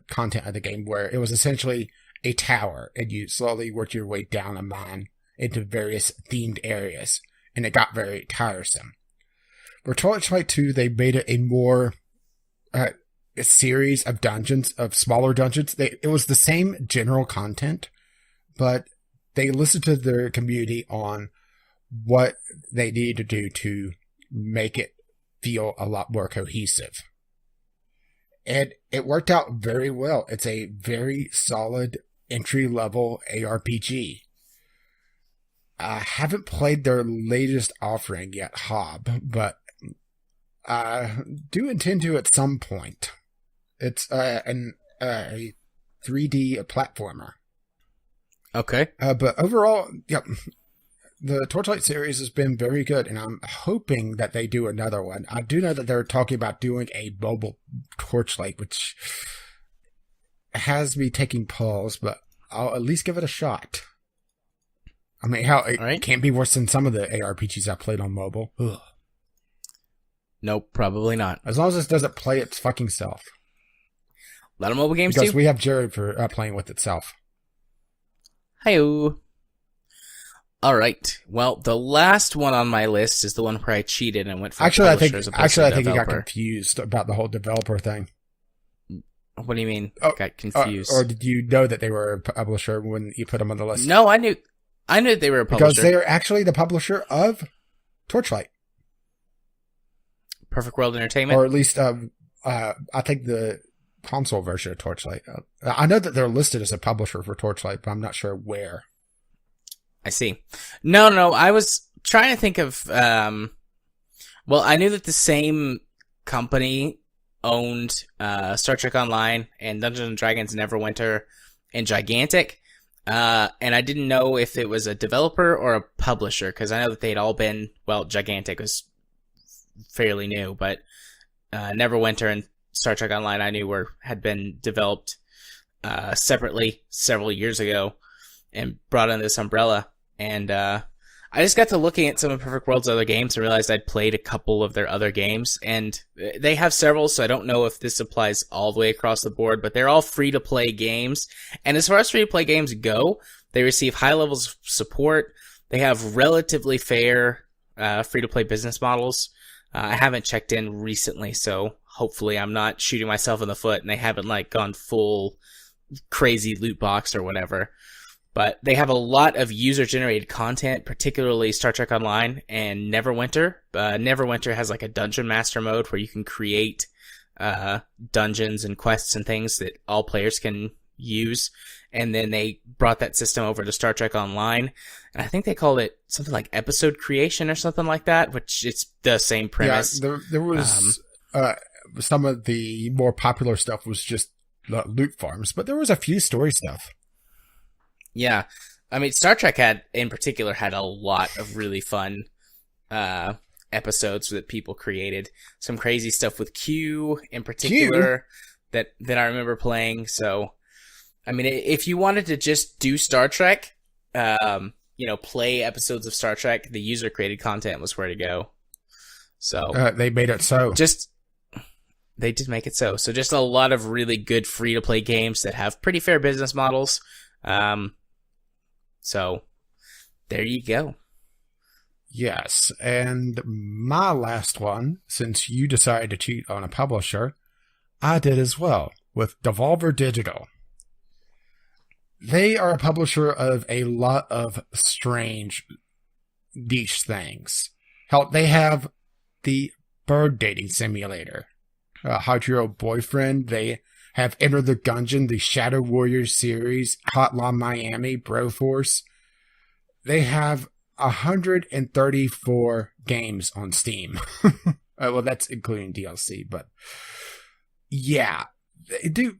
Speaker 2: content of the game, where it was essentially a tower, and you slowly worked your way down a mine into various themed areas, and it got very tiresome. For Torchlight 2, they made it a more a series of dungeons, of smaller dungeons. It was the same general content, but they listened to their community on what they needed to do to make it feel a lot more cohesive. And it worked out very well. It's a very solid entry-level ARPG. I haven't played their latest offering yet, Hob, but I do intend to at some point. It's a 3D platformer.
Speaker 1: Okay.
Speaker 2: But overall, the Torchlight series has been very good, and I'm hoping that they do another one. I do know that they're talking about doing a mobile Torchlight, which has me taking pause, but I'll at least give it a shot. I mean, it can't be worse than some of the ARPGs I played on mobile. Ugh.
Speaker 1: Nope, probably not.
Speaker 2: As long as it doesn't play its fucking self.
Speaker 1: A lot of mobile games
Speaker 2: because
Speaker 1: too.
Speaker 2: we have Jared for playing with itself.
Speaker 1: Hi-oh. All right. Well, the last one on my list is the one where I cheated and went for publisher as opposed to
Speaker 2: I think you got
Speaker 1: developer.
Speaker 2: confused about the whole developer thing.
Speaker 1: What do you mean? Got confused?
Speaker 2: Or did you know that they were a publisher when you put them on the list?
Speaker 1: No, I knew they were a publisher.
Speaker 2: Because they are actually the publisher of Torchlight.
Speaker 1: Perfect World Entertainment?
Speaker 2: Or at least, I think the console version of Torchlight. I know that they're listed as a publisher for Torchlight, but I'm not sure where.
Speaker 1: I see. No, I was trying to think of, well, I knew that the same company owned Star Trek Online and Dungeons & Dragons Neverwinter and Gigantic, and I didn't know if it was a developer or a publisher, because I know that they'd all been, well, Gigantic was fairly new, but Neverwinter and Star Trek Online I knew had been developed separately several years ago and brought under this umbrella. And I just got to looking at some of Perfect World's other games and realized I'd played a couple of their other games. And they have several, so I don't know if this applies all the way across the board, but they're all free-to-play games. And as far as free-to-play games go, they receive high levels of support. They have relatively fair free-to-play business models. I haven't checked in recently, so hopefully I'm not shooting myself in the foot and they haven't gone full crazy loot box or whatever. But they have a lot of user-generated content, particularly Star Trek Online and Neverwinter. Neverwinter has a Dungeon Master mode where you can create dungeons and quests and things that all players can use. And then they brought that system over to Star Trek Online. And I think they called it something like episode creation or something like that, which it's the same premise.
Speaker 2: Yeah, there was some of the more popular stuff was just loot farms, but there was a few story stuff.
Speaker 1: Yeah. I mean, Star Trek in particular had a lot of really fun episodes that people created. Some crazy stuff with Q in particular that I remember playing. So, I mean, if you wanted to just do Star Trek, play episodes of Star Trek, the user-created content was where to go. So
Speaker 2: they made it so.
Speaker 1: They did make it so. So just a lot of really good free-to-play games that have pretty fair business models. So there you go.
Speaker 2: Yes, and my last one, since you decided to cheat on a publisher, I did as well with Devolver Digital. They are a publisher of a lot of strange niche things. Hell, they have the bird dating simulator, Hide Your Boyfriend. They have Enter the Gungeon, the Shadow Warriors series, Hotline Miami, Broforce. They have 134 games on Steam. Well, that's including DLC, but yeah, they do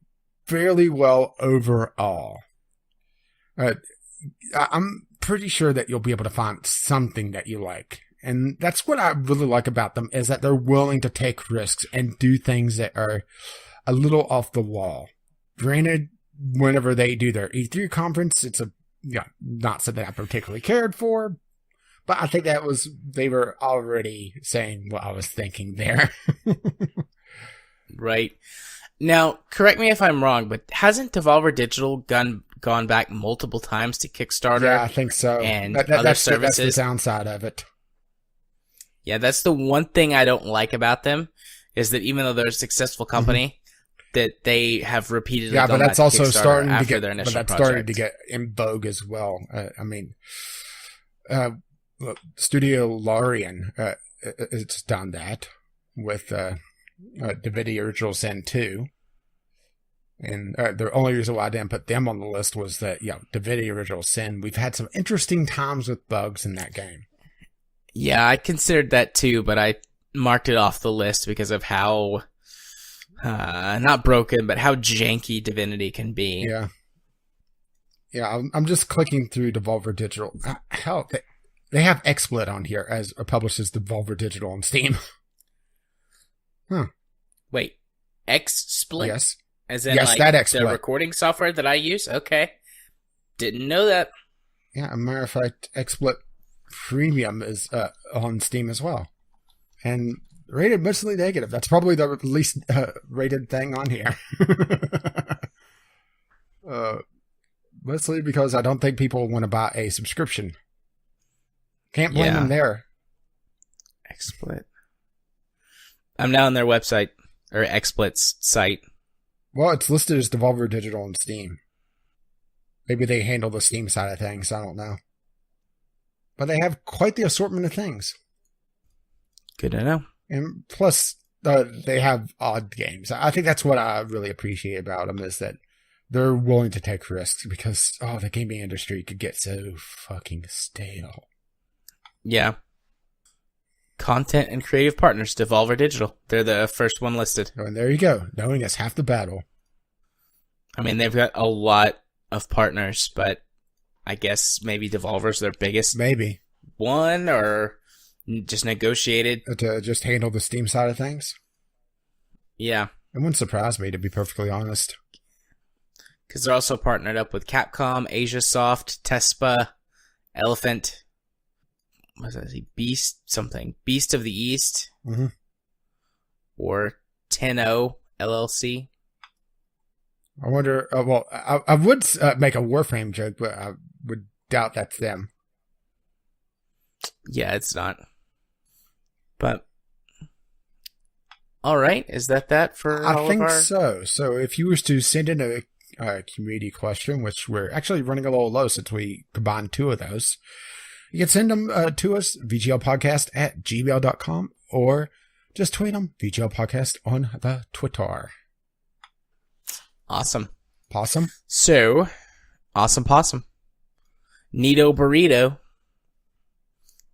Speaker 2: fairly well overall. I'm pretty sure that you'll be able to find something that you like. And that's what I really like about them, is that they're willing to take risks and do things that are a little off the wall. Granted, whenever they do their E3 conference, it's not something I particularly cared for, but I think they were already saying what I was thinking there.
Speaker 1: Right. Now, correct me if I'm wrong, but hasn't Devolver Digital gone back multiple times to Kickstarter?
Speaker 2: Yeah, I think so.
Speaker 1: And other services?
Speaker 2: That's the downside of it.
Speaker 1: Yeah, that's the one thing I don't like about them, is that even though they're a successful company, that they have repeatedly
Speaker 2: but that's also starting to get,
Speaker 1: their initial
Speaker 2: but that's
Speaker 1: project.
Speaker 2: starting to get in vogue as well. Studio Larian, it's done that with Divinity Original Sin 2. And the only reason why I didn't put them on the list was that, Divinity Original Sin, we've had some interesting times with bugs in that game.
Speaker 1: Yeah, I considered that too, but I marked it off the list because of how, not broken, but how janky Divinity can be.
Speaker 2: Yeah. Yeah, I'm just clicking through Devolver Digital. Hell, they have XSplit on here as publishes Devolver Digital on Steam. Huh.
Speaker 1: Wait, XSplit?
Speaker 2: Yes.
Speaker 1: As in,
Speaker 2: that XSplit.
Speaker 1: The recording software that I use? Okay. Didn't know that.
Speaker 2: Yeah, as a matter of fact, XSplit Premium is on Steam as well. And Rated mostly negative. That's probably the least rated thing on here. Mostly because I don't think people want to buy a subscription. Can't blame them there.
Speaker 1: XSplit. I'm now on their website, or XSplit's site.
Speaker 2: Well, it's listed as Devolver Digital and Steam. Maybe they handle the Steam side of things. I don't know. But they have quite the assortment of things.
Speaker 1: Good to know.
Speaker 2: And plus, they have odd games. I think that's what I really appreciate about them, is that they're willing to take risks, because, the gaming industry could get so fucking stale.
Speaker 1: Yeah. Content and creative partners, Devolver Digital. They're the first one listed.
Speaker 2: And there you go. Knowing is half the battle.
Speaker 1: I mean, they've got a lot of partners, but I guess maybe Devolver's their biggest one, or just negotiated
Speaker 2: to just handle the Steam side of things.
Speaker 1: Yeah.
Speaker 2: It wouldn't surprise me, to be perfectly honest.
Speaker 1: Because they're also partnered up with Capcom, AsiaSoft, Tespa, Elephant, what was that? Beast of the East, or Tenno LLC.
Speaker 2: I wonder. I would make a Warframe joke, but I would doubt that's them.
Speaker 1: Yeah, it's not. But all right, is that for all of our? I think
Speaker 2: so. So if you were to send in a community question, which we're actually running a little low since we combined two of those, you can send them to us, vglpodcast@gmail.com, or just tweet them, VGL Podcast, on the Twitter.
Speaker 1: Awesome.
Speaker 2: Possum?
Speaker 1: So, awesome possum. Neato burrito.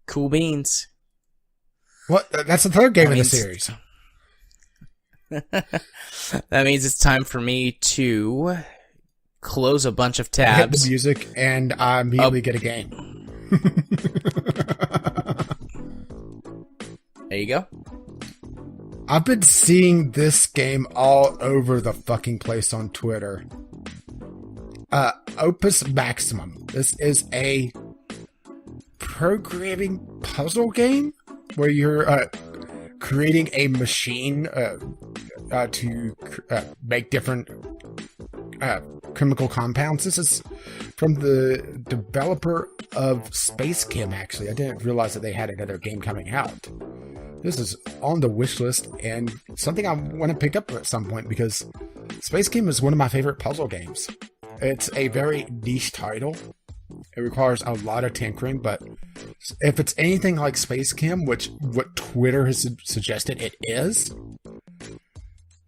Speaker 1: Cool beans.
Speaker 2: What? That's the third game in the series.
Speaker 1: That means it's time for me to close a bunch of tabs.
Speaker 2: Hit the music, and I immediately get a game.
Speaker 1: There you go.
Speaker 2: I've been seeing this game all over the fucking place on Twitter. Opus Maximum. This is a programming puzzle game where you're creating a machine to make different chemical compounds. This is from the developer of Space Kim, actually. I didn't realize that they had another game coming out. This is on the wish list, and something I want to pick up at some point, because Space Kim is one of my favorite puzzle games. It's a very niche title. It requires a lot of tinkering, but if it's anything like Space Kim, which what Twitter has suggested it is,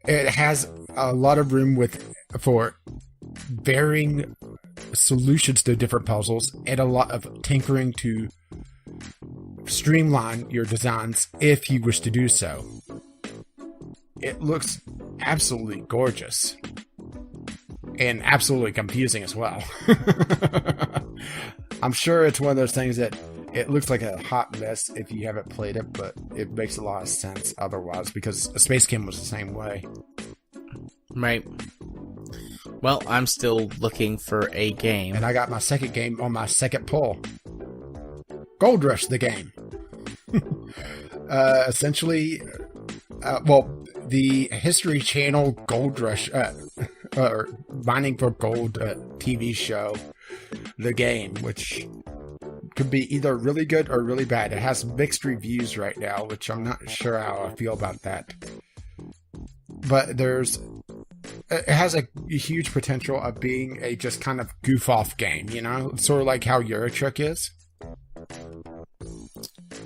Speaker 2: it has a lot of room for varying solutions to different puzzles, and a lot of tinkering to streamline your designs if you wish to do so. It looks absolutely gorgeous. And absolutely confusing as well. I'm sure it's one of those things that it looks like a hot mess if you haven't played it, but it makes a lot of sense otherwise, because Space Kim was the same way.
Speaker 1: Right. Well, I'm still looking for a game.
Speaker 2: And I got my second game on my second pull. Gold Rush, the game. Essentially, the History Channel Gold Rush, or Mining for Gold TV show, the game, which could be either really good or really bad. It has mixed reviews right now, which I'm not sure how I feel about that. But it has a huge potential of being a just kind of goof off game, sort of like how Euro Truck is.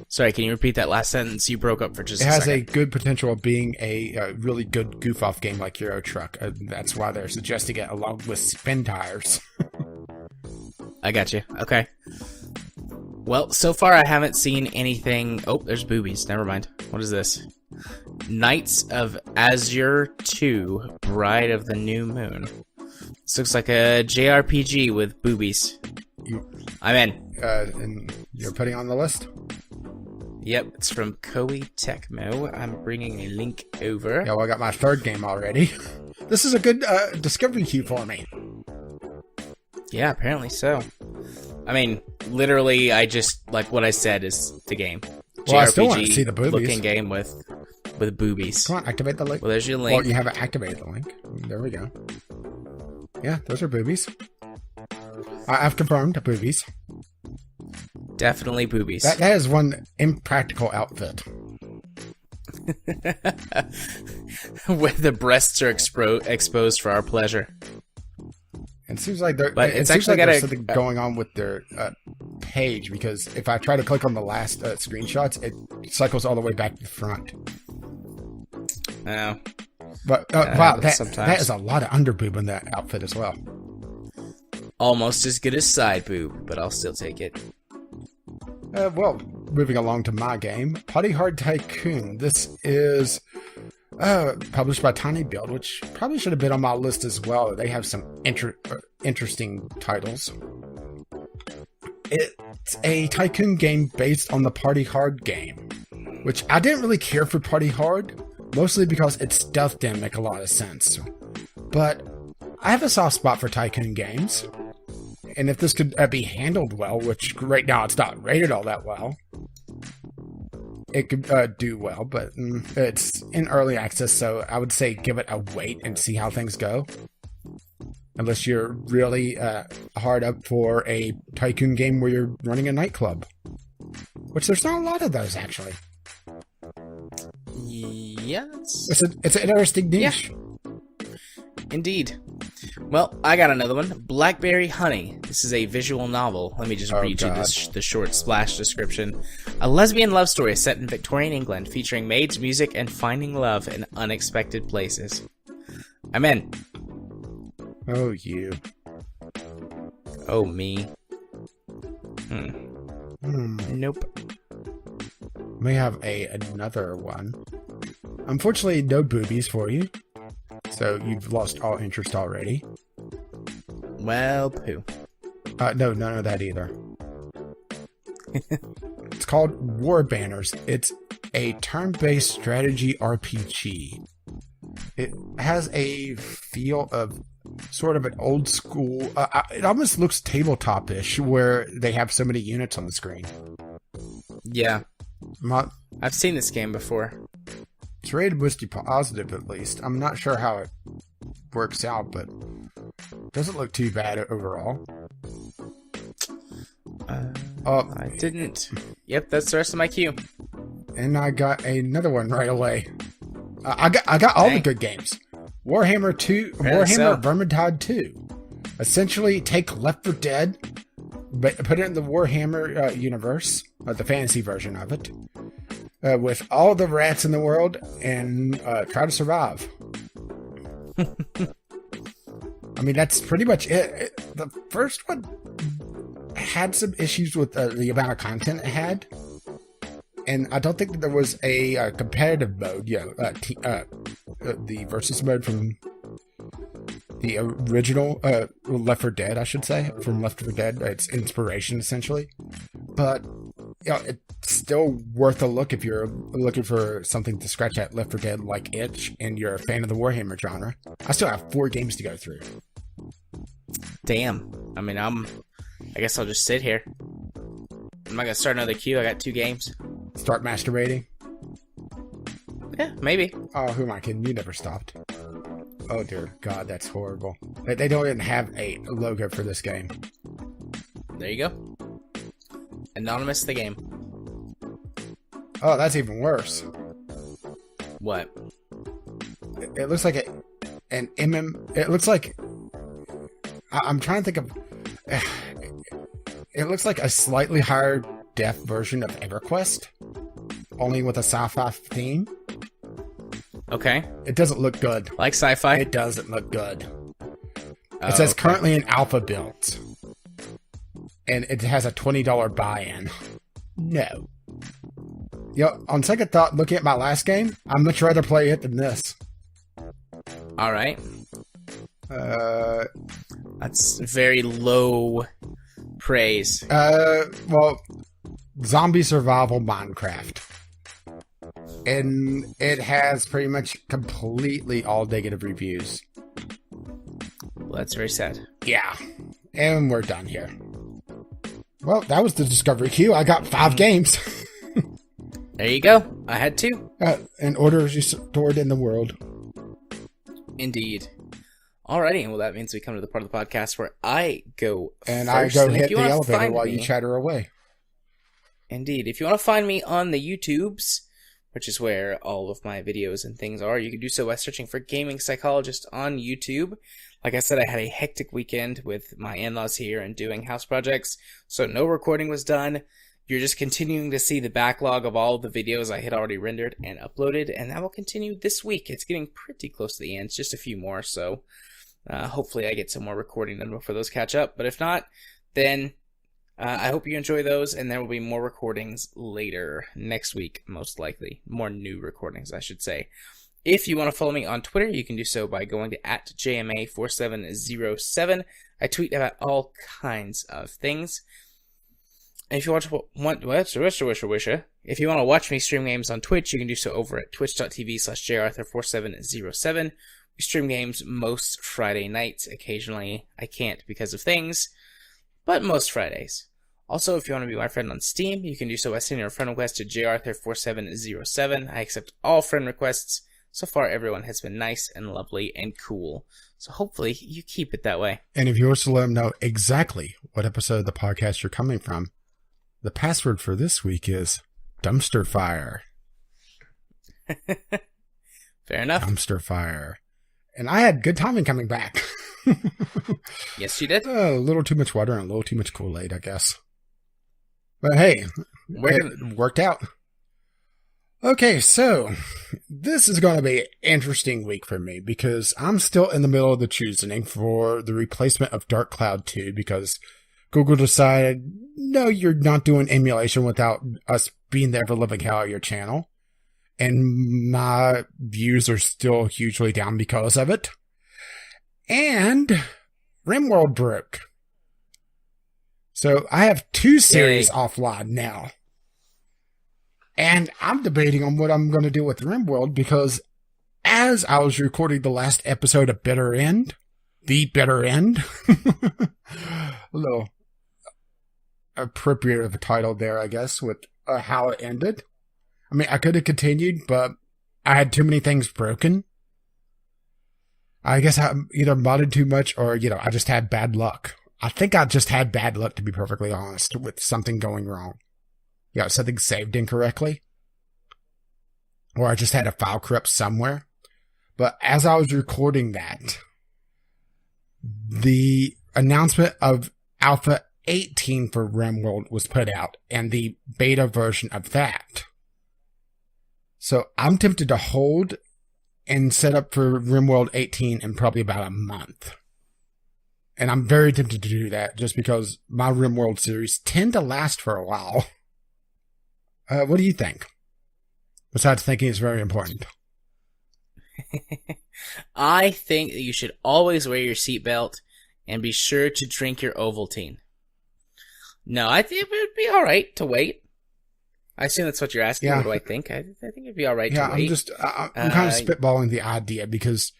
Speaker 1: Sorry, can you repeat that last sentence? You broke up for just a second.
Speaker 2: It has a good potential of being a really good goof-off game like Euro Truck. That's why they're suggesting it along with Spin Tires.
Speaker 1: I got you. Okay. Well, so far I haven't seen anything... Oh, there's boobies. Never mind. What is this? Knights of Azure 2, Bride of the New Moon. This looks like a JRPG with boobies. I'm in.
Speaker 2: And you're putting on the list?
Speaker 1: Yep, it's from Koei Tecmo. I'm bringing a link over.
Speaker 2: Yeah, well, I got my third game already. This is a good discovery queue for me.
Speaker 1: Yeah, apparently so. I mean, literally, I just, like what I said is the game.
Speaker 2: Well, I still want to see the boobies.
Speaker 1: Looking game with with boobies.
Speaker 2: Come on, activate the link.
Speaker 1: Well, there's your link.
Speaker 2: Well, you haven't activated the link. There we go. Yeah, those are boobies. I've confirmed boobies.
Speaker 1: Definitely boobies.
Speaker 2: That is one impractical outfit.
Speaker 1: Where the breasts are exposed for our pleasure.
Speaker 2: It seems like
Speaker 1: it's actually got
Speaker 2: there's something going on with their page, because if I try to click on the last screenshots, it cycles all the way back to the front.
Speaker 1: Oh.
Speaker 2: But wow, that is a lot of underboob in that outfit as well.
Speaker 1: Almost as good as side boob, but I'll still take it.
Speaker 2: Well, moving along to my game, Party Hard Tycoon. This is published by Tiny Build, which probably should have been on my list as well. They have some interesting titles. It's a tycoon game based on the Party Hard game, which I didn't really care for Party Hard, mostly because its stealth didn't make a lot of sense. But I have a soft spot for tycoon games, and if this could be handled well, which right now it's not rated all that well, it could do well, but it's in early access, so I would say give it a wait and see how things go. Unless you're really hard up for a tycoon game where you're running a nightclub. Which there's not a lot of those, actually.
Speaker 1: Yes.
Speaker 2: It's an interesting niche.
Speaker 1: Yeah. Indeed. Well, I got another one. Blackberry Honey. This is a visual novel. Let me just read you the short splash description. A lesbian love story set in Victorian England, featuring maids, music, and finding love in unexpected places. I'm in.
Speaker 2: Oh, you.
Speaker 1: Oh, me. Nope.
Speaker 2: We have another one. Unfortunately, no boobies for you. So you've lost all interest already.
Speaker 1: Well, poo.
Speaker 2: No, none of that either. It's called War Banners. It's a turn-based strategy RPG. It has a feel of sort of an old school... it almost looks tabletop-ish, where they have so many units on the screen.
Speaker 1: Yeah. I've seen this game before.
Speaker 2: It's rated mostly positive, at least. I'm not sure how it works out, but it doesn't look too bad overall.
Speaker 1: I didn't. Yep, that's the rest of my queue.
Speaker 2: And I got another one right away. I got all the good games. Warhammer 2, Warhammer Vermintide 2. Essentially, take Left 4 Dead, but put it in the Warhammer universe, the fantasy version of it, with all the rats in the world, and try to survive. I mean, that's pretty much it. The first one had some issues with the amount of content it had, and I don't think that there was a competitive mode, the versus mode from the original Left 4 Dead, I should say, from Left 4 Dead. It's inspiration, essentially. But it's still worth a look if you're looking for something to scratch at Left 4 Dead like itch, and you're a fan of the Warhammer genre. I still have 4 games to go through.
Speaker 1: Damn. I mean, I guess I'll just sit here. I'm not gonna start another queue. I got 2 games.
Speaker 2: Start masturbating?
Speaker 1: Yeah, maybe.
Speaker 2: Oh, who am I kidding? You never stopped. Oh dear God, that's horrible. They don't even have a logo for this game.
Speaker 1: There you go. Anonymous the game.
Speaker 2: Oh, that's even worse.
Speaker 1: What?
Speaker 2: It looks like an MM. It looks like... I'm trying to think of... It looks like a slightly higher def version of EverQuest, only with a sci-fi theme.
Speaker 1: Okay.
Speaker 2: It doesn't look good.
Speaker 1: Like sci-fi?
Speaker 2: It doesn't look good. It says currently in alpha builds. And it has a $20 buy-in. No. On second thought, looking at my last game, I'd much rather play it than this.
Speaker 1: Alright. That's very low praise.
Speaker 2: Well, zombie survival Minecraft. And it has pretty much completely all negative reviews.
Speaker 1: Well, that's very sad.
Speaker 2: Yeah. And we're done here. Well, that was the Discovery Queue. I got 5 games.
Speaker 1: There you go. I had two.
Speaker 2: And orders you stored in the world.
Speaker 1: Indeed. Alrighty, well that means we come to the part of the podcast where I go
Speaker 2: and
Speaker 1: first.
Speaker 2: I go hit the elevator while you chatter away.
Speaker 1: Indeed. If you want to find me on the YouTubes, which is where all of my videos and things are, you can do so by searching for Gaming Psychologist on YouTube. Like I said, I had a hectic weekend with my in-laws here and doing house projects, so no recording was done. You're just continuing to see the backlog of all the videos I had already rendered and uploaded, and that will continue this week. It's getting pretty close to the end, just a few more, so hopefully I get some more recording done before those catch up. But if not, then I hope you enjoy those, and there will be more recordings later next week, most likely. More new recordings, I should say. If you want to follow me on Twitter, you can do so by going to @JMA4707. I tweet about all kinds of things. And if you if you want to watch me stream games on Twitch, you can do so over at twitch.tv/jarthur4707. We stream games most Friday nights. Occasionally, I can't because of things, but most Fridays. Also, if you want to be my friend on Steam, you can do so by sending a friend request to jarthur4707. I accept all friend requests. So far, everyone has been nice and lovely and cool. So hopefully, you keep it that way.
Speaker 2: And if you wish to let them know exactly what episode of the podcast you're coming from, the password for this week is Dumpster Fire.
Speaker 1: Fair enough.
Speaker 2: Dumpster Fire. And I had good timing coming back.
Speaker 1: Yes, you did.
Speaker 2: A little too much water and a little too much Kool-Aid, I guess. But hey, it worked out. Okay, so this is going to be an interesting week for me because I'm still in the middle of the choosing for the replacement of Dark Cloud 2 because Google decided, no, you're not doing emulation without us being the ever-living hell of your channel. And my views are still hugely down because of it. And RimWorld broke. So I have 2 series offline now. And I'm debating on what I'm going to do with RimWorld because as I was recording the last episode of Bitter End, a little appropriate of a title there, I guess, with how it ended. I mean, I could have continued, but I had too many things broken. I guess I either modded too much or, I just had bad luck. I think I just had bad luck, to be perfectly honest, with something going wrong. Something saved incorrectly. Or I just had a file corrupt somewhere. But as I was recording that, the announcement of Alpha 18 for RimWorld was put out, and the beta version of that. So I'm tempted to hold and set up for RimWorld 18 in probably about a month. And I'm very tempted to do that just because my RimWorld series tend to last for a while. What do you think? Besides thinking it's very important.
Speaker 1: I think that you should always wear your seatbelt and be sure to drink your Ovaltine. No, I think it would be alright to wait. I assume that's what you're asking. Yeah. What do I think? I think it'd be alright to wait.
Speaker 2: I'm kind of spitballing the idea because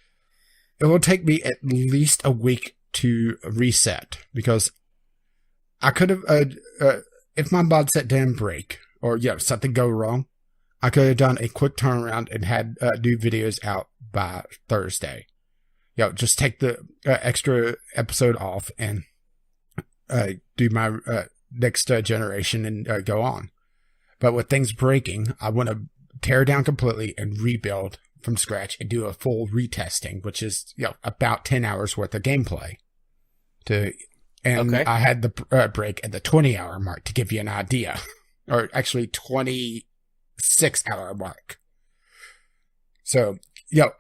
Speaker 2: it will take me at least a week to reset because I could have, if my mod set didn't break or, something go wrong, I could have done a quick turnaround and had new videos out by Thursday. Just take the extra episode off and do my next generation and go on. But with things breaking, I want to tear down completely and rebuild from scratch and do a full retesting, which is about 10 hours worth of gameplay. I had the break at the 20-hour mark to give you an idea, or actually 26-hour mark. So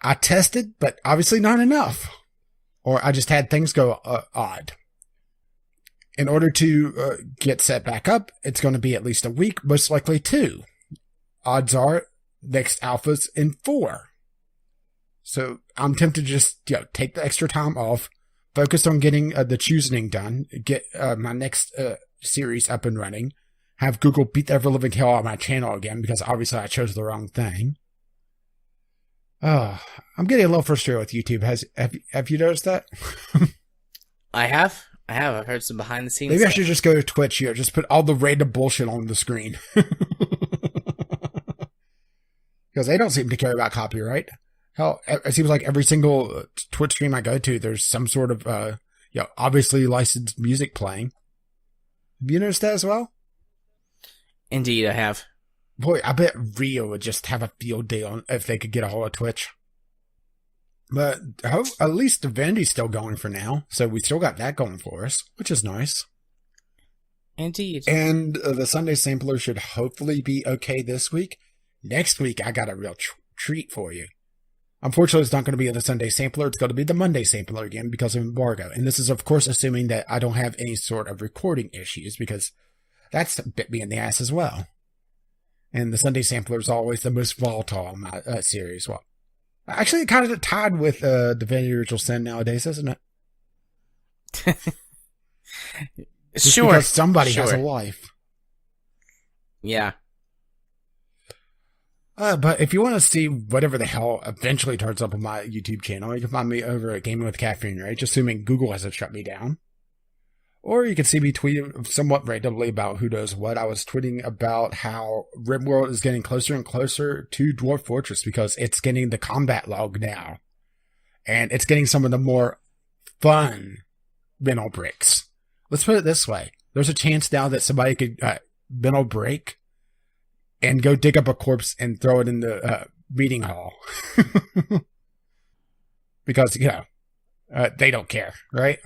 Speaker 2: I tested, but obviously not enough, or I just had things go odd. In order to get set back up, it's going to be at least a week, most likely 2. Odds are next alpha's in 4. So I'm tempted to just take the extra time off, focus on getting the choosing done, get my next series up and running, have Google beat the ever-living hell out of my channel again because obviously I chose the wrong thing. I'm getting a little frustrated with YouTube. Have you noticed that?
Speaker 1: I have. I've heard some behind the scenes
Speaker 2: Maybe
Speaker 1: stuff.
Speaker 2: I should just go to Twitch here. Just put all the random bullshit on the screen. Because they don't seem to care about copyright. Hell, it seems like every single Twitch stream I go to, there's some sort of, obviously licensed music playing. Have you noticed that as well?
Speaker 1: Indeed, I have.
Speaker 2: Boy, I bet Rio would just have a field day on if they could get a hold of Twitch. But at least Divinity's still going for now, so we still got that going for us, which is nice.
Speaker 1: Indeed.
Speaker 2: And the Sunday Sampler should hopefully be okay this week. Next week, I got a real treat for you. Unfortunately, it's not going to be the Sunday Sampler. It's going to be the Monday Sampler again because of embargo. And this is, of course, assuming that I don't have any sort of recording issues because that's bit me in the ass as well. And the Sunday Sampler is always the most volatile in my series. Well, actually, it kind of tied with Divinity Original Sin nowadays, isn't it? Just because somebody has a life.
Speaker 1: Yeah.
Speaker 2: But if you want to see whatever the hell eventually turns up on my YouTube channel, you can find me over at Gaming with Caffeine Rage, assuming Google hasn't shut me down. Or you can see me tweet somewhat randomly about who knows what. I was tweeting about how RimWorld is getting closer and closer to Dwarf Fortress because it's getting the combat log now. And it's getting some of the more fun mental breaks. Let's put it this way. There's a chance now that somebody could mental break and go dig up a corpse and throw it in the meeting hall. Because, they don't care, right?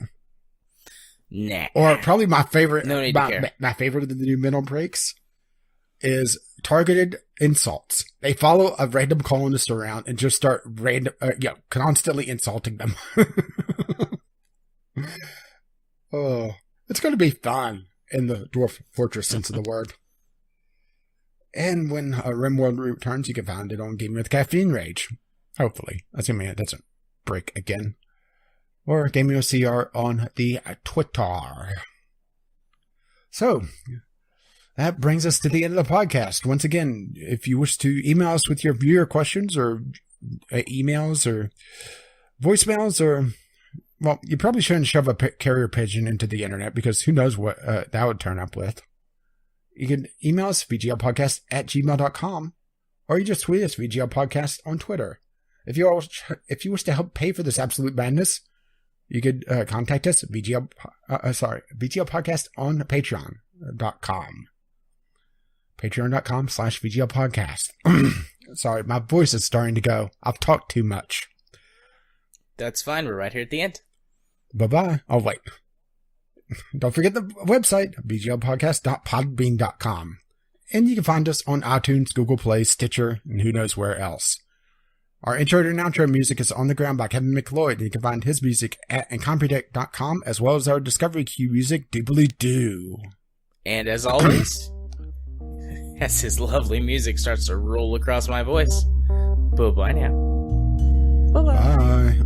Speaker 1: Nah.
Speaker 2: Or probably my favorite,
Speaker 1: no need to care.
Speaker 2: My favorite of the new mental breaks is targeted insults. They follow a random colonist around and just start constantly insulting them. Oh, it's going to be fun in the Dwarf Fortress sense of the word. And when RimWorld returns, you can find it on Gaming with Caffeine Rage. Hopefully. Assuming it doesn't break again. Or Gaming with CR on the Twitter. So, that brings us to the end of the podcast. Once again, if you wish to email us with your viewer questions or emails or voicemails or... Well, you probably shouldn't shove a carrier pigeon into the internet because who knows what that would turn up with. You can email us, vglpodcast@gmail.com, or you just tweet us, VGLpodcast, on Twitter. If you wish to help pay for this absolute madness, you could contact us, VGLpodcast on patreon.com. Patreon.com/VGLpodcast. Sorry, my voice is starting to go. I've talked too much.
Speaker 1: That's fine. We're right here at the end.
Speaker 2: Bye-bye. Oh, wait. Don't forget the website, vglpodcast.podbean.com. And you can find us on iTunes, Google Play, Stitcher, and who knows where else. Our intro and outro music is On the Ground by Kevin McLeod, and you can find his music at incompetech.com, as well as our Discovery Queue music, Doobly-Doo.
Speaker 1: And as always, as his lovely music starts to roll across my voice, bye-bye now. Bye-bye.
Speaker 2: Bye.